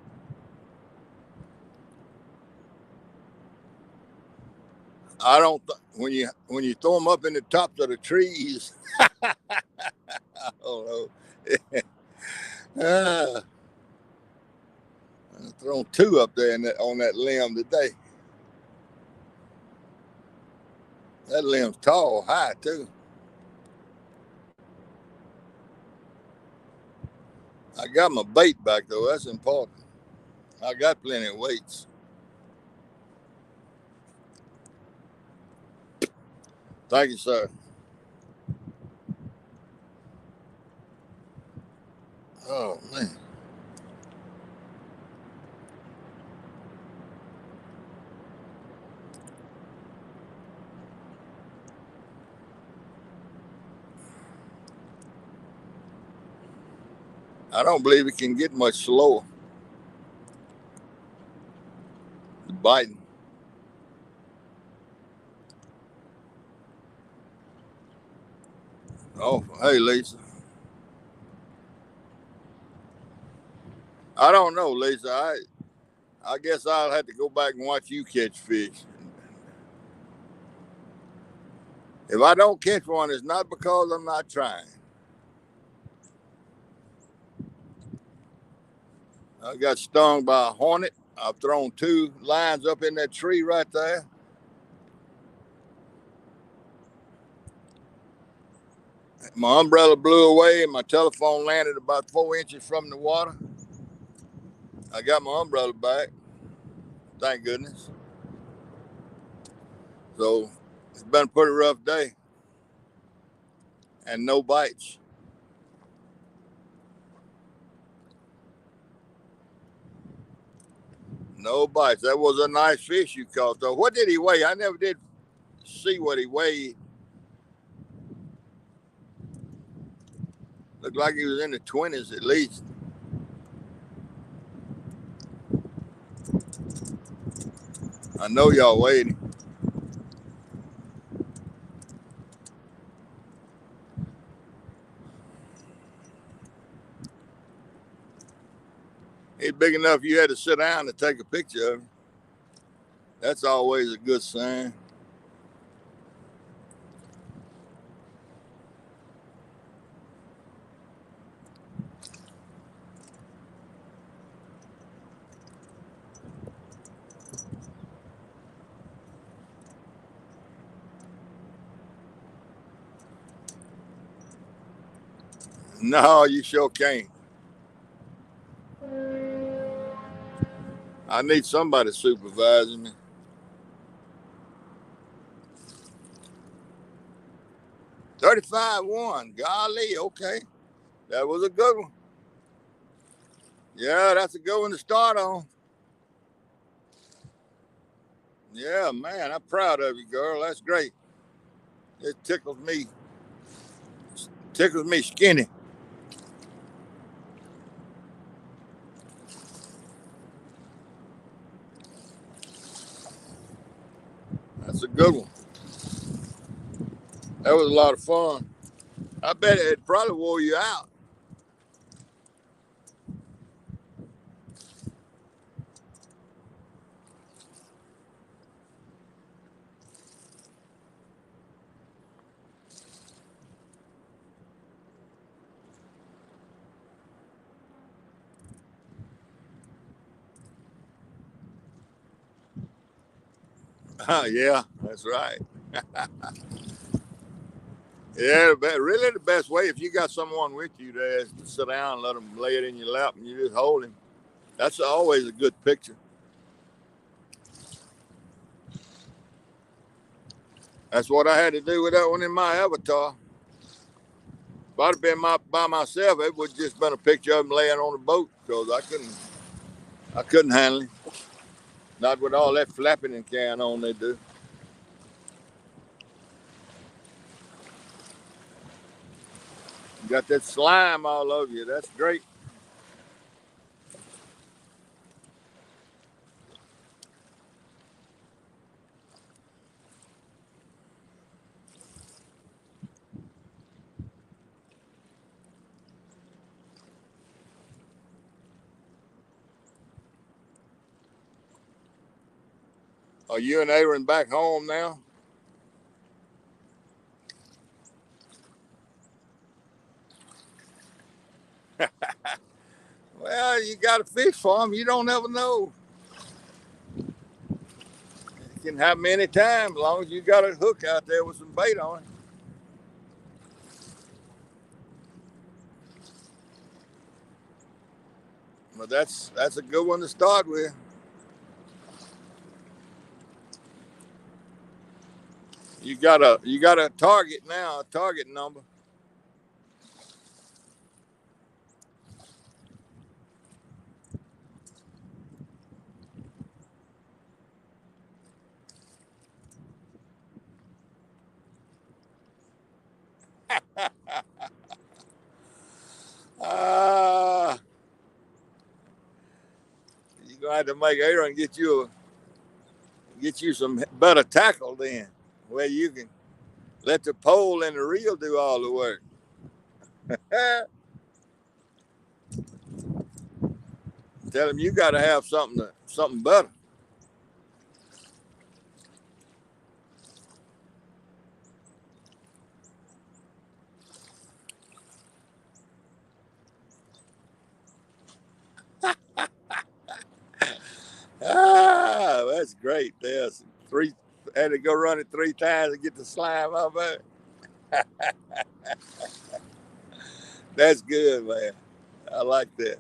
I don't. When you throw them up in the tops of the trees, I don't know. I've thrown two up there on that limb today. That limb's tall, high too. I got my bait back though. That's important. I got plenty of weights. Thank you, sir. Oh man. I don't believe it can get much slower. The biting. Oh, hey, Lisa. I don't know, Lisa. I guess I'll have to go back and watch you catch fish. If I don't catch one, it's not because I'm not trying. I got stung by a hornet. I've thrown 2 lines up in that tree right there. My umbrella blew away and my telephone landed about 4 inches from the water. I got my umbrella back. Thank goodness. So it's been a pretty rough day. And no bites. No bites. That was a nice fish you caught, though. What did he weigh? I never did see what he weighed. Looked like he was in the 20s at least. I know y'all weighed him. He's big enough you had to sit down to take a picture of him. That's always a good sign. No, you sure can't. I need somebody supervising me. 35-1. Golly, okay. That was a good one. Yeah, that's a good one to start on. Yeah, man, I'm proud of you, girl. That's great. It tickles me. Tickles me skinny. That's a good one. That was a lot of fun. I bet it probably wore you out. Yeah, that's right. Yeah, really the best way, if you got someone with you there, is to sit down and let them lay it in your lap and you just hold him. That's always a good picture. That's what I had to do with that one in my avatar. If I'd have been by myself, it would just been a picture of him laying on the boat because I couldn't handle him. Not with all that flapping and carrying on they do. You got that slime all over you. That's great. Are you and Aaron back home now? Well, you got a fish for him. You don't ever know. It can happen any time as long as you got a hook out there with some bait on it. But that's a good one to start with. You got a target now, a target number. have to make Aaron get you some better tackle then, where you can let the pole and the reel do all the work. Tell him you got to have something better. That's great. There's three. Had to go run it 3 times to get the slime off of it. That's good, man. I like that.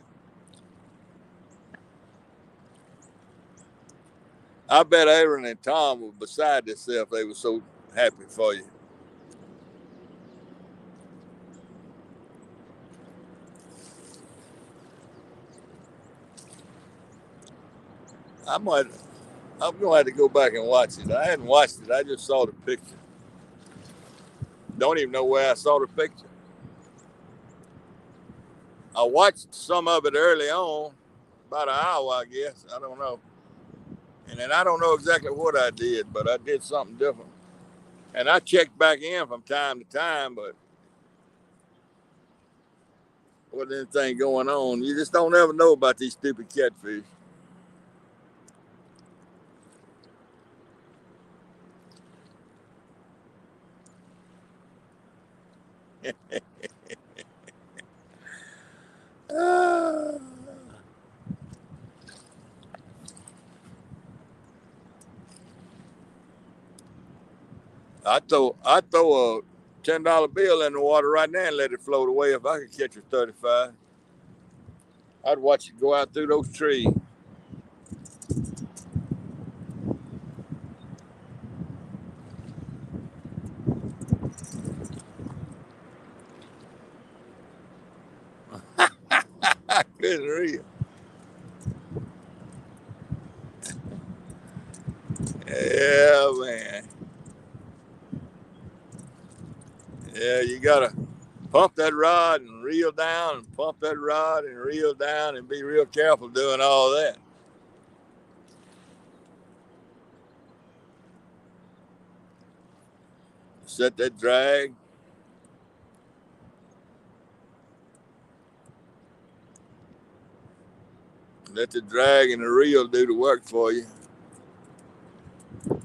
I bet Aaron and Tom were beside themselves. They were so happy for you. I'm gonna have to go back and watch it. I hadn't watched it. I just saw the picture. Don't even know where I saw the picture. I watched some of it early on, about an hour, I guess. I don't know. And then I don't know exactly what I did, but I did something different. And I checked back in from time to time, but wasn't anything going on. You just don't ever know about these stupid catfish. I'd throw a $10 bill in the water right now and let it float away if I could catch a 35. I'd watch it go out through those trees. I couldn't read. Yeah, man. Yeah, you gotta pump that rod and reel down and pump that rod and reel down and be real careful doing all that. Set that drag. Let the drag and the reel do the work for you.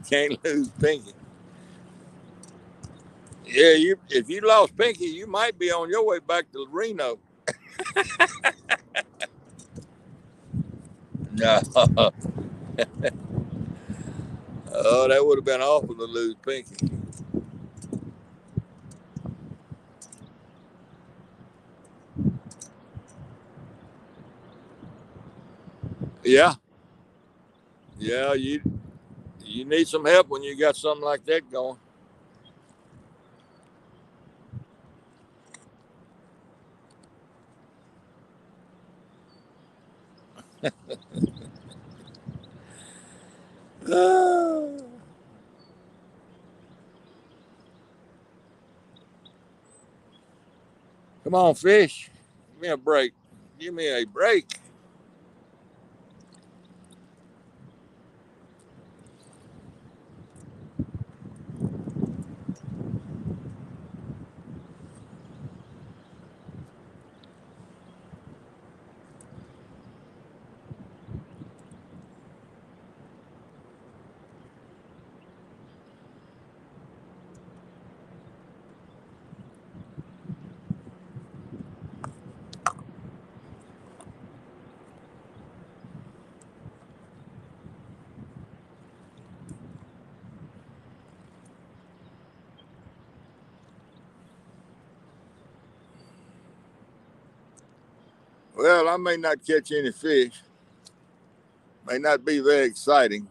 Can't lose Pinky. Yeah, if you lost Pinky, you might be on your way back to Reno. No. Oh, that would have been awful to lose Pinky. Yeah. Yeah, you need some help when you got something like that going. Come on, fish. Give me a break. Give me a break. Well, I may not catch any fish. May not be very exciting.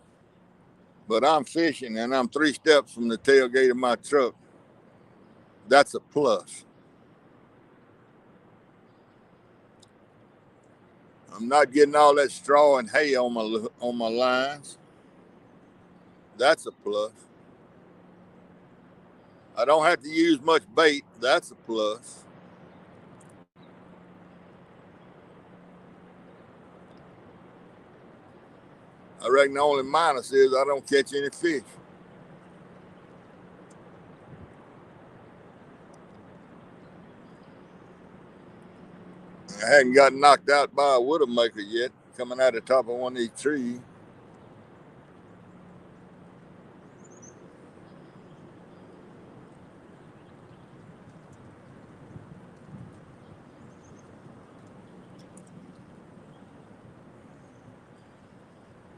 But I'm fishing and I'm 3 steps from the tailgate of my truck. That's a plus. I'm not getting all that straw and hay on my lines. That's a plus. I don't have to use much bait. That's a plus. I reckon the only minus is I don't catch any fish. I hadn't gotten knocked out by a widowmaker yet, coming out the top of one of these trees.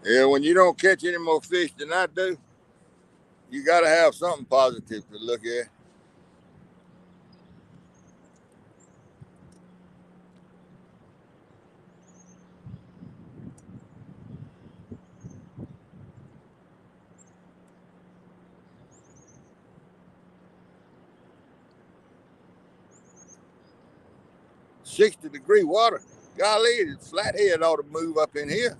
Yeah, when you don't catch any more fish than I do, you got to have something positive to look at. $60-degree water. Golly, the flathead ought to move up in here.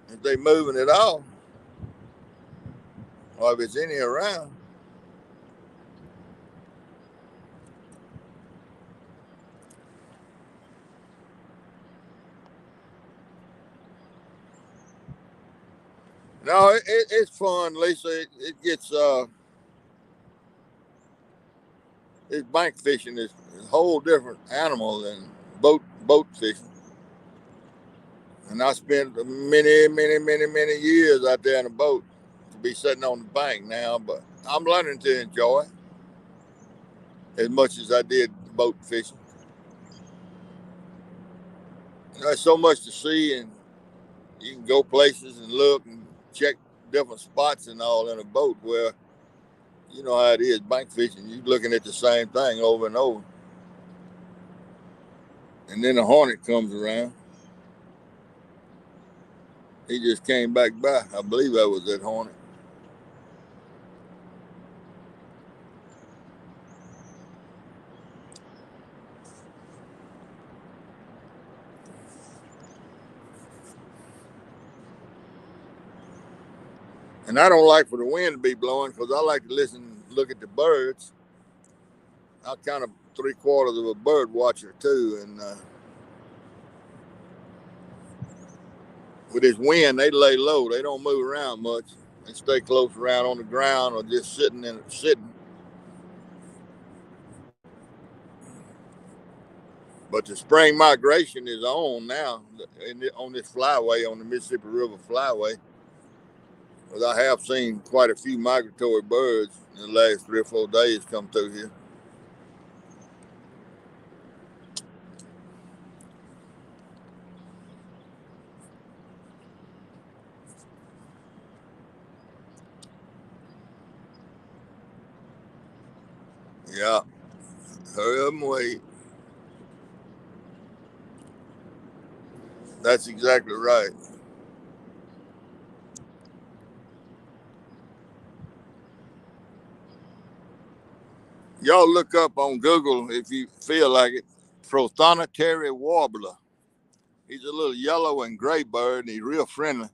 If they moving at all, or if it's any around. No, it's fun, Lisa. It gets it's bank fishing is a whole different animal than boat fishing. And I spent many years out there in a boat to be sitting on the bank now, but I'm learning to enjoy it as much as I did boat fishing. There's so much to see, and you can go places and look and check different spots and all in a boat, where you know how it is bank fishing. You're looking at the same thing over and over. And then the hornet comes around. He just came back by. I believe that was that hornet. And I don't like for the wind to be blowing, because I like to look at the birds. I'm kind of 3/4 of a bird watcher too, and with this wind, they lay low. They don't move around much. They stay close around on the ground or just sitting. But the spring migration is on now on this flyway, on the Mississippi River flyway. Because I have seen quite a few migratory birds in the last 3 or 4 days come through here. Yeah, hurry up and wait. That's exactly right. Y'all look up on Google if you feel like it. Prothonotary warbler. He's a little yellow and gray bird, and he's real friendly.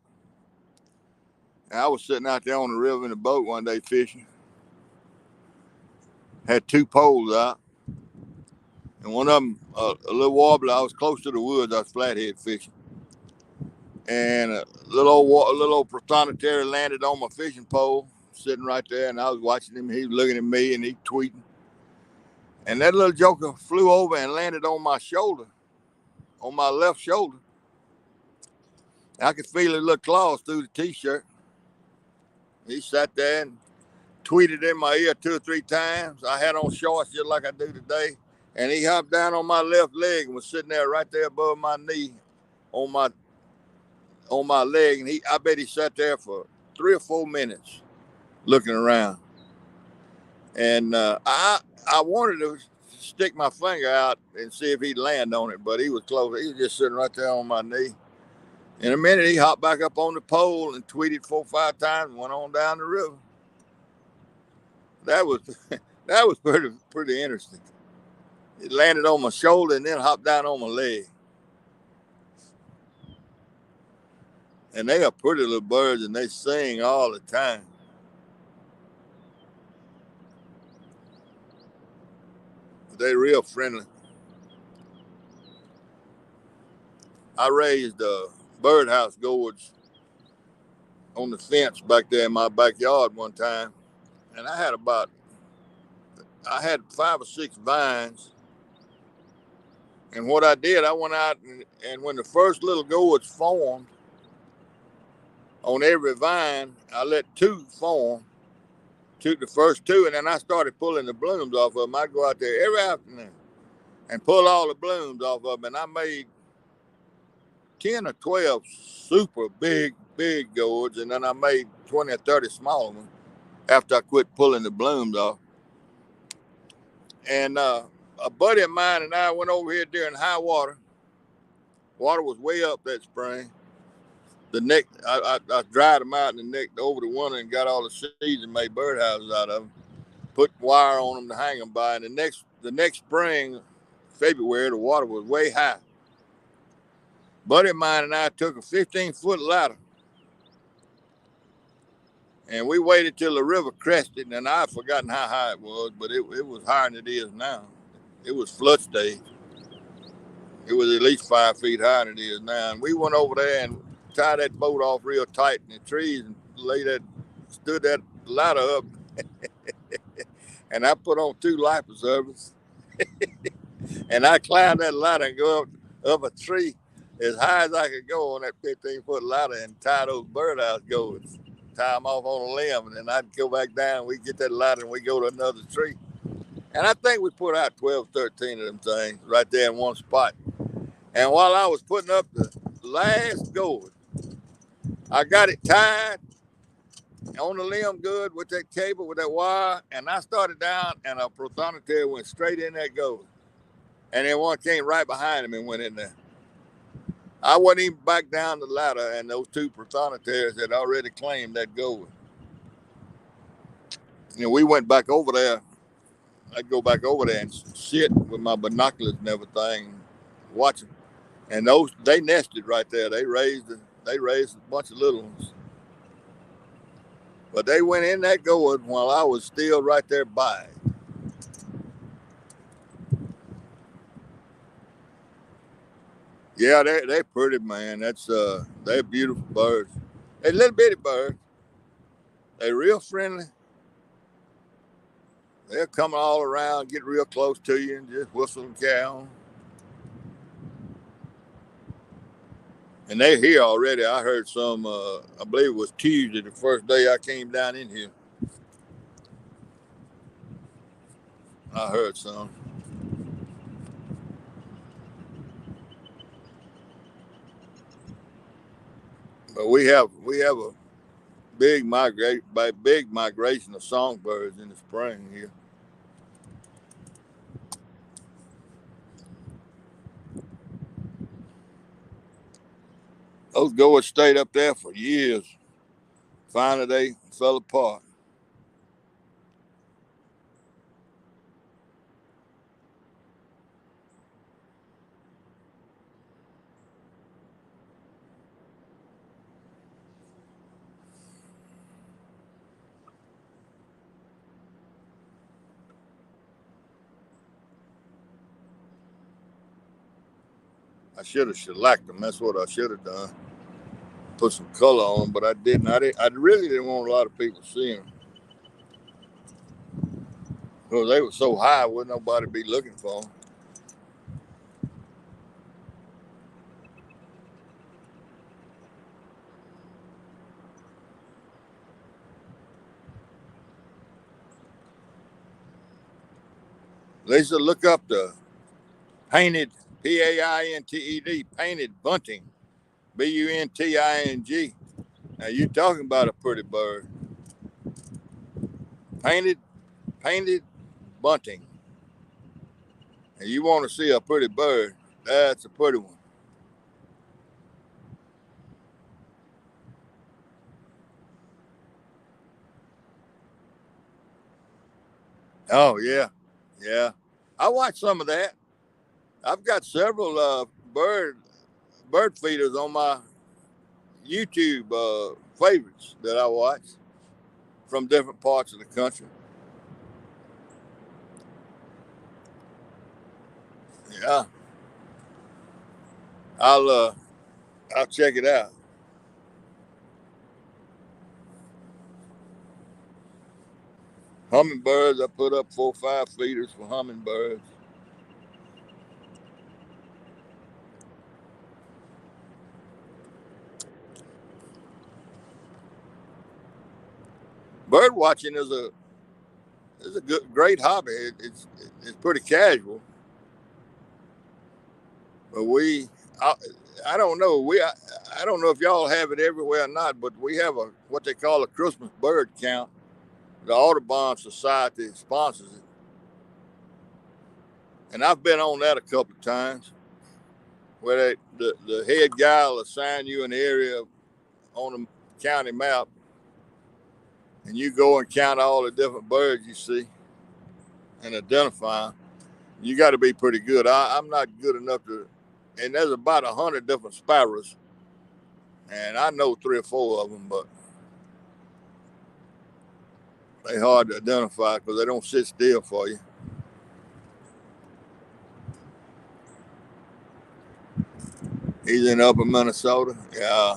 And I was sitting out there on the river in a boat one day fishing. Had 2 poles out, and one of them, a little warbler. I was close to the woods. I was flathead fishing, and a little old prothonotary landed on my fishing pole, sitting right there. And I was watching him. He was looking at me, and he tweeting. And that little joker flew over and landed on my shoulder, on my left shoulder. I could feel his little claws through the t-shirt. He sat there and tweeted in my ear 2 or 3 times. I had on shorts just like I do today. And he hopped down on my left leg and was sitting there right there above my knee on my leg. And I bet he sat there for 3 or 4 minutes looking around. And I wanted to stick my finger out and see if he'd land on it, but he was close. He was just sitting right there on my knee. In a minute, he hopped back up on the pole and tweeted 4 or 5 times and went on down the river. That was pretty interesting. It landed on my shoulder and then hopped down on my leg. And they are pretty little birds, and they sing all the time. They're real friendly. I raised birdhouse gourds on the fence back there in my backyard one time, and I had 5 or 6 vines. And what I did, I went out and when the first little gourds formed on every vine, I let 2 form, took the first 2, and then I started pulling the blooms off of them. I'd go out there every afternoon and pull all the blooms off of them, and I made 10 or 12 super big gourds, and then I made 20 or 30 smaller ones after I quit pulling the blooms off. And a buddy of mine and I went over here during high water. Water was way up that spring. The neck, I dried them out in the neck over the winter and got all the seeds and made birdhouses out of them. Put wire on them to hang them by. And the next spring, February, the water was way high. Buddy of mine and I took a 15-foot ladder, and we waited till the river crested, and I've forgotten how high it was, but it was higher than it is now. It was flood stage. It was at least 5 feet higher than it is now. And we went over there and tied that boat off real tight in the trees and stood that ladder up. And I put on 2 life preservers. And I climbed that ladder and go up a tree as high as I could go on that 15-foot ladder and tie those birdhouse gourds. Tie them off on a limb, and then I'd go back down. We'd get that ladder and we'd go to another tree. And I think we put out 12, 13 of them things right there in one spot. And while I was putting up the last gourd, I got it tied on the limb good with that cable, with that wire, and I started down, and a prothonotary went straight in that gourd. And then one came right behind him and went in there. I wasn't even back down the ladder, and those 2 prothonotaries had already claimed that gourd. And we went back over there. I'd go back over there and sit with my binoculars and everything, watching. And they nested right there. They raised a bunch of little ones. But they went in that gourd while I was still right there by it. Yeah, they're pretty, man. They're beautiful birds. They're little bitty birds. They're real friendly. They'll come all around, get real close to you, and just whistle and carry on. And they're here already. I heard some, I believe it was Tuesday, the first day I came down in here. I heard some. But we have a big migration of songbirds in the spring here. Those gourds stayed up there for years. Finally, they fell apart. I should have shellacked them. That's what I should have done. Put some color on them, but I didn't. I really didn't want a lot of people seeing them. Because they were so high, wouldn't nobody be looking for them. Lisa, look up the painted, P-A-I-N-T-E-D, painted bunting, B-U-N-T-I-N-G. Now, you're talking about a pretty bird. Painted bunting. And you want to see a pretty bird, that's a pretty one. Oh, yeah. Yeah. I watch some of that. I've got several bird feeders on my YouTube favorites that I watch from different parts of the country. Yeah. I'll check it out. Hummingbirds, I put up 4 or 5 feeders for hummingbirds. Bird watching is a great hobby. It's pretty casual, but I don't know. I don't know if y'all have it everywhere or not, but we have what they call a Christmas bird count. The Audubon Society sponsors it, and I've been on that a couple of times, where the head guy will assign you an area on the county map, and you go and count all the different birds you see and identify them. You got to be pretty good. I'm not good enough to, and there's about 100 different sparrows, and I know 3 or 4 of them, but they hard to identify because they don't sit still for you. He's in upper Minnesota. Yeah.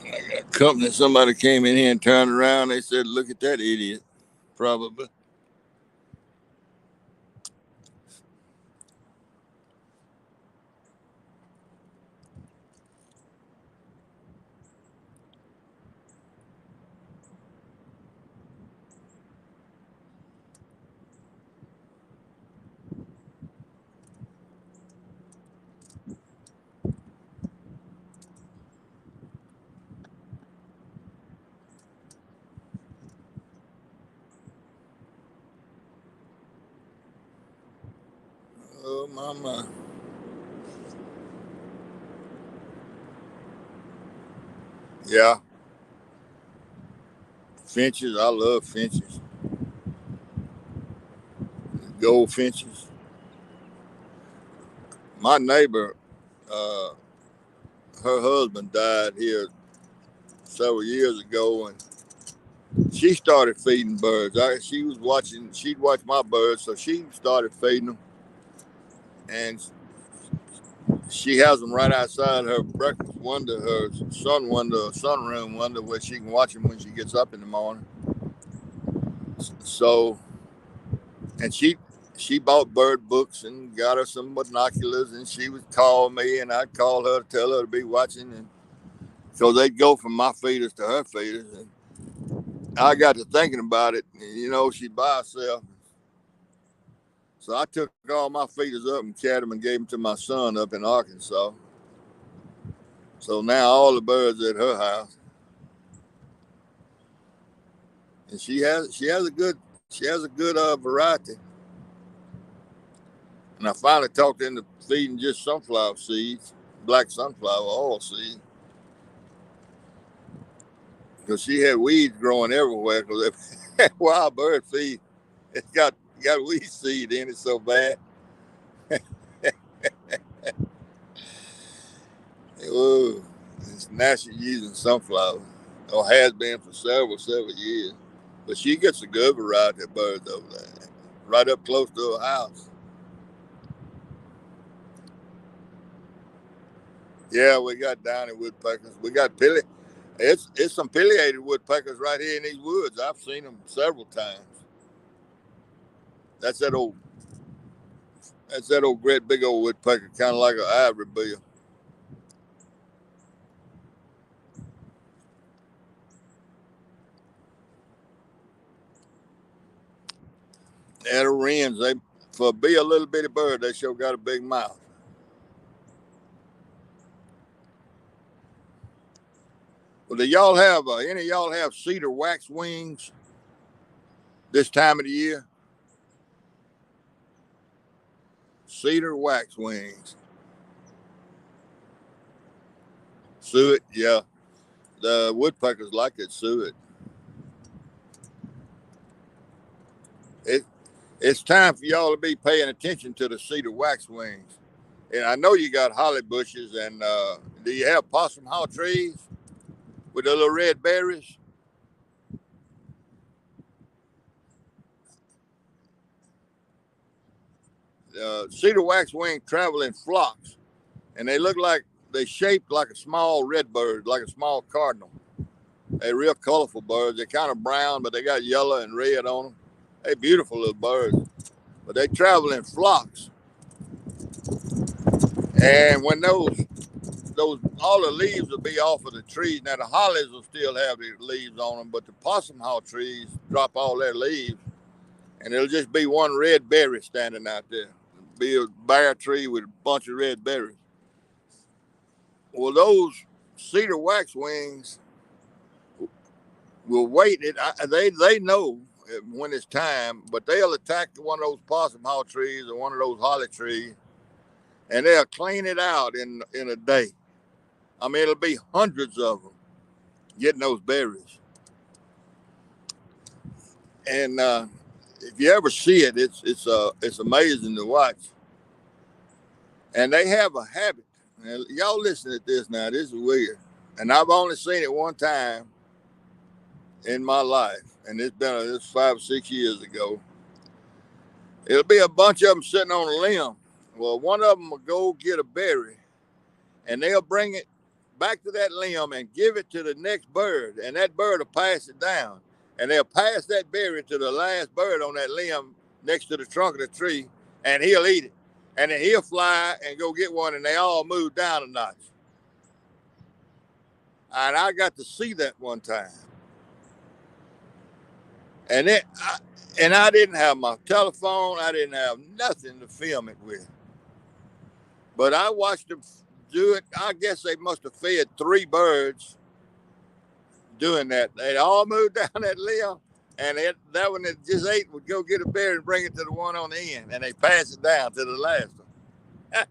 I got a company, somebody came in here and turned around. They said, look at that idiot. Probably. Oh, my. Yeah. Finches. I love finches. Goldfinches. My neighbor, uh, her husband died here several years ago, and she started feeding birds. She'd watch my birds, so she started feeding them, and she has them right outside her breakfast window, her sunroom window, where she can watch them when she gets up in the morning. So, and she bought bird books and got her some binoculars, and she would call me, and I'd call her to tell her to be watching, and so they'd go from my feeders to her feeders, and I got to thinking about it. She'd by herself. So I took all my feeders up and carried them and gave them to my son up in Arkansas. So now all the birds are at her house, and she has a good variety. And I finally talked her into feeding just sunflower seeds, black sunflower oil seed, because she had weeds growing everywhere. Because wild bird feed, it's got weed seed in it so bad. Whoa. Now she's using sunflower, or has been for several years. But she gets a good variety of birds over there, right up close to her house. Yeah, we got downy woodpeckers. We got it's some pileated woodpeckers right here in these woods. I've seen them several times. That's that old great big old woodpecker, kind of like an ivory bill. Yeah, the wrens, they for be a little bitty bird, they sure got a big mouth. Well, do y'all have any of y'all have cedar wax wings this time of the year? Cedar wax wings. Suet, yeah. The woodpeckers like it, suet. It it's time for y'all to be paying attention to the cedar wax wings. And I know you got holly bushes, and do you have possum haw trees with the little red berries? Cedar waxwing travel in flocks, and they look like they shaped like a small red bird, like a small cardinal. They're real colorful birds. They're kind of brown, but they got yellow and red on them. They're beautiful little birds, but they travel in flocks. And when those all the leaves will be off of the trees. Now the hollies will still have the leaves on them, but the possum haw trees drop all their leaves, and it'll just be one red berry standing out there. It'll be a bare tree with a bunch of red berries. Well, those cedar waxwings will wait. They know when it's time, but they'll attack one of those possum haw trees or one of those holly trees, and they'll clean it out in a day. I mean, it'll be hundreds of them getting those berries. And if you ever see it, it's amazing to watch. And they have a habit. And y'all listen to this now. This is weird, and I've only seen it one time in my life, and it's 5 or 6 years ago. It'll be a bunch of them sitting on a limb. Well, one of them will go get a berry, and they'll bring it back to that limb and give it to the next bird, and that bird will pass it down, and they'll pass that berry to the last bird on that limb next to the trunk of the tree, and he'll eat it, and then he'll fly and go get one, and they all move down a notch. And I got to see that one time, and I didn't have my telephone, I didn't have nothing to film it with, but I watched them do it. I guess they must have fed 3 birds doing that. They all moved down that limb, and that one that just ate would go get a berry and bring it to the one on the end, and they pass it down to the last one.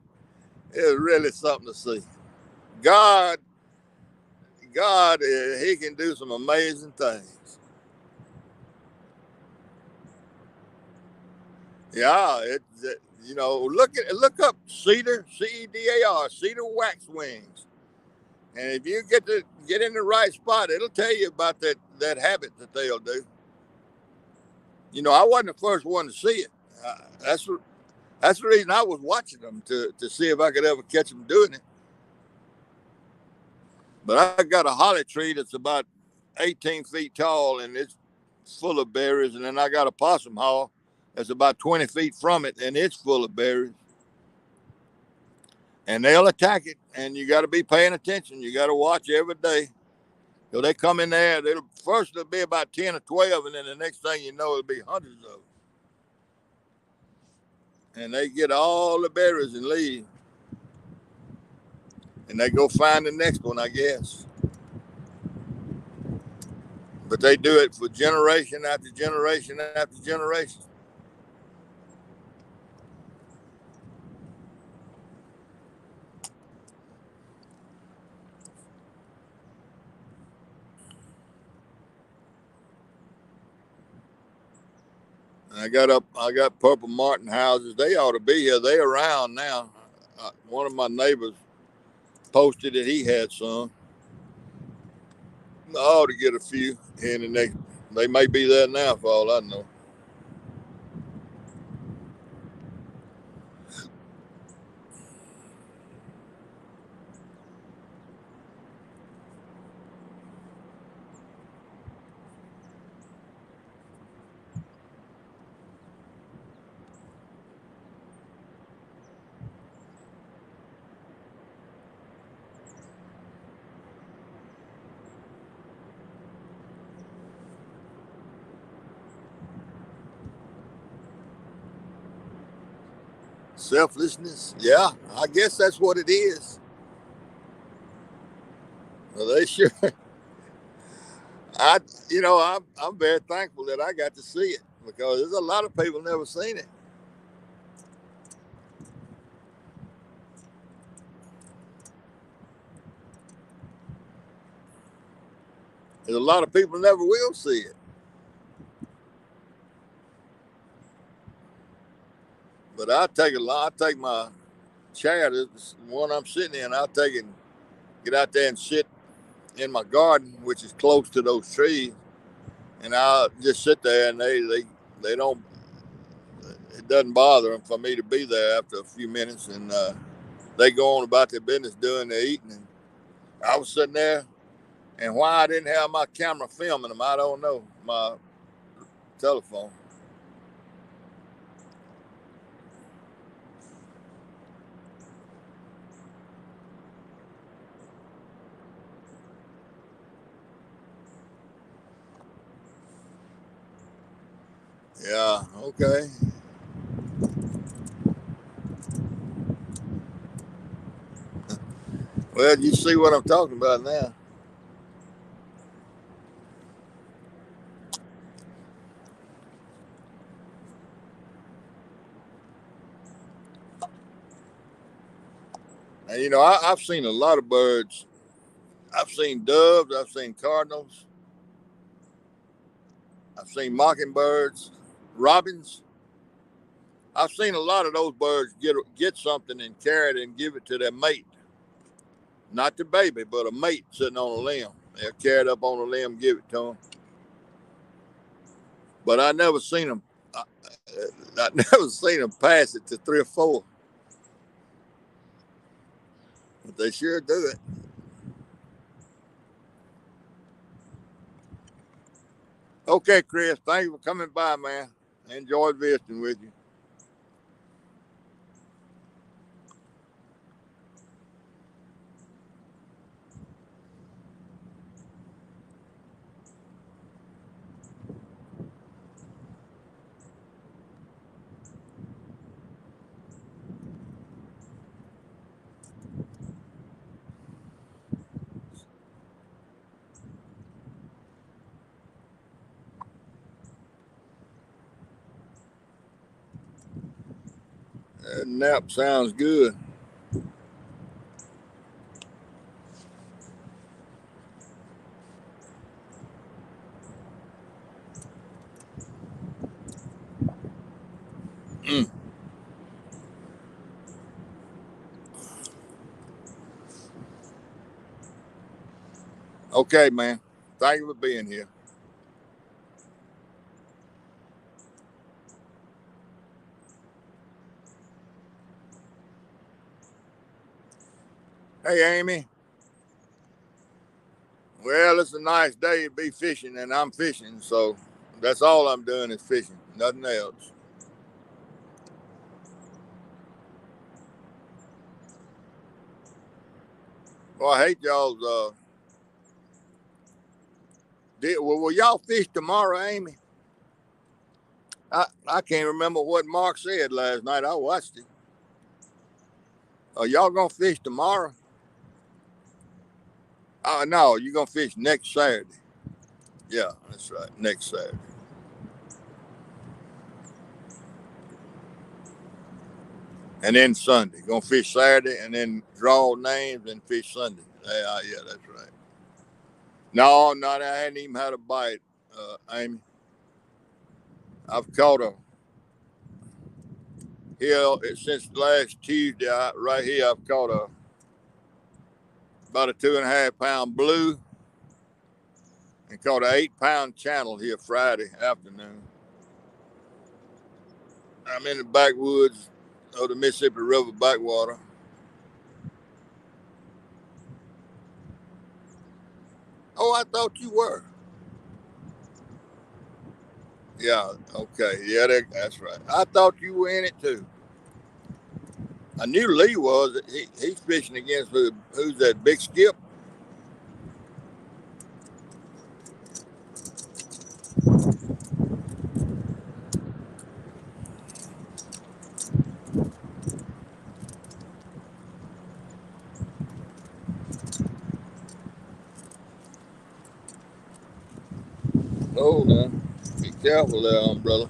It was really something to see. God, He can do some amazing things. Yeah, look up cedar, CEDAR, cedar waxwings, and if you get in the right spot, it'll tell you about that habit that they'll do. I wasn't the first one to see it. That's That's the reason I was watching them to see if I could ever catch them doing it. But I got a holly tree that's about 18 feet tall and it's full of berries. And then I got a possum haw that's about 20 feet from it and it's full of berries. And they'll attack it. And you got to be paying attention. You got to watch every day. So they come in there. First it'll be about 10 or 12. And then the next thing you know, it'll be hundreds of them. And they get all the berries and leave. And they go find the next one, I guess. But they do it for generation after generation after generation. And I got purple martin houses. They ought to be here. They around now. One of my neighbors posted that he had some. I ought to get a few in the next. They may be there now for all I know. Selflessness. Yeah, I guess that's what it is. Well, they sure. I'm very thankful that I got to see it because there's a lot of people never seen it. There's a lot of people never will see it. But I take my chair, the one I'm sitting in, I'll take it and get out there and sit in my garden, which is close to those trees, and I'll just sit there, and they don't. It doesn't bother them for me to be there after a few minutes, and they go on about their business doing their eating. And I was sitting there, and why I didn't have my camera filming them, I don't know. My telephone. Yeah, okay. Well, you see what I'm talking about now. And I've seen a lot of birds. I've seen doves. I've seen cardinals. I've seen mockingbirds, robins. I've seen a lot of those birds get something and carry it and give it to their mate. Not the baby, but a mate sitting on a limb. They'll carry it up on a limb, give it to them. But I never seen them. I never seen them pass it to 3 or 4. But they sure do it. Okay, Chris. Thank you for coming by, man. I enjoyed visiting with you. That nap sounds good. Mm. Okay, man. Thank you for being here. Hey, Amy. Well, it's a nice day to be fishing, and I'm fishing, so that's all I'm doing is fishing, nothing else. Well, I hate y'all's. Will y'all fish tomorrow, Amy? I can't remember what Mark said last night. I watched it. Are y'all gonna fish tomorrow? No, you're gonna fish next Saturday. Yeah, that's right, next Saturday. And then Sunday. Gonna fish Saturday and then draw names and fish Sunday. Yeah, that's right. No, I hadn't even had a bite, Amy. I've caught since last Tuesday. Right here, I've caught about a 2.5 pound blue and caught an 8 pound channel here Friday afternoon. I'm in the backwoods of the Mississippi River backwater. Oh, I thought you were. Yeah, okay. Yeah, that's right. I thought you were in it too. I knew Lee was. He's fishing against who's that, Big Skip? Oh, now. Be careful there, umbrella.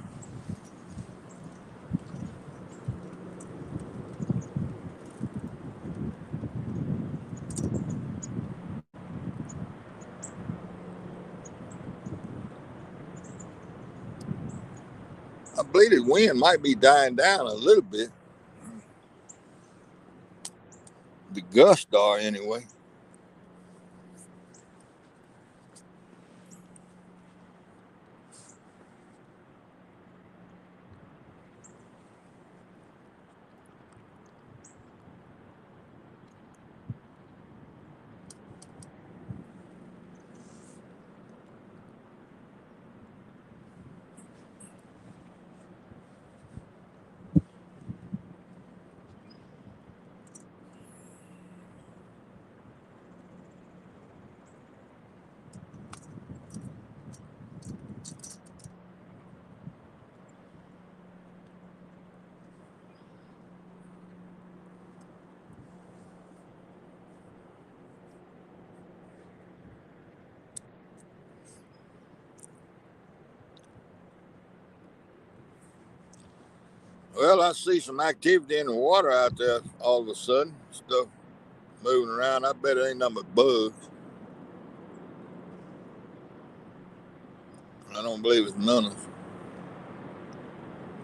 I believe the wind might be dying down a little bit. The gusts are, anyway. Well, I see some activity in the water out there all of a sudden. Stuff moving around. I bet it ain't nothing but bugs. I don't believe it's none of them.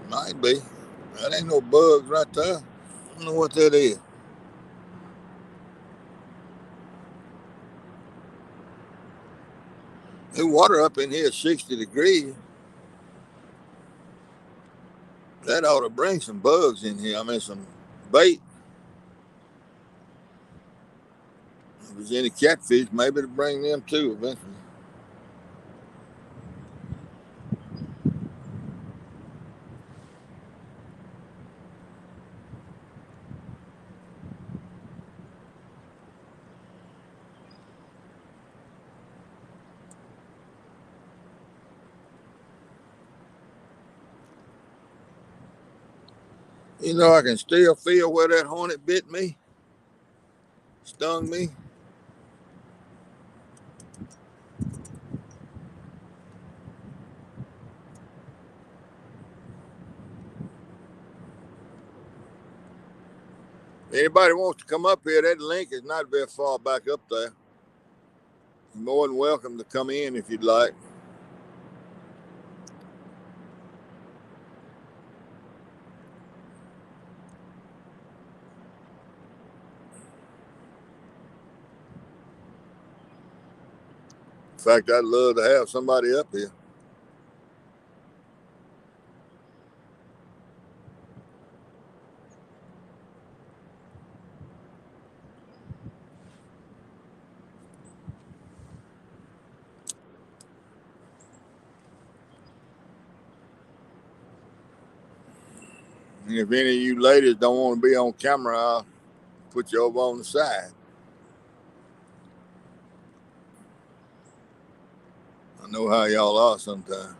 Might be. That ain't no bugs right there. I don't know what that is. The water up in here is 60 degrees. That ought to bring some bugs in here. I mean, some bait. If there's any catfish, maybe to bring them too eventually. You know, I can still feel where that hornet bit me, stung me. Anybody wants to come up here, that link is not very far back up there. You're more than welcome to come in if you'd like. In fact, I'd love to have somebody up here. And if any of you ladies don't want to be on camera, I'll put you over on the side. I know how y'all are sometimes.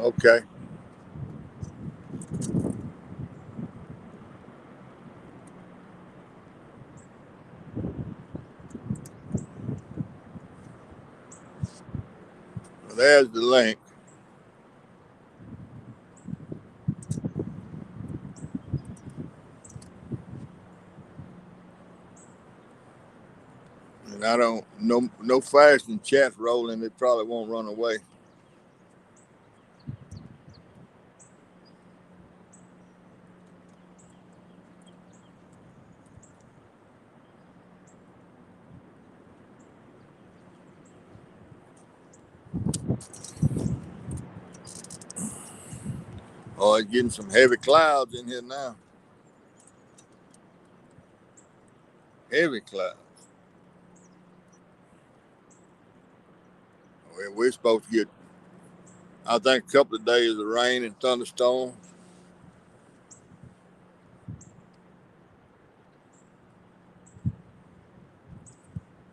Okay. Well, there's the link. And I don't no fast and chat rolling, it probably won't run away. Oh, it's getting some heavy clouds in here now. Heavy clouds. Well, we're supposed to get, I think, a couple of days of rain and thunderstorms.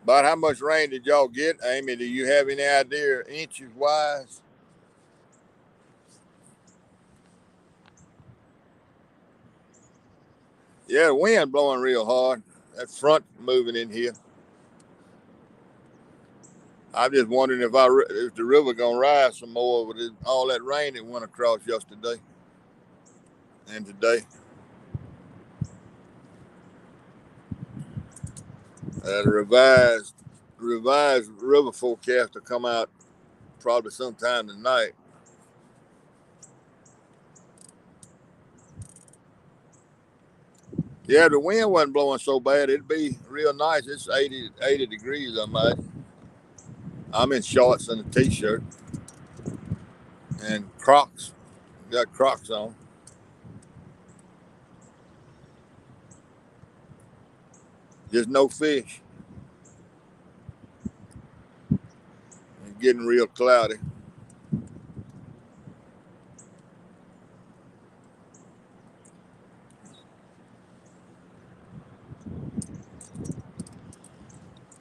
About how much rain did y'all get, Amy? Do you have any idea, inches wise? Yeah, the wind blowing real hard. That front moving in here. I'm just wondering if the river gonna rise some more with all that rain that went across yesterday and today. The revised river forecast will come out probably sometime tonight. Yeah, the wind wasn't blowing so bad. It'd be real nice. It's 80 degrees, I imagine. I'm in shorts and a t-shirt and Crocs. Got Crocs on. Just no fish. It's getting real cloudy.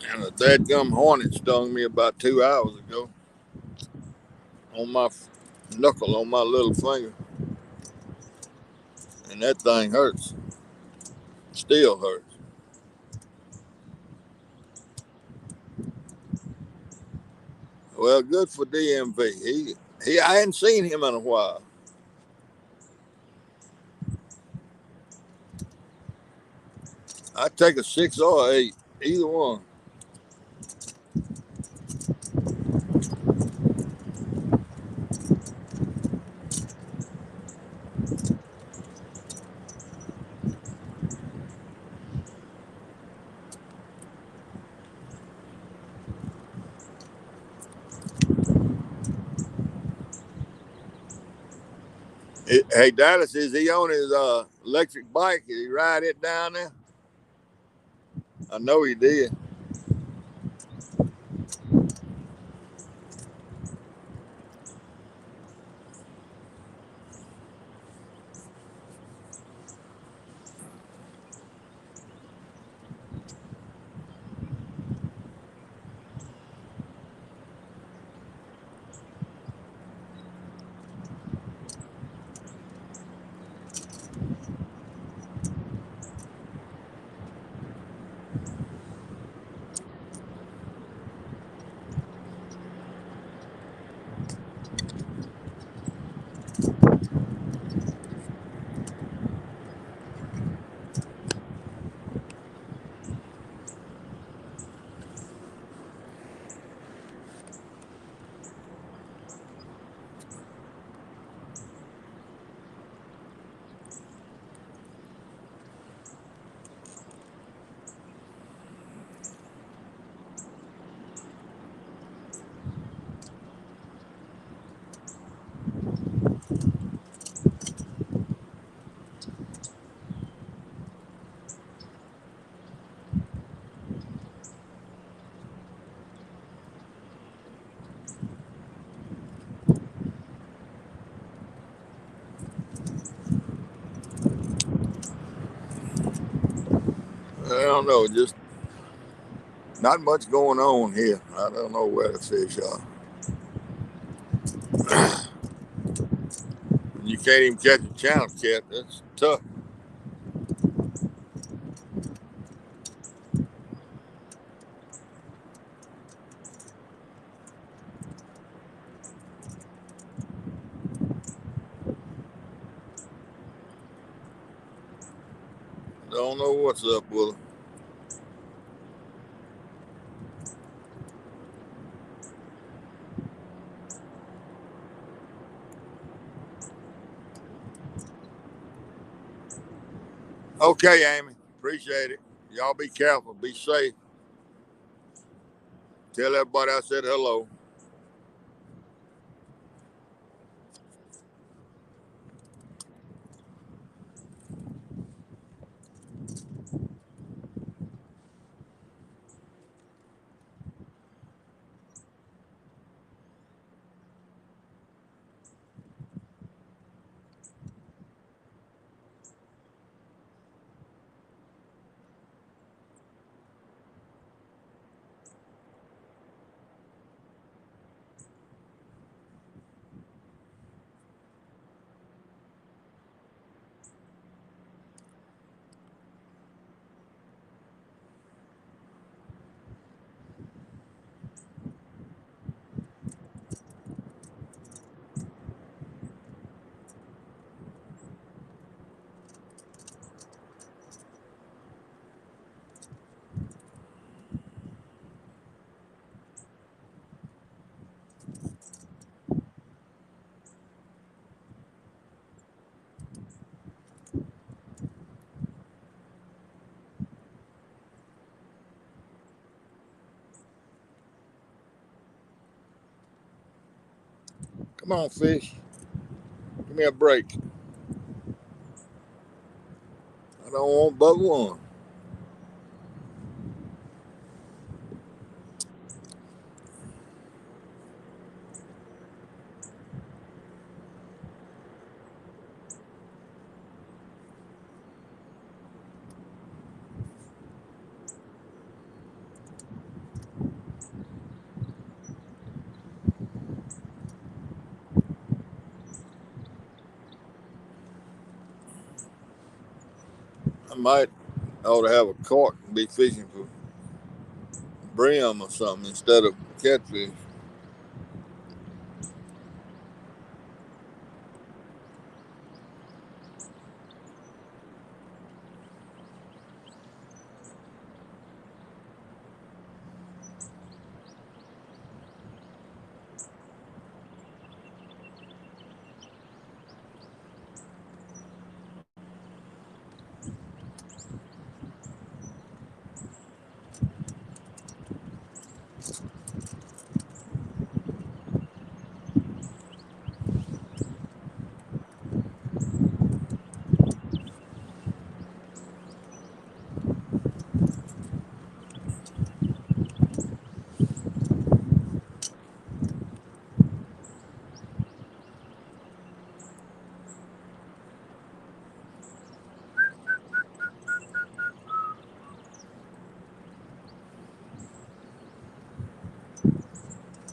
And a dadgum hornet stung me about 2 hours ago on my knuckle on my little finger. And that thing hurts. Still hurts. Well, good for DMV. I hadn't seen him in a while. I'd take a 6 or 8, either one. Hey, Dallas, is he on his electric bike? Did he ride it down there? I know he did. I don't know, just not much going on here. I don't know where the fish are. You can't even catch a channel cat. That's tough. Don't know what's up with them. Okay, Amy. Appreciate it. Y'all be careful. Be safe. Tell everybody I said hello. Come on, fish. Give me a break. I don't want but one. I might ought to have a cork and be fishing for brim or something instead of catfish.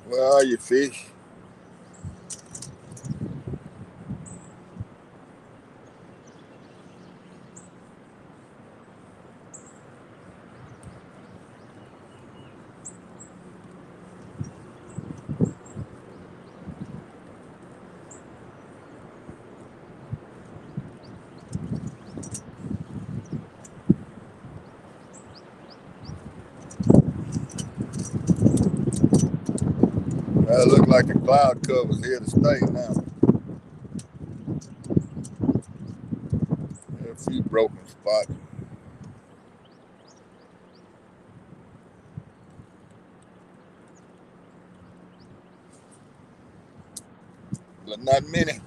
Where are you, fish? It look like the cloud cover's here to stay now. There are a few broken spots. But not many.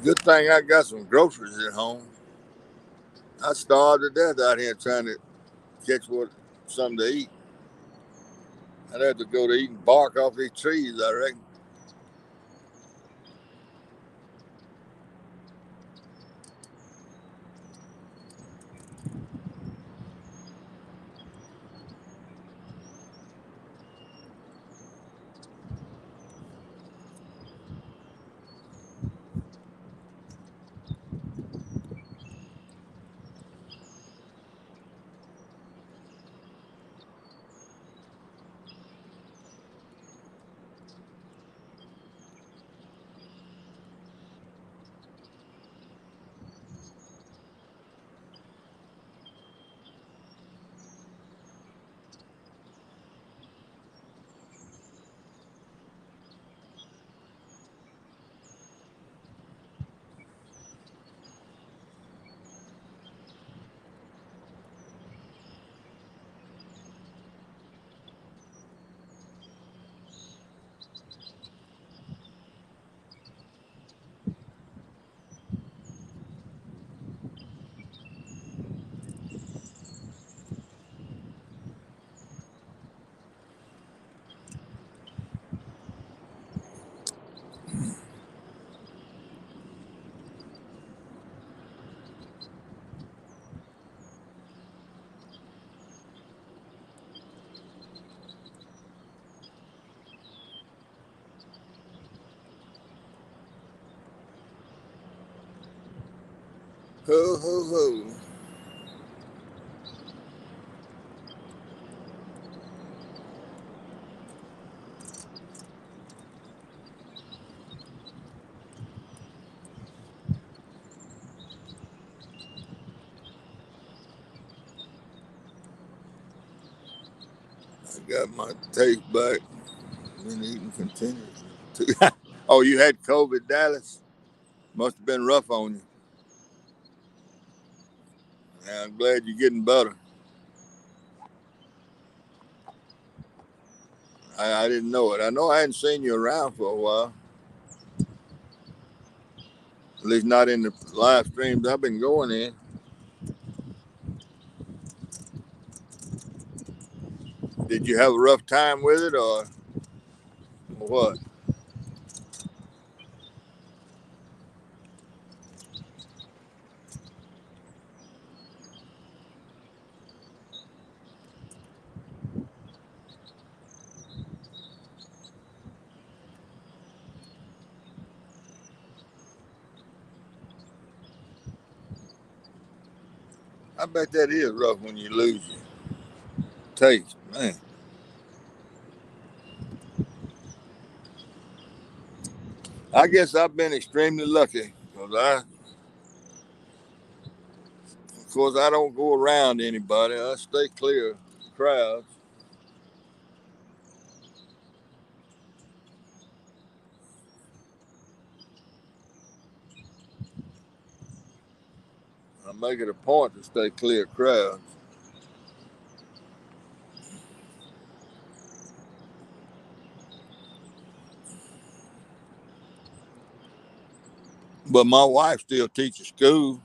Good thing I got some groceries at home. I starved to death out here trying to catch something to eat. I'd have to go to eating bark off these trees, I reckon. Ho, ho, ho. I got my taste back. Been eating continuously. Oh, you had COVID, Dallas? Must have been rough on you. Yeah, I'm glad you're getting better. I didn't know it. I know I hadn't seen you around for a while. At least not in the live streams I've been going in. Did you have a rough time with it or what? I bet that is rough when you lose your taste, man. I guess I've been extremely lucky because of course, I don't go around anybody. I stay clear of crowds. I make it a point to stay clear of crowds. But my wife still teaches school.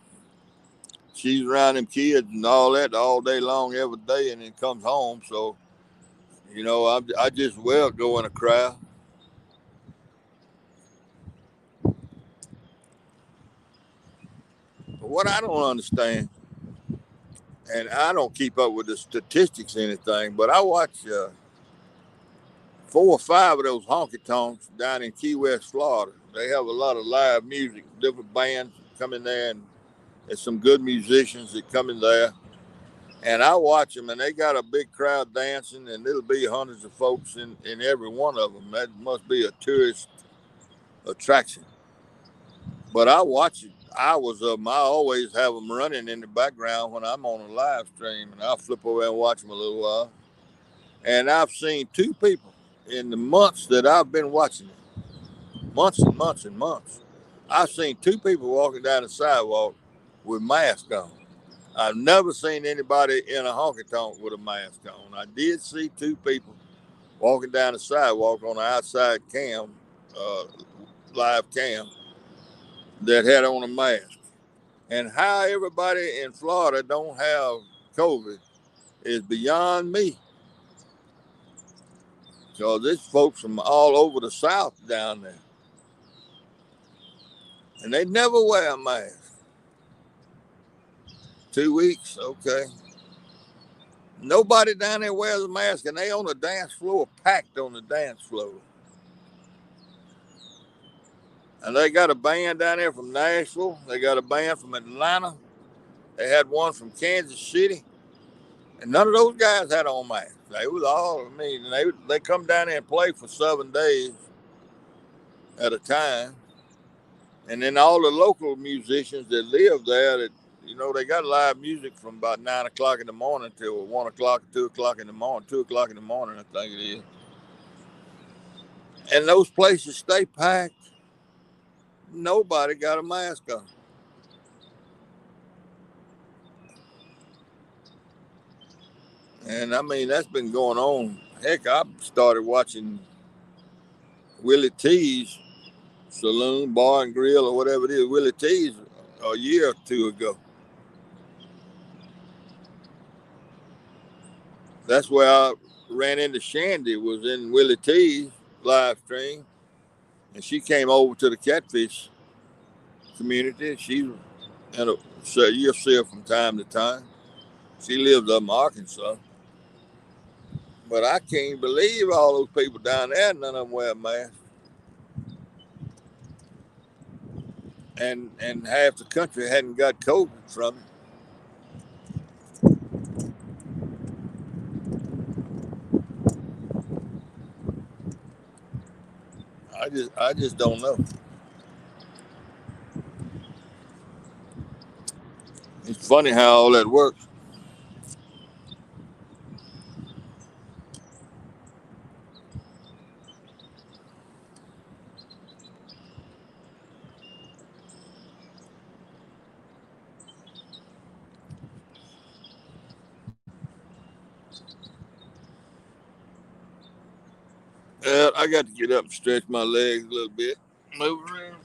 She's around them kids and all that all day long, every day, and then comes home. So, I just well go in a crowd. But what I don't understand, and I don't keep up with the statistics or anything, but I watch 4 or 5 of those honky tonks down in Key West, Florida. They have a lot of live music, different bands come in there, and there's some good musicians that come in there. And I watch them, and they got a big crowd dancing, and there'll be hundreds of folks in every one of them. That must be a tourist attraction. But I watch it. Hours of them. I always have them running in the background when I'm on a live stream, and I'll flip over and watch them a little while. And I've seen 2 people in the months that I've been watching it, months and months and months. I've seen 2 people walking down the sidewalk with masks on. I've never seen anybody in a honky tonk with a mask on. I did see 2 people walking down the sidewalk on the outside cam, uh, live cam, that had on a mask. And how everybody in Florida don't have COVID is beyond me. Because there's folks from all over the South down there. And they never wear a mask. 2 weeks, okay. Nobody down there wears a mask, and they on the dance floor, packed on the dance floor. And they got a band down there from Nashville. They got a band from Atlanta. They had one from Kansas City. And none of those guys had on masks. They was all, they come down there and play for 7 days at a time. And then all the local musicians that live there, they got live music from about 9 o'clock in the morning till 1 o'clock, 2 o'clock in the morning, 2 o'clock in the morning, I think it is. And those places stay packed. Nobody got a mask on. And that's been going on. Heck, I started watching Willie T's Saloon, Bar and Grill, or whatever it is, Willie T's, a year or 2 ago. That's where I ran into Shandy, was in Willie T's live stream. And she came over to the Catfish community. So you'll see her from time to time. She lives up in Arkansas. But I can't believe all those people down there, none of them wear masks. and half the country hadn't got COVID from it. I just don't know. It's funny how all that works. I got to get up and stretch my legs a little bit. Move around.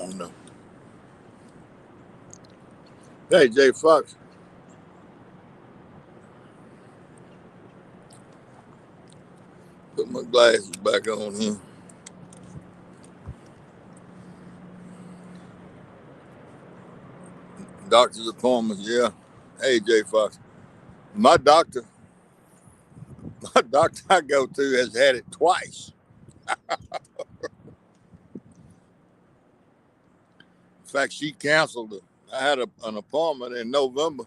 You know. Hey, Jay Fox. Put my glasses back on here. Doctor's appointments, yeah. Hey, Jay Fox. My doctor I go to has had it twice. In fact, she canceled it. I had an appointment in November,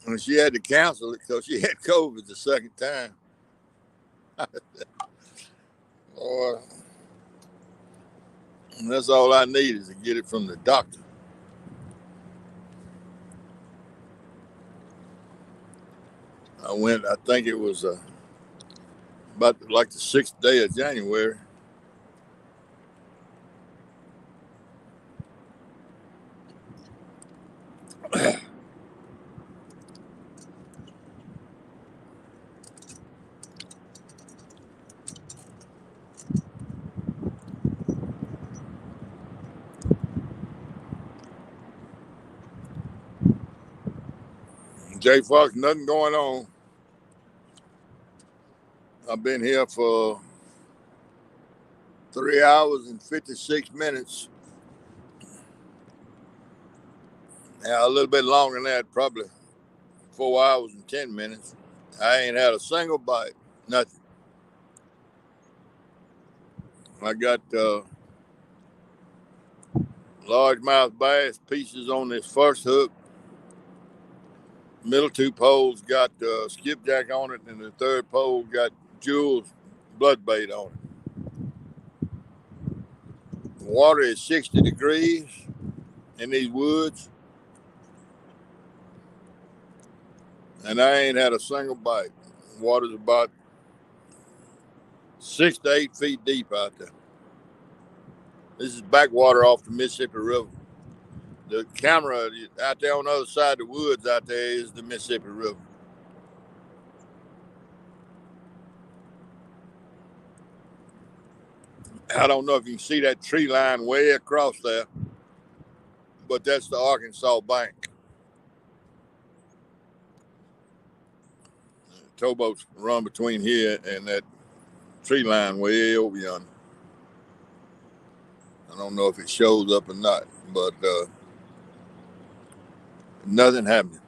and she had to cancel it because she had COVID the second time. Boy, that's all I need is to get it from the doctor. I went, I think it was about like the 6th day of January. Jay Fox, nothing going on. I've been here for 3 hours and 56 minutes. Yeah, a little bit longer than that, probably 4 hours and 10 minutes. I ain't had a single bite, nothing. I got largemouth bass pieces on this first hook. Middle two poles got skipjack on it, and the third pole got Jules blood bait on it. The water is 60 degrees in these woods, and I ain't had a single bite. The water's about 6 to 8 feet deep out there. This is backwater off the Mississippi River. The camera out there on the other side of the woods out there is the Mississippi River. I don't know if you can see that tree line way across there, but that's the Arkansas bank. Towboats run between here and that tree line way over yonder. I don't know if it shows up or not, but nothing happening.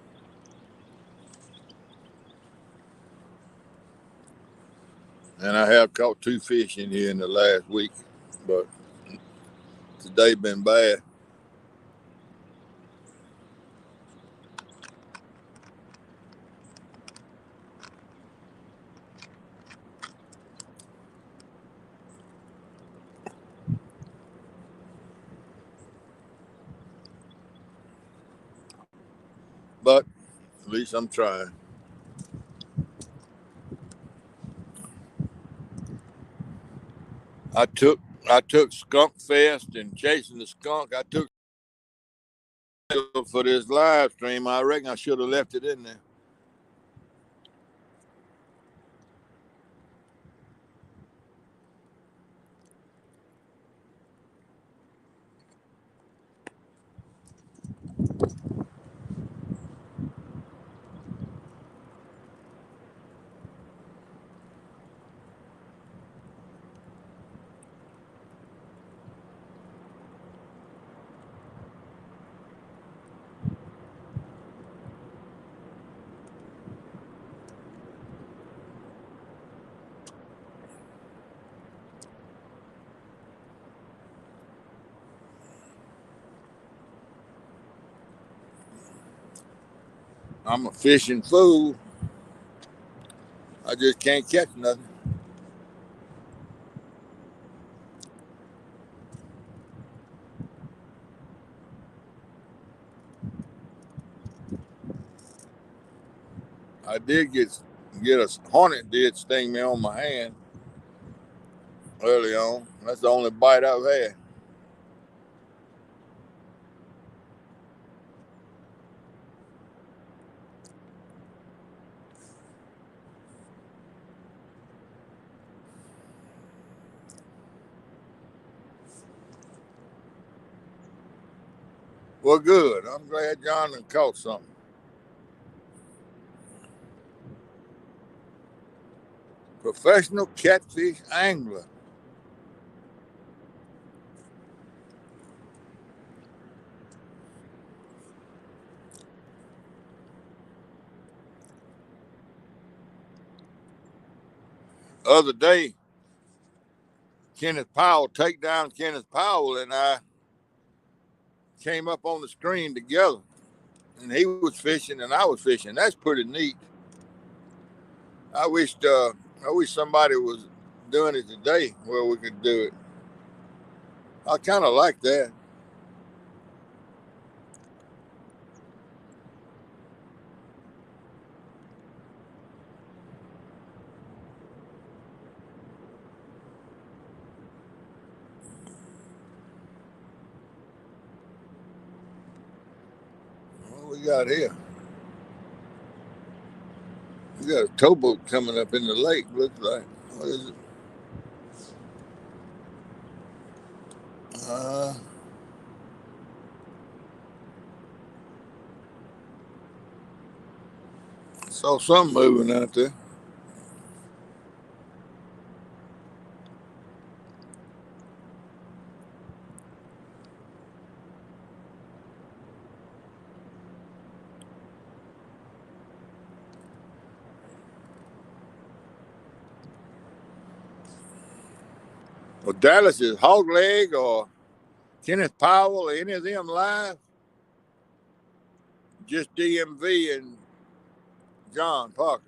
And I have caught 2 fish in here in the last week, but today been bad. But at least I'm trying. I took Skunk Fest and chasing the skunk. I took for this live stream. I reckon I should have left it in there. I'm a fishing fool. I just can't catch nothing. I did get a hornet did sting me on my hand early on. That's the only bite I've had. Well, good. I'm glad John done caught something. Professional catfish angler. Other day, Kenneth Powell, Takedown Kenneth Powell, and I came up on the screen together. And he was fishing and I was fishing. That's pretty neat. I wish somebody was doing it today where we could do it. I kind of like that. What we got here? We got a towboat coming up in the lake, looks like. What is it? Saw something moving out there. Well, Dallas is Hog Leg or Kenneth Powell or any of them live? Just DMV and John Parker.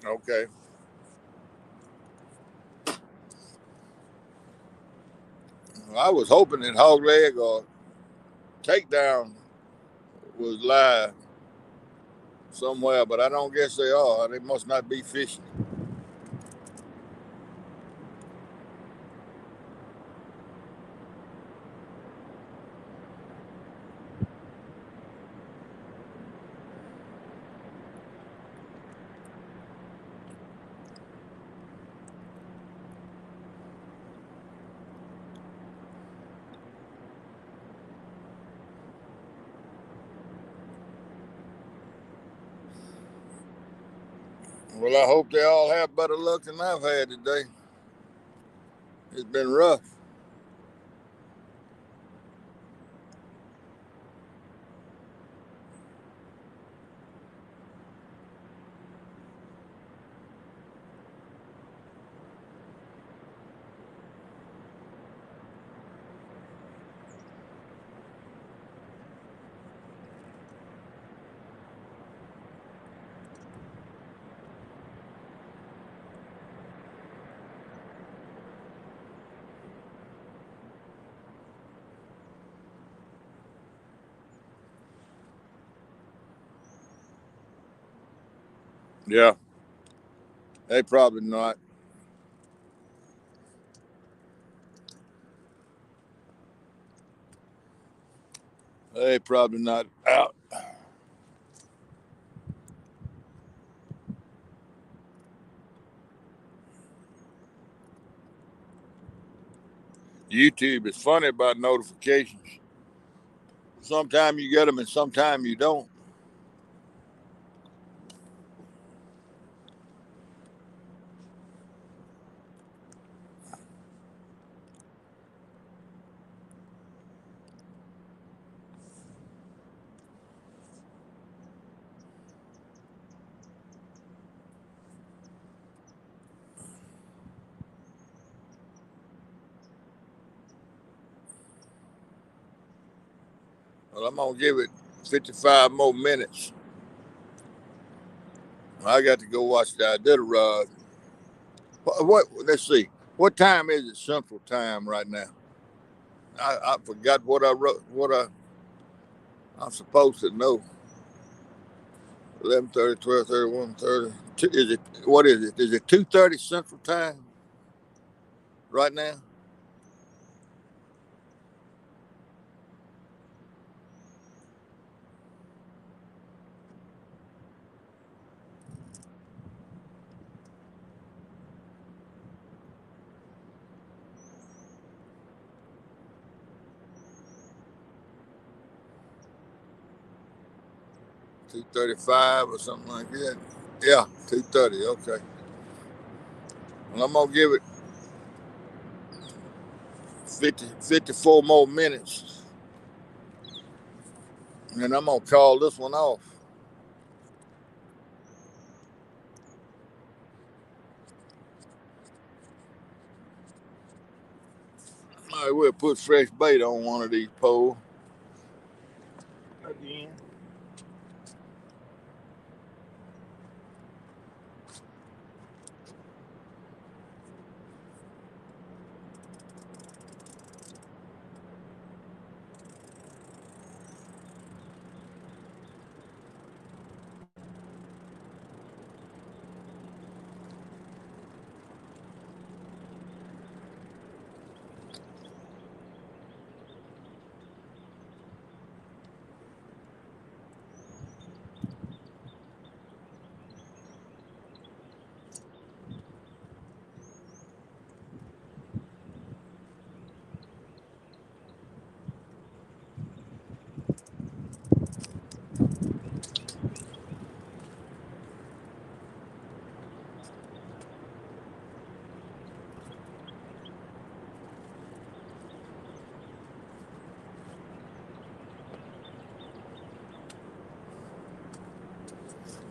Okay. Well, I was hoping that Hog Leg or Takedown was live somewhere, but I don't guess they are. They must not be fishing. Well, I hope they all have better luck than I've had today. It's been rough. Yeah, they probably not. They probably not out. YouTube is funny about notifications. Sometimes you get them and sometimes you don't. Well, I'm going to give it 55 more minutes. I got to go watch the Iditarod. What? Let's see. What time is it Central Time right now? I forgot what I wrote. I'm supposed to know. 11:30, 12:30, 1:30. Is it? What is it? Is it 2:30 Central Time right now? $2:35 or something like that. Yeah, 2:30. Okay. Well, I'm gonna give it 54 more minutes, and I'm gonna call this one off. All right, we'll put fresh bait on one of these poles again.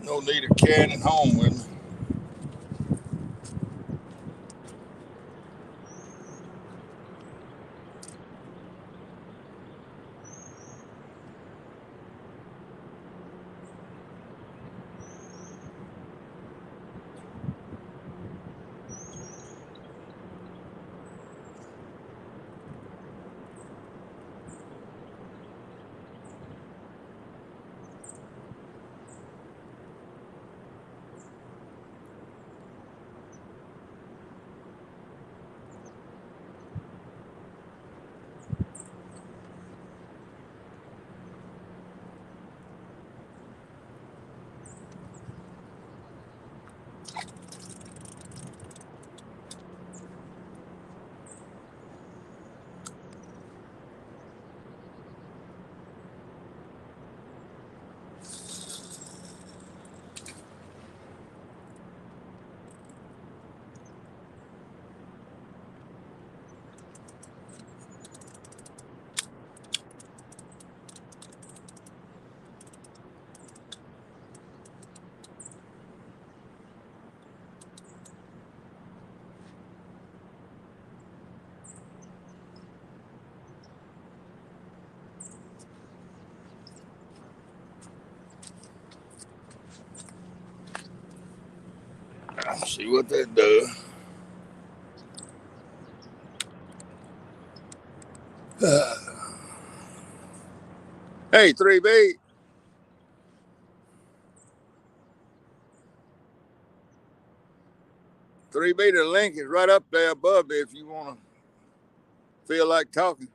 No need of carrying it home with me. Let's see what that does. Hey, 3B. 3B, the link is right up there above there if you want to feel like talking.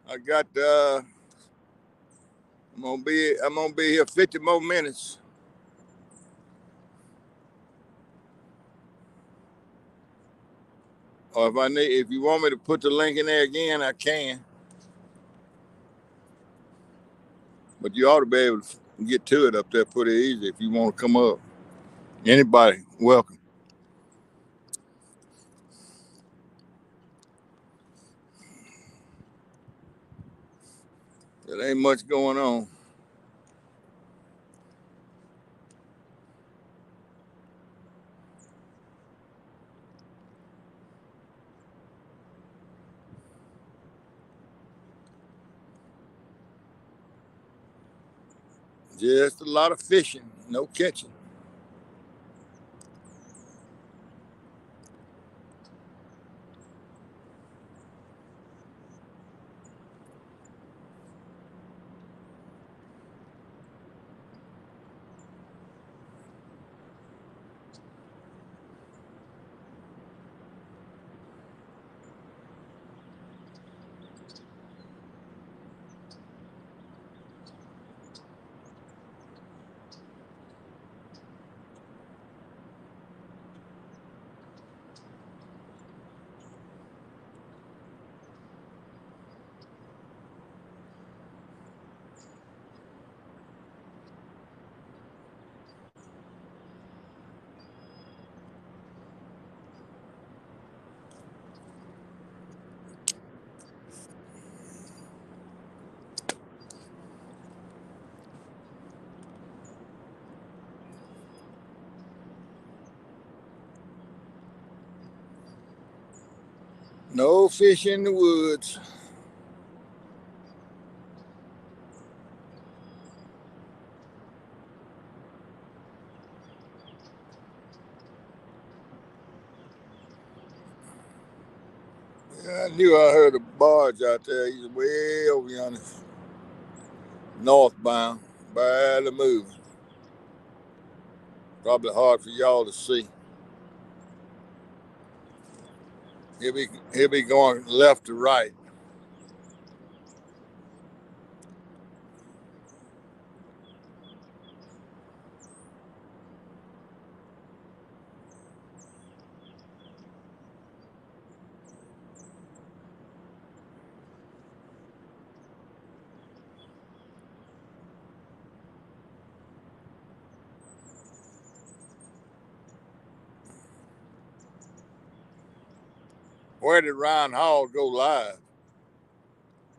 I got I'm gonna be here 50 more minutes. Or if you want me to put the link in there again, I can. But you ought to be able to get to it up there pretty easy if you want to come up. Anybody, welcome. There ain't much going on. Just a lot of fishing, no catching. No fish in the woods. Yeah, I knew I heard a barge out there. He's way over yonder, northbound, barely moving. Probably hard for y'all to see. He'll be going left to right. Where did Ryan Hall go live?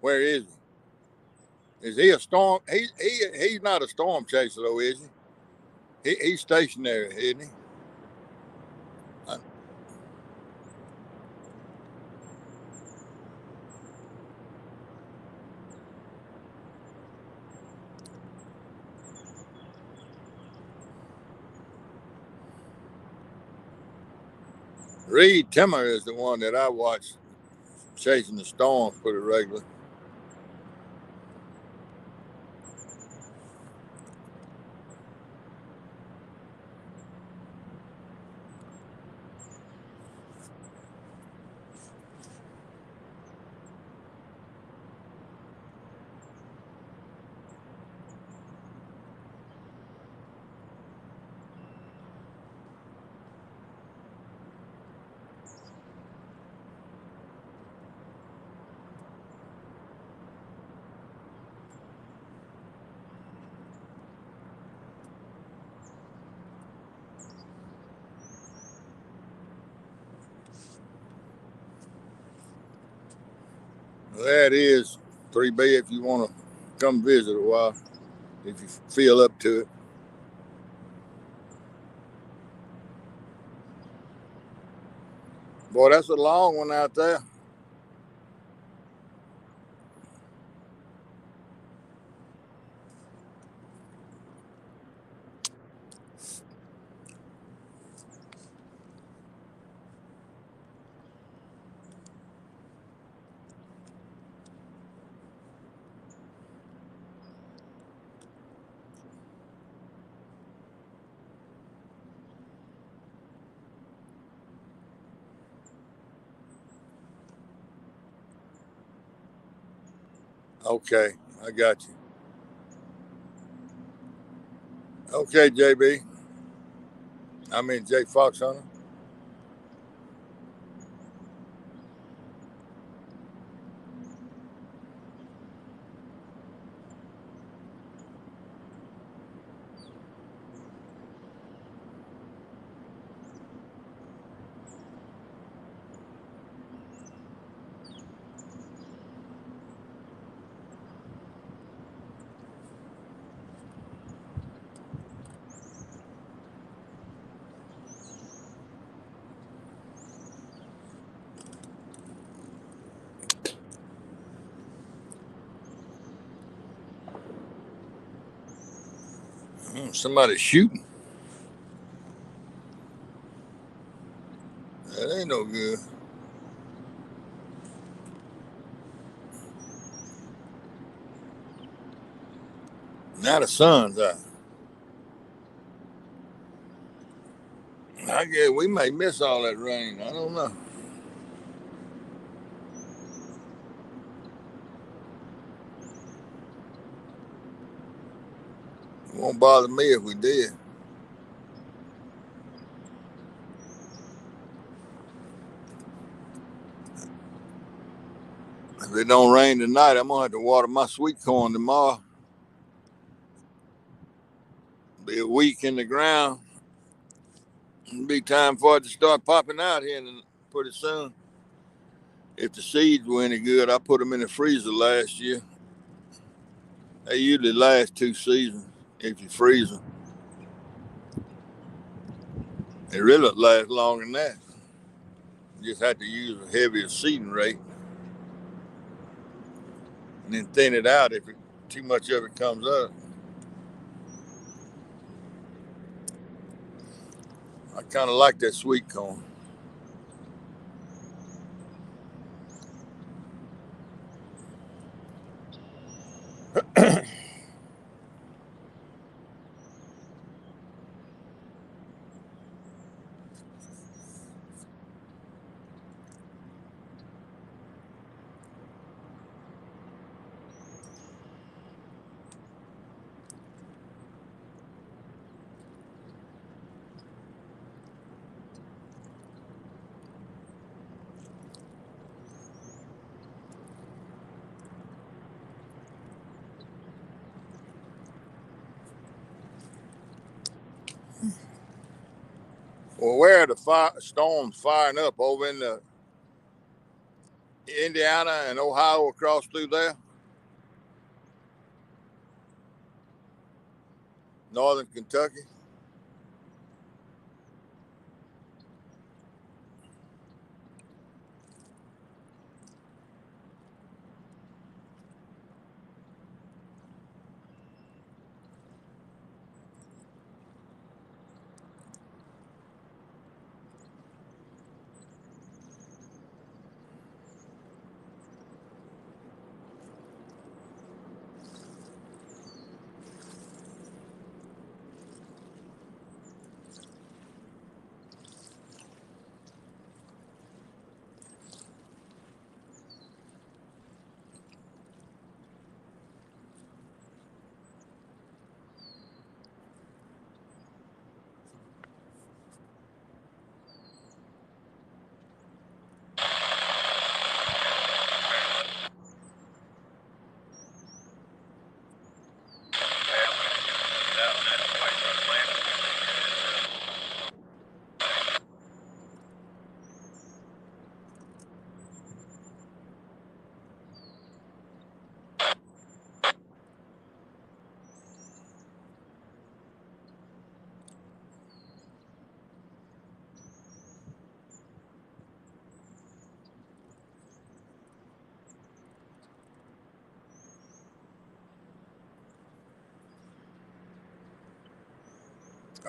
Where is he? Is he a storm? He's not a storm chaser though, is he? He's stationary, isn't he? Reed Timmer is the one that I watch chasing the storms pretty regularly. That is 3B if you want to come visit a while, if you feel up to it. Boy, that's a long one out there. Okay, I got you. Okay, JB. I mean, Jay Fox Hunter. Somebody shooting. That ain't no good. Now the sun's out. I guess we may miss all that rain. I don't know. It won't bother me if we did. If it don't rain tonight, I'm gonna have to water my sweet corn tomorrow. Be a week in the ground. It'll be time for it to start popping out here pretty soon. If the seeds were any good, I put them in the freezer last year. They usually last 2 seasons if you freeze them. They really last longer than that. You just have to use a heavier seeding rate and then thin it out if too much of it comes up. I kind of like that sweet corn. Well, where are the storms firing up over in the Indiana and Ohio across through there? Northern Kentucky?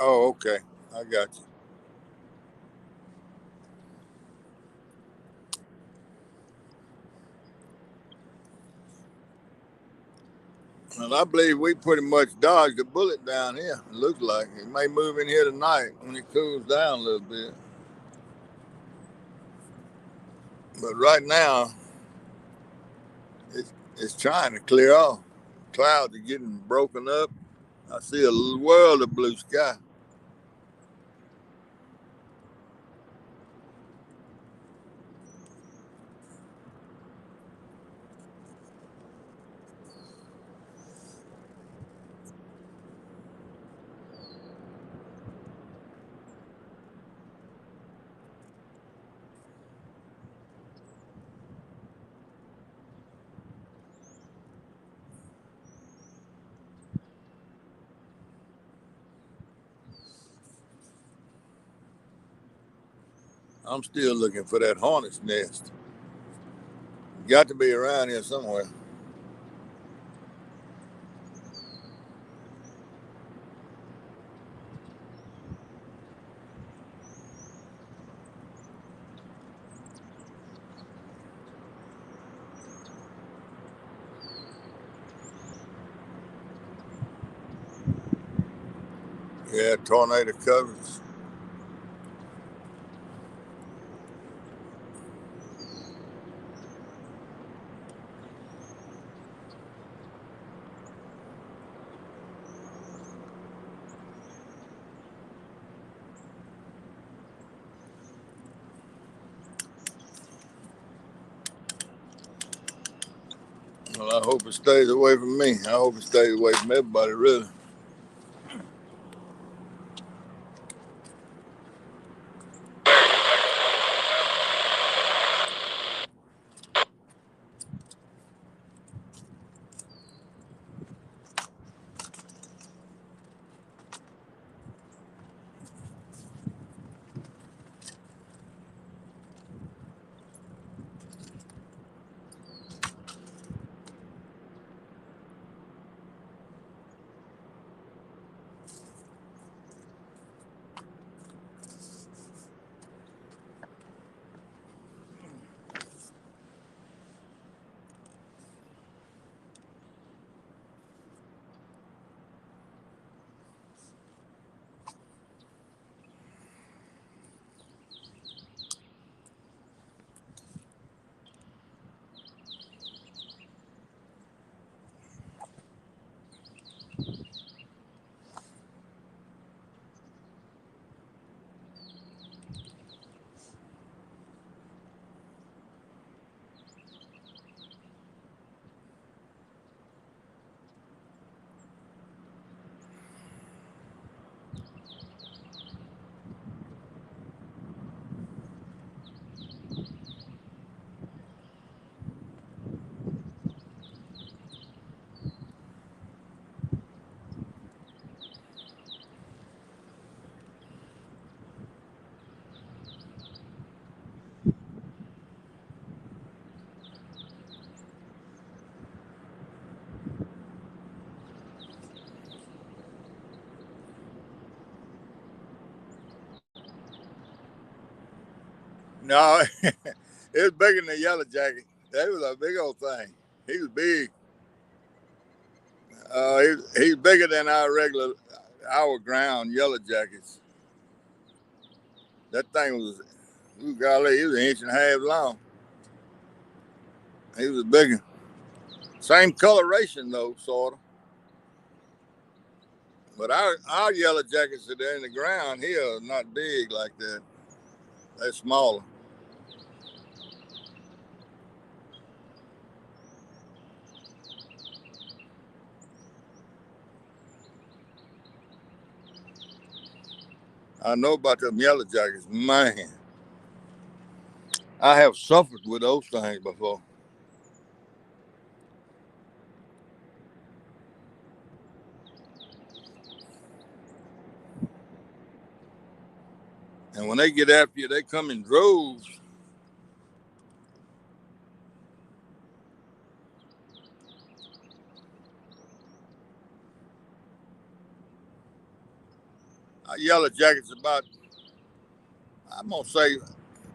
Oh, okay. I got you. Well, I believe we pretty much dodged a bullet down here. It looks like it may move in here tonight when it cools down a little bit. But right now, It's trying to clear off. Clouds are getting broken up. I see a world of blue sky. I'm still looking for that hornet's nest. Got to be around here somewhere. Yeah, tornado covers. Well, I hope it stays away from me. I hope it stays away from everybody, really. No, it was bigger than the yellow jacket. That was a big old thing. He was big. He's bigger than our ground yellow jackets. That thing was, ooh, golly, he was an inch and a half long. He was bigger. Same coloration though, sort of. But our yellow jackets that are in the ground here are not big like that. They're smaller. I know about them yellow jackets, man. I have suffered with those things before. And when they get after you, they come in droves. Our yellow jacket's about, I'm gonna say,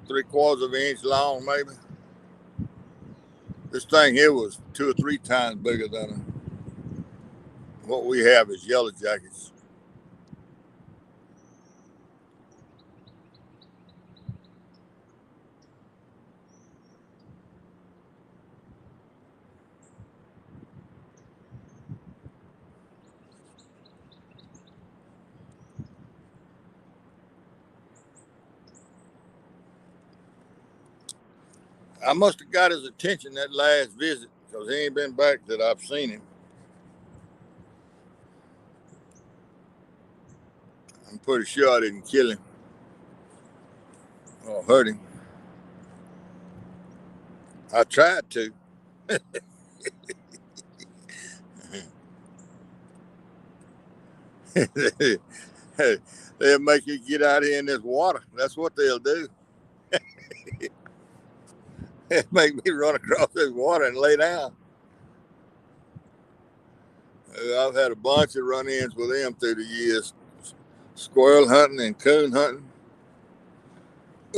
3/4 of an inch long, maybe. This thing here was 2 or 3 times bigger than what we have as yellow jackets. I must have got his attention that last visit because he ain't been back that I've seen him. I'm pretty sure I didn't kill him or hurt him. I tried to. They'll make you get out here in this water. That's what they'll do. They'll make me run across this water and lay down. I've had a bunch of run-ins with them through the years. Squirrel hunting and coon hunting.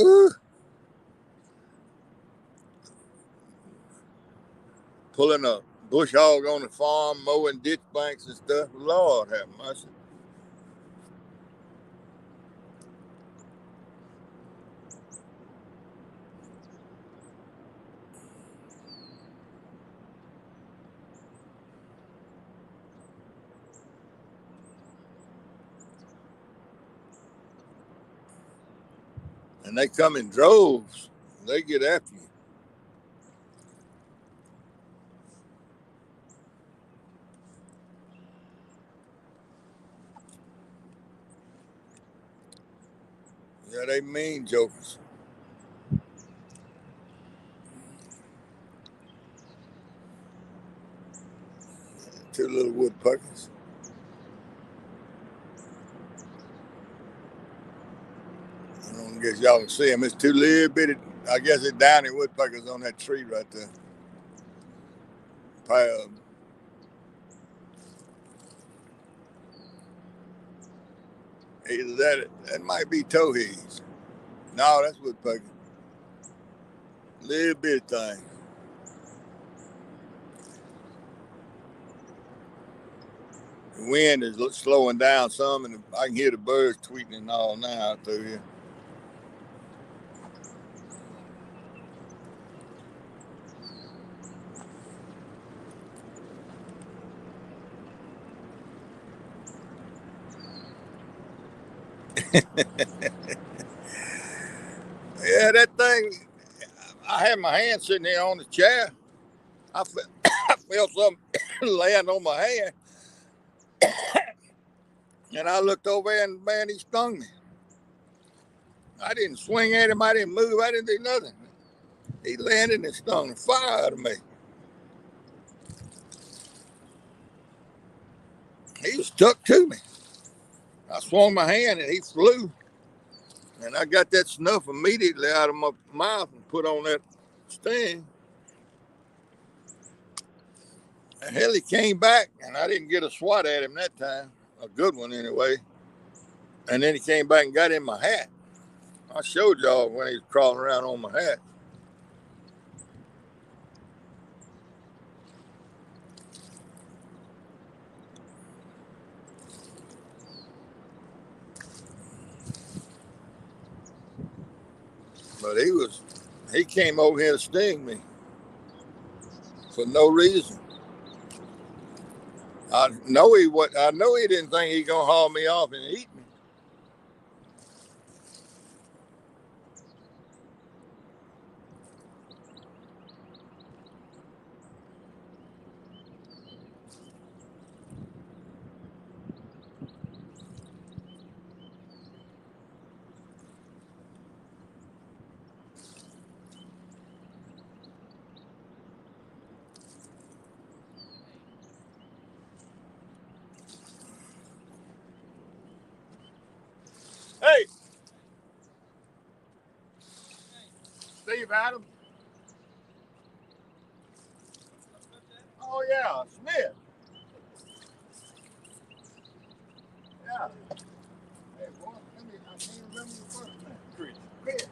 Ooh. Pulling a bush hog on the farm, mowing ditch banks and stuff. Lord have mercy. And they come in droves. They get after you. Yeah, they mean jokers. Two little woodpeckers. I don't guess y'all can see them. It's two little bitty, I guess it's downy woodpeckers on that tree right there. Pair of them. Either that might be towheads. No, that's woodpecker. Little bitty thing. The wind is slowing down some, and I can hear the birds tweeting and all now out through here. Yeah, that thing, I had my hand sitting here on the chair. I felt something land on my hand. And I looked over and, man, he stung me. I didn't swing at him. I didn't move. I didn't do nothing. He landed and stung the fire out of me. He was stuck to me. I swung my hand and he flew. And I got that snuff immediately out of my mouth and put on that sting. And hell, he came back and I didn't get a swat at him that time. A good one anyway. And then he came back and got in my hat. I showed y'all when he was crawling around on my hat. But he came over here to sting me for no reason. I know he didn't think he gonna haul me off and eat me. Hey, Steve Adams. Oh yeah, Smith. Yeah. Hey, boy, I can't remember your first name. Chris. Chris.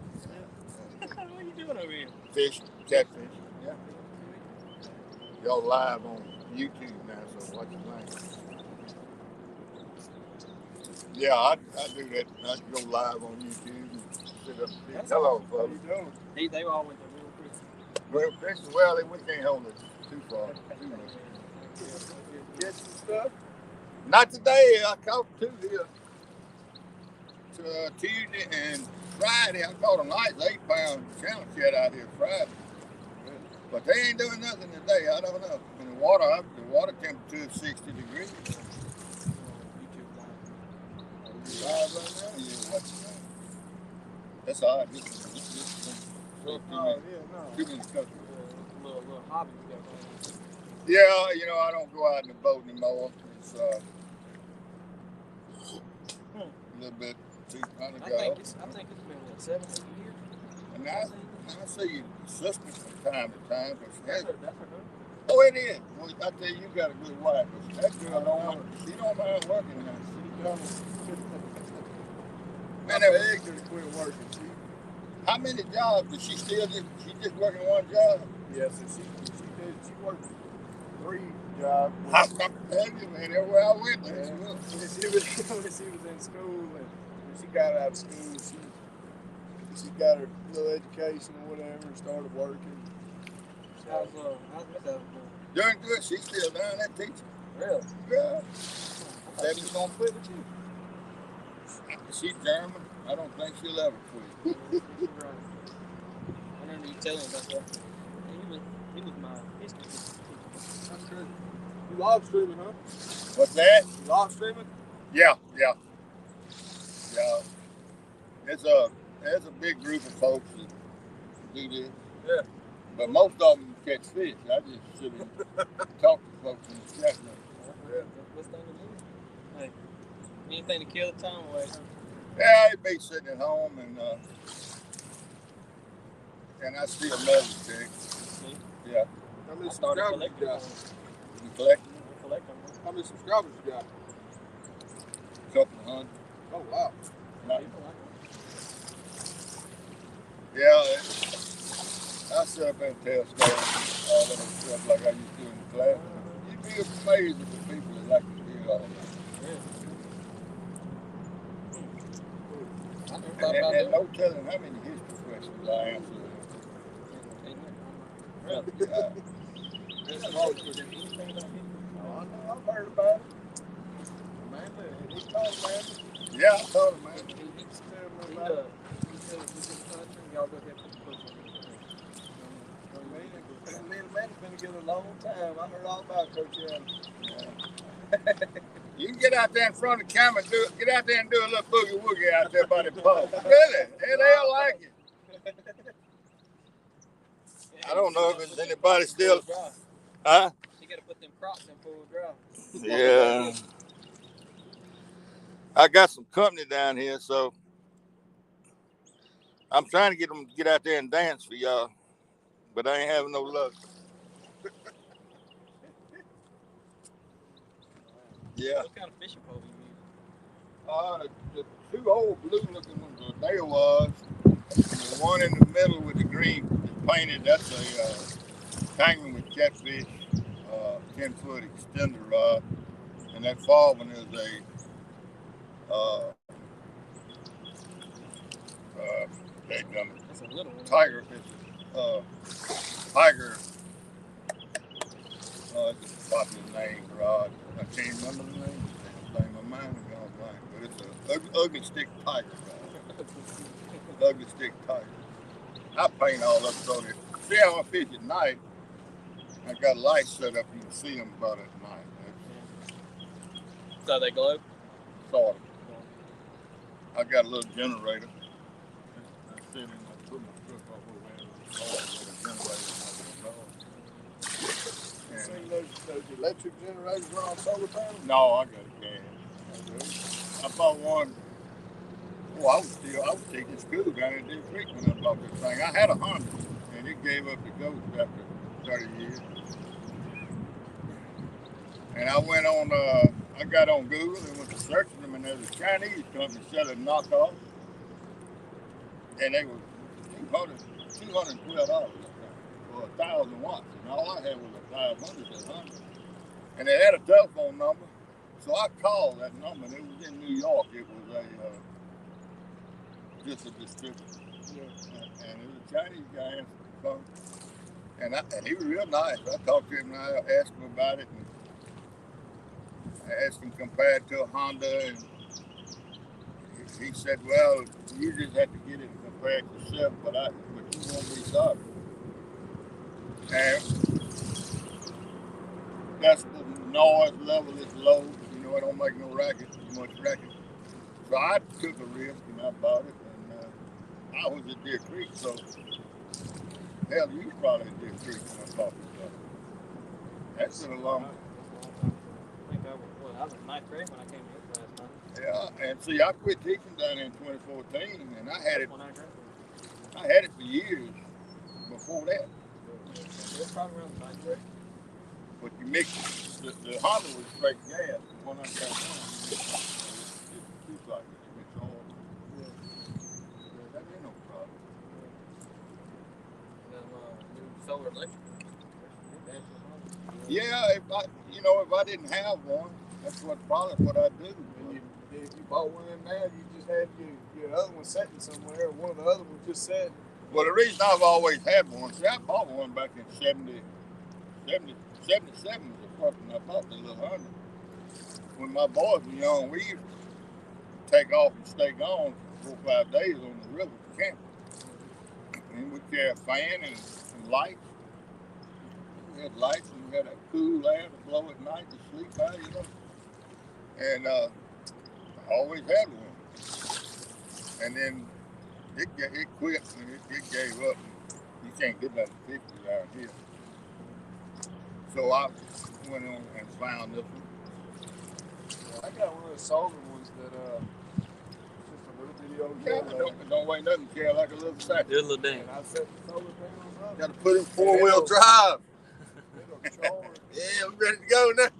What are you doing over here? Fish, catfish. Yeah. Y'all live on YouTube now, so watch your language. Yeah, I do that. I go live on YouTube and sit up and say, hello, folks. How you doing? They all went to Real Christian. Real Christian? Well, we can't hold it too far. Too much. Get some stuff? Not today. I caught two here. Tuesday and Friday. I caught a nice 8-pound channel cat out here Friday. But they ain't doing nothing today. I don't know. And the water temperature is 60 degrees. Live right now? Yeah, watching that. That's all right. Too many cookies. Little hobby we got going on. Yeah, you know, I don't go out in the boat anymore. It's a little bit too kind of go. I think it's been what, 7 or 8 years. And I see your sister from time to time. But That's her. oh, it is. Well, I tell you, you got a good wife. But that girl she don't mind working now. Man, I begged her to quit working. How many jobs does she just working one job? Yes, and she worked 3 jobs. I'm telling you, man, everywhere I went, When she was in school, and when she got out of school, she got her little education or whatever and started working. How's Miss Adams doing? doing good. She's still down there teaching. Really? Yeah. That she's gonna quit with you. She's German. I don't think she'll ever quit. Right. I remember you telling me about that. He was my history teacher. That's true. You log streaming, huh? What's that? You log streaming? Yeah. There's a big group of folks that do this. Yeah. But most of them catch fish. I just sit and talk to folks in the chat room. Yeah. Best thing to do. Hey, anything to kill the time away. Yeah, I'd be sitting at home and I still meditate. Yeah. How many I started subscribers collecting you got? them. You collecting? How many subscribers you got? A couple of hundred. Oh, wow. Not, yeah, I sit up and tell stories, all that stuff like I used to do in the class. You'd be amazed at the people that like to hear all that. And no telling how many history questions I answered. I've heard about it. He told me. Yeah, I told him, man. Me and Man's been together a long time. I heard all about Coach Allen. You can get out there in front of the camera and get out there and do a little boogie woogie out there by the pub. Really? They'll like it. I don't know if there's anybody still. Huh? You gotta put them crops in full drive. Yeah. I got some company down here, so I'm trying to get them to get out there and dance for y'all, but I ain't having no luck. Yeah. What kind of fishing pole you use? The 2 old blue-looking ones. They was the one in the middle with the green painted. That's a hanging with catfish, 10-foot extender rod, and that far one is a That's a little one. tiger. Tiger. It's a popular name rod. I can't remember the name. My mind is gone blank, but it's an ugly stick tiger rod. Ugly stick tiger. I paint all up so that see how I fish at night. I got lights set up. You can see them about at night. So they glow? Sort of. I got a little generator. I sit in I put my truck off over there with a generator. So those electric generators run on solar panels? No, I got a gas. I bought one. Oh, I was taking school down in Deer Creek when I bought this thing. I had a Honda, and it gave up the ghost after 30 years. And I went on, I got on Google and went to searching them, and there's a Chinese company selling knockoffs, and they were $212 for 1,000 watts, and all I had was a 500 at 100. And they had a telephone number, so I called that number, and it was in New York. It was just a distributor. Yeah. And it was a Chinese guy answered the phone. And he was real nice. I talked to him and I asked him about it. And I asked him compared to a Honda. And he said, well, you just have to get it compared to yourself, but you won't be sorry. And that's the noise level is low. You know, it don't make no racket, much racket. So I took a risk and I bought it. And I was at Deer Creek, so hell, you was probably at Deer Creek when I bought this stuff. That's been a long time. I think I was in ninth grade when I came here last time. Yeah, and see, I quit teaching down there in 2014, and I had it for years before that. It was probably around ninth grade. But you mix the Honda was straight gas. The one I got now, it's two cycles. You mix all. Yeah. That ain't no problem. New solar electric. Yeah, if I didn't have one, that's probably what I'd do. And if you bought one in now, you just had your other one sitting somewhere, or one of the other ones just sat. Well, the reason I've always had one, see, I bought one back in 77 was the first one I bought, the little Honda. When my boys were young, we used to take off and stay gone for 4 or 5 days on the river camping. And we'd carry a fan and some lights. We had lights and we had a cool air to blow at night to sleep by, you know. And I always had one. And then it quit and it gave up. You can't get that 50 around here. So I went on and found this one. I got one of the solar ones that just a little video. Don't weigh nothing, carry like a little sack. Just a little dang. And I set the solar panels up. Got to put in 4-wheel drive. It'll charge. Yeah, I'm ready to go now.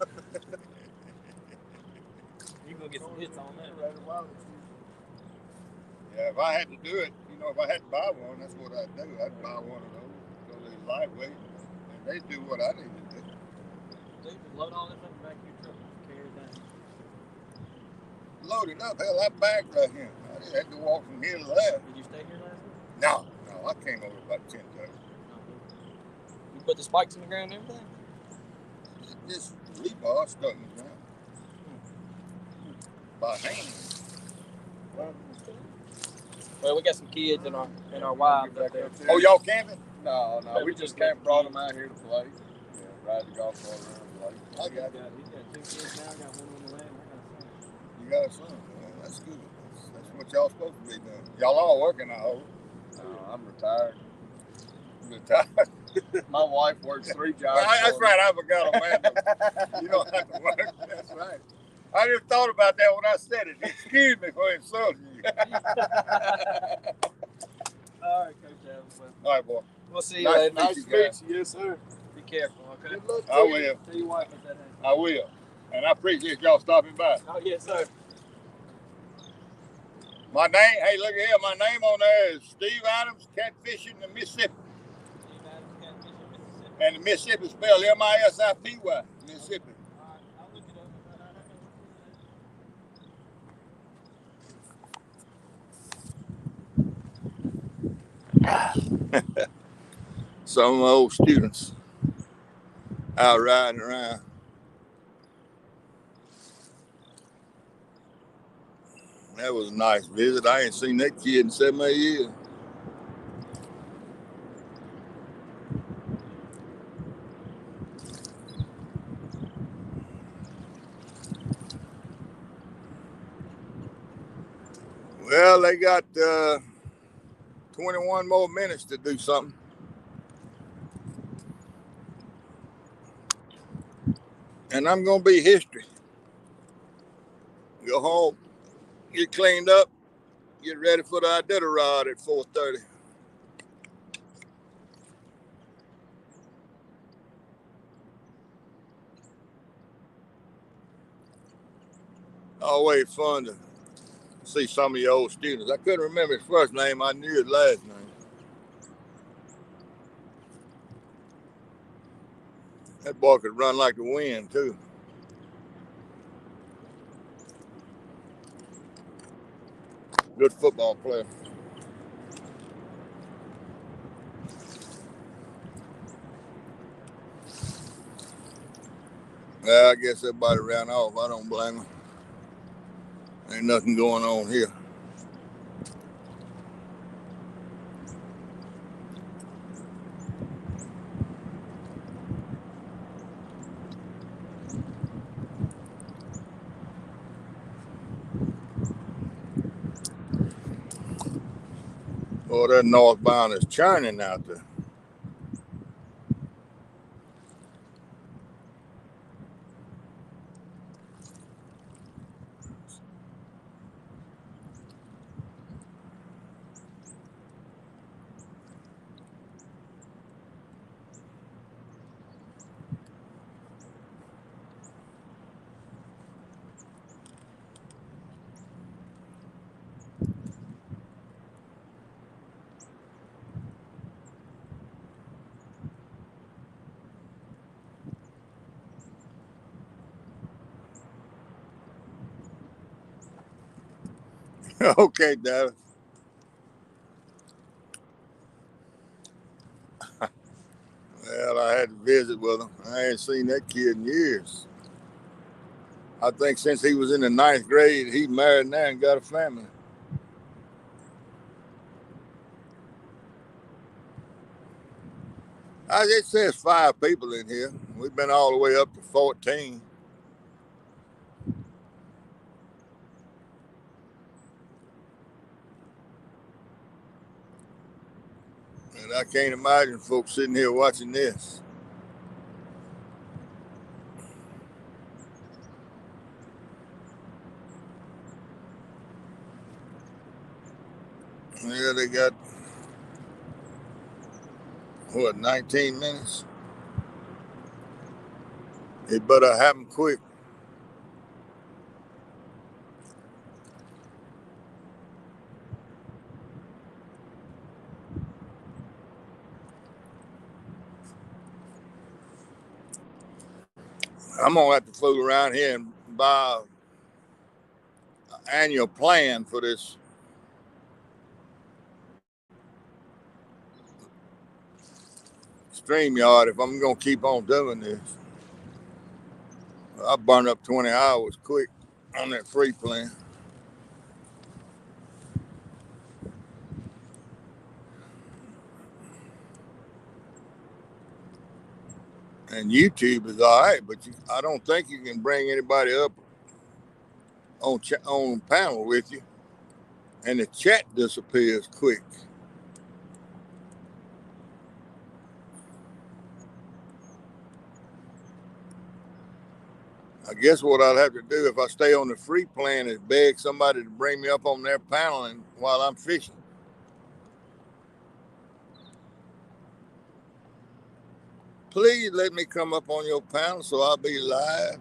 You gonna get some hits on that. Yeah, if I had to do it, if I had to buy one, that's what I'd do. I'd buy one of those because they're lightweight and they do what I need to do. So you can load all this up in the back of your truck and carry it down. Load it up, hell, that bag right here. I just had to walk from here to there. Did you stay here last week? No, I came over about 10:30. You put the spikes in the ground and everything? Just rebar stuck in the ground. By hand. Well, we got some kids and our wives up there. Oh, y'all camping? No, we just brought them out here to play. Yeah, ride the golf cart around the lake. I got it. He's got 2 kids now, got one on the way, and I got a son. You got a son. Well, that's good. That's what y'all supposed to be doing. Y'all all working, I hope. No, I'm retired. Retired. My wife works 3 jobs. That's right. I forgot, Amanda. You don't have to work. That's right. I just thought about that when I said it. Excuse me for insulting you. All right, Coach Evans. All right, boy. We'll see you Nice later. to meet you guys. Yes, sir. Be careful, okay? Good luck to I you. will. Tell your wife if that happens. I will. And I appreciate y'all stopping by. Oh, yes, sir. My name, hey, look here. My name on there is Steve Adams, Catfishing in Mississippi. Steve Adams, Catfishing, Mississippi. And the Mississippi is spelled M-I-S-I-P-Y, Mississippi. All right, I'll look it up. Some of my old students out riding around. That was a nice visit. I ain't seen that kid in 7 or 8 years. Well, they got 21 more minutes to do something. And I'm going to be history. Go home, get cleaned up, get ready for the Iditarod at 4:30. Always fun to see some of your old students. I couldn't remember his first name. I knew his last name. That boy could run like the wind, too. Good football player. Well, I guess everybody ran off. I don't blame them. Ain't nothing going on here. Boy, that northbound is churning out there. Okay, Dad. Well, I had to visit with him. I ain't seen that kid in years. I think since he was in the 9th grade, he married now and got a family. It says 5 people in here. We've been all the way up to 14. And I can't imagine folks sitting here watching this. Yeah, they got, 19 minutes? It better happen quick. I'm going to have to fool around here and buy an annual plan for this StreamYard if I'm going to keep on doing this. I burn up 20 hours quick on that free plan. And YouTube is all right, but I don't think you can bring anybody up on panel with you, and the chat disappears quick. I guess what I'll have to do if I stay on the free plan is beg somebody to bring me up on their panel and while I'm fishing. Please let me come up on your panel so I'll be live.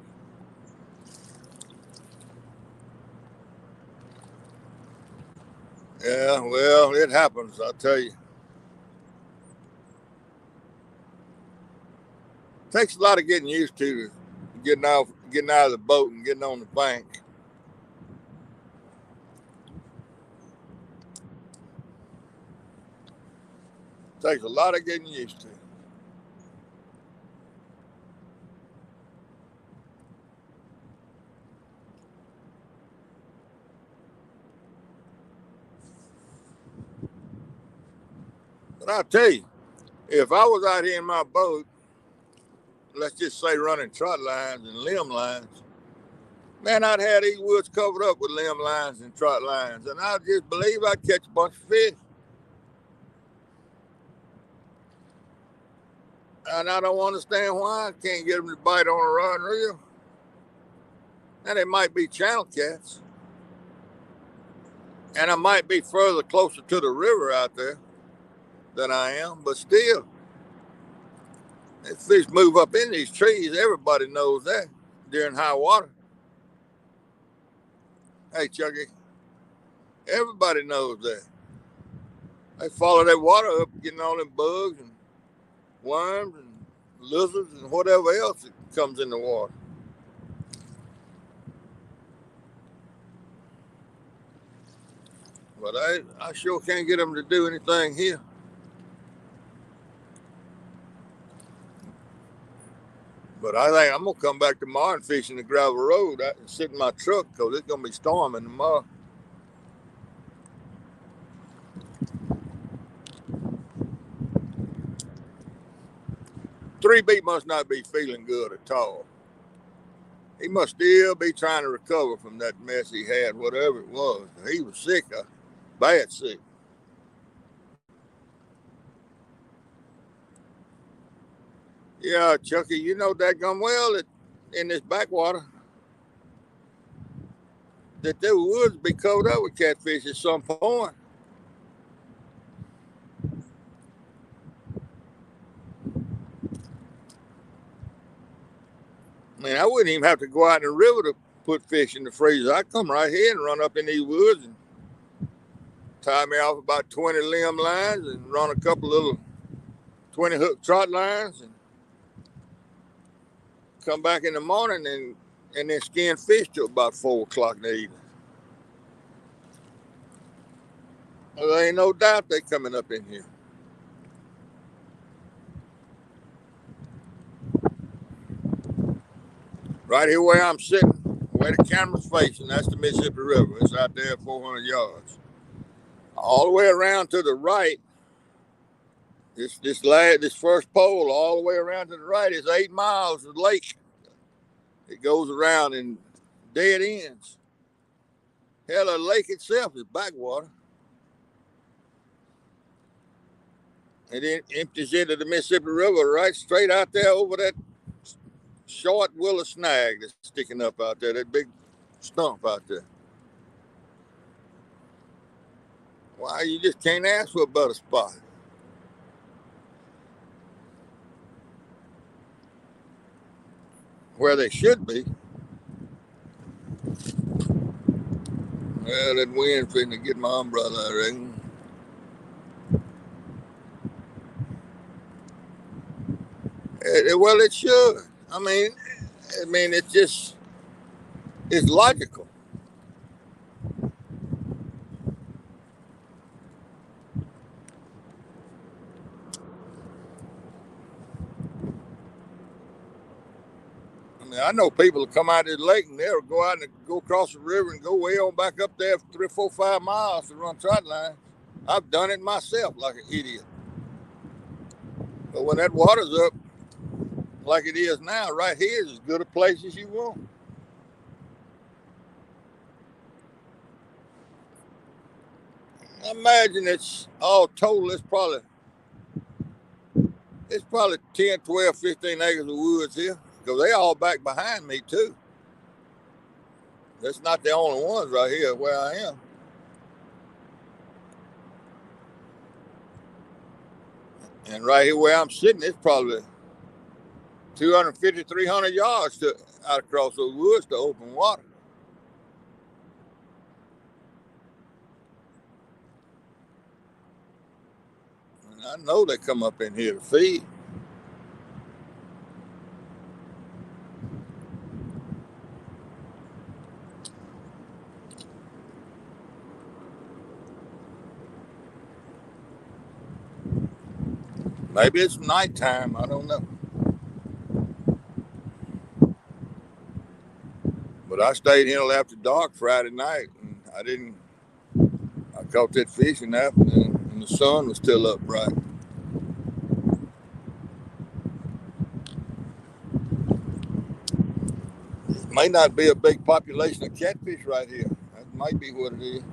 Yeah, well, it happens, I'll tell you. Takes a lot of getting used to getting out of the boat and getting on the bank. Takes a lot of getting used to. But I'll tell you, if I was out here in my boat, let's just say running trot lines and limb lines, man, I'd have these woods covered up with limb lines and trot lines, and I just believe I'd catch a bunch of fish. And I don't understand why I can't get them to bite on a rod and reel. And it might be channel cats. And I might be further closer to the river out there than I am, but still, if fish move up in these trees, everybody knows that during high water. Hey, Chucky, everybody knows that. They follow that water up, getting all them bugs and worms and lizards and whatever else that comes in the water. But I sure can't get them to do anything here. But I think I'm going to come back tomorrow and fish in the gravel road and sit in my truck because it's going to be storming tomorrow. Three B must not be feeling good at all. He must still be trying to recover from that mess he had, whatever it was. He was sick, bad sick. Yeah, Chucky, you know daggum well that in this backwater that there woods be covered up with catfish at some point. I mean, I wouldn't even have to go out in the river to put fish in the freezer. I come right here and run up in these woods and tie me off about 20 limb lines and run a couple little 20 hook trot lines and come back in the morning and then skin fish till about 4 o'clock in the evening. Well, there ain't no doubt they coming up in here. Right here where I'm sitting, where the camera's facing, that's the Mississippi River. It's out there at 400 yards. All the way around to the right, this first pole all the way around to the right is 8 miles of lake. It goes around in dead ends. Hell, the lake itself is backwater. And then empties into the Mississippi River right straight out there over that short willow snag that's sticking up out there, that big stump out there. Why, you just can't ask for a better spot. Where they should be. Well, that wind finna get my umbrella, I reckon. Well, it should. I mean, it's logical. I mean, I know people will come out of the lake and they'll go out and go across the river and go way on back up there 3, 4, 5 miles to run trot line. I've done it myself like an idiot. But when that water's up like it is now, right here is as good a place as you want. I imagine it's all total, it's probably 10, 12, 15 acres of woods here. Because they all back behind me too. That's not the only ones right here where I am. And right here where I'm sitting, it's probably 250, 300 yards out across those woods to open water. And I know they come up in here to feed. Maybe it's nighttime, I don't know. But I stayed here after dark Friday night, and I caught that fish in the afternoon, and the sun was still up bright. It may not be a big population of catfish right here. That might be what it is.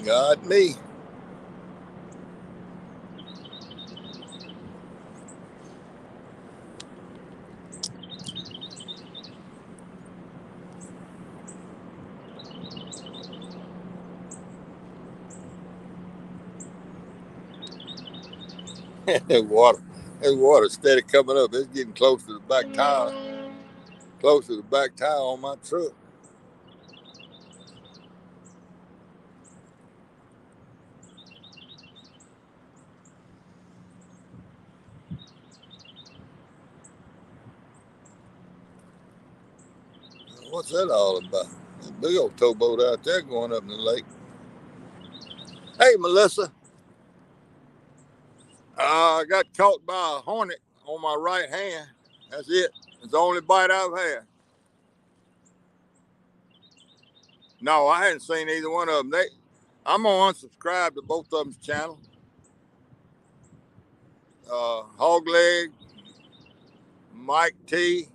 Got me. That water steady coming up. It's getting close to the back tire. Close to the back tire on my truck. What's that all about? A big old towboat out there going up in the lake. Hey, Melissa. I got caught by a hornet on my right hand. That's it. It's the only bite I've had. No, I hadn't seen either one of them. I'm gonna unsubscribe to both of them's channel. Hogleg, Mike T,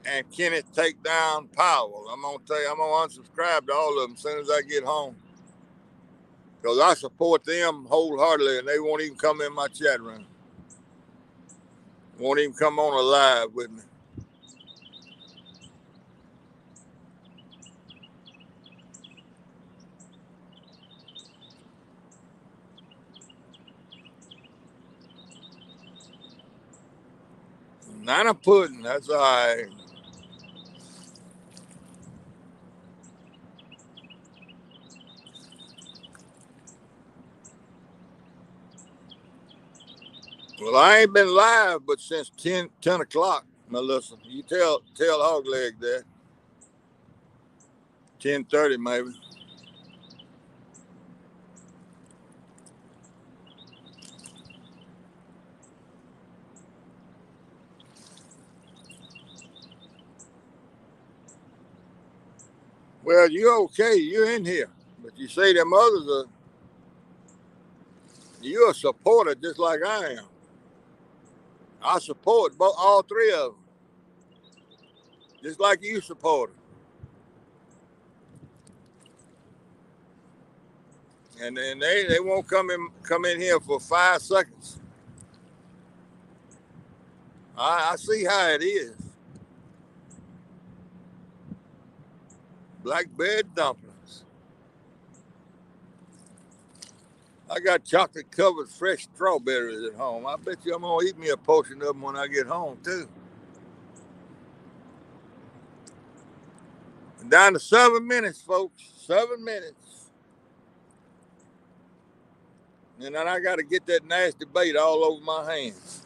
and Kenneth Takedown Powell. I'm gonna tell you, I'm gonna unsubscribe to all of them as soon as I get home. Because I support them wholeheartedly, and they won't even come in my chat room. Won't even come on a live with me. Nana pudding, that's all right. Well, I ain't been live but since 10 o'clock, Melissa. You tell Hogleg that. 10:30 maybe. Well, you're okay. You're in here. But you say them others are, you're a supporter just like I am. I support all three of them. Just like you support them. And then they won't come in here for 5 seconds. I see how it is. Blackberry dumplings. I got chocolate covered fresh strawberries at home. I bet you I'm gonna eat me a portion of them when I get home too. And down to 7 minutes, folks. 7 minutes. And then I got to get that nasty bait all over my hands.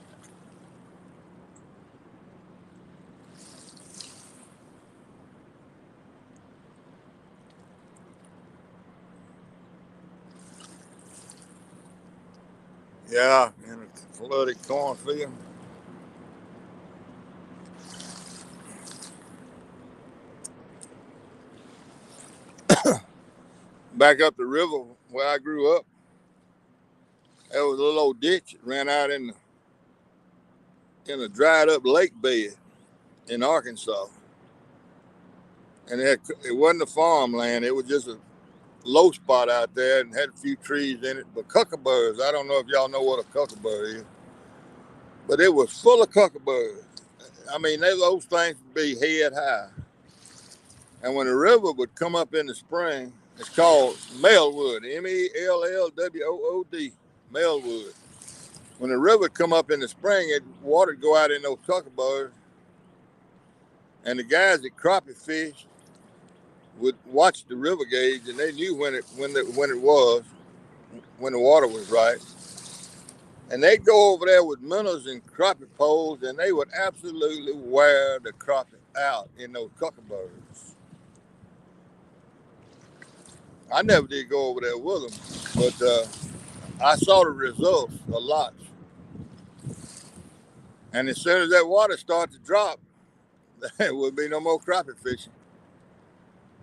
Yeah, in a flooded cornfield. Back up the river where I grew up, there was a little old ditch that ran out in a dried up lake bed in Arkansas. And it wasn't a farmland. It was just a low spot out there and had a few trees in it. But cuckabirds, I don't know if y'all know what a cuckabird is, but it was full of cuckabirds. I mean, those things would be head high. And when the river would come up in the spring, it's called Mellwood, Mellwood, Mellwood. When the river would come up in the spring, water would go out in those cuckabirds. And the guys that crappie fish would watch the river gauge, and they knew when the water was right. And they'd go over there with minnows and crappie poles, and they would absolutely wear the crappie out in those cuckabirds. I never did go over there with them, but I saw the results a lot. And as soon as that water started to drop, there would be no more crappie fishing.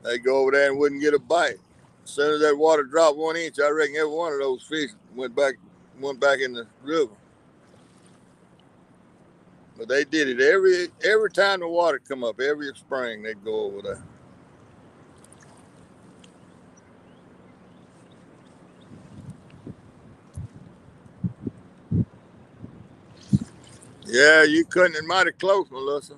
They'd go over there and wouldn't get a bite. As soon as that water dropped 1 inch, I reckon every one of those fish went back in the river. But they did it every time the water come up, every spring they'd go over there. Yeah, you couldn't. It mighty close, Melissa.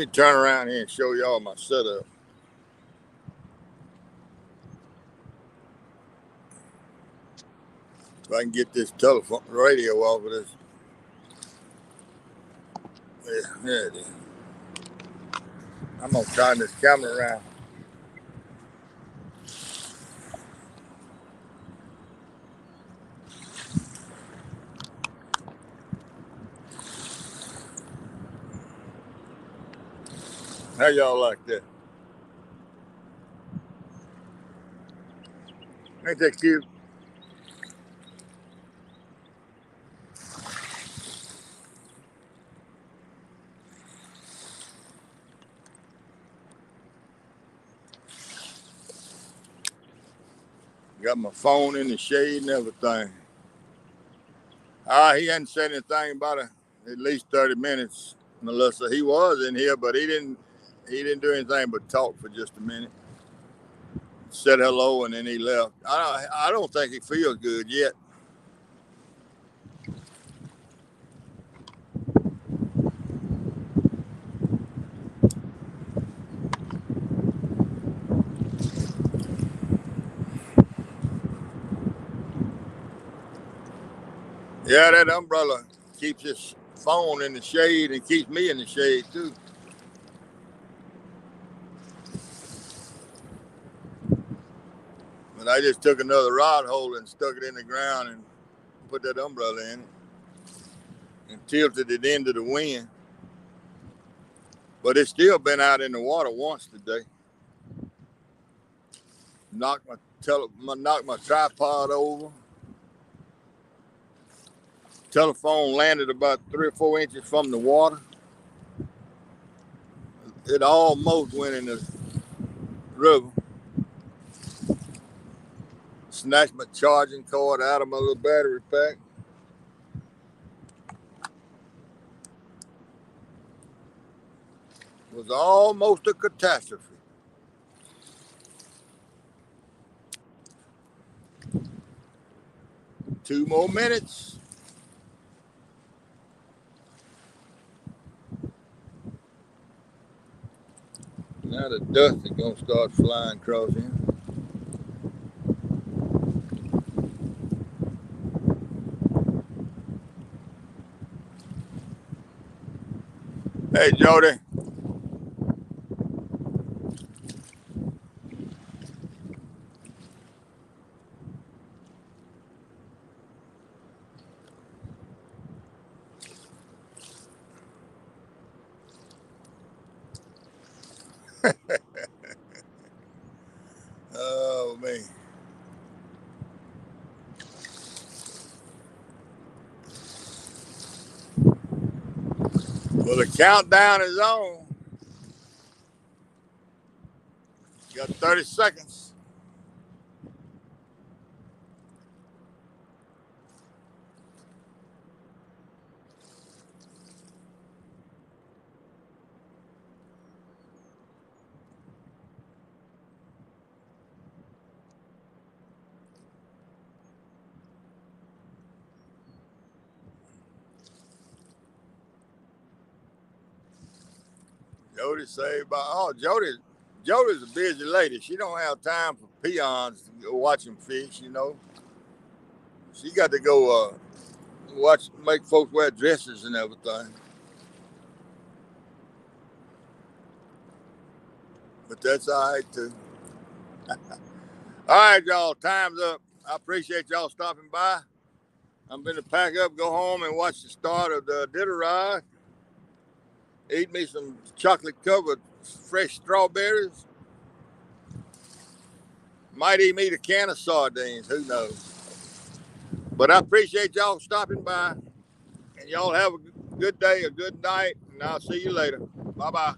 me turn around here and show y'all my setup. If I can get this telephone radio off of this. Yeah, there it is. I'm gonna turn this camera around. How y'all like that? Ain't that cute? Got my phone in the shade and everything. He hadn't said anything about it at least 30 minutes, Melissa. He was in here, but he didn't do anything but talk for just a minute. Said hello and then he left. I don't think he feels good yet. Yeah, that umbrella keeps his phone in the shade and keeps me in the shade too. But I just took another rod holder and stuck it in the ground and put that umbrella in it and tilted it into the wind. But it's still been out in the water once today. Knocked my tripod over. Telephone landed about 3 or 4 inches from the water. It almost went in the river. Snatched my charging cord out of my little battery pack. It was almost a catastrophe. Two more minutes. Now the dust is gonna start flying across here. Hey, Jody. Oh, man. Well, the countdown is on. You got 30 seconds. Jody saved by Jody's a busy lady. She don't have time for peons to go watching fish, you know. She got to go make folks wear dresses and everything. But that's all right too. All right, y'all, time's up. I appreciate y'all stopping by. I'm going to pack up, go home, and watch the start of the dinner ride. Eat me some chocolate-covered fresh strawberries. Might even eat a can of sardines. Who knows? But I appreciate y'all stopping by. And y'all have a good day, a good night, and I'll see you later. Bye-bye.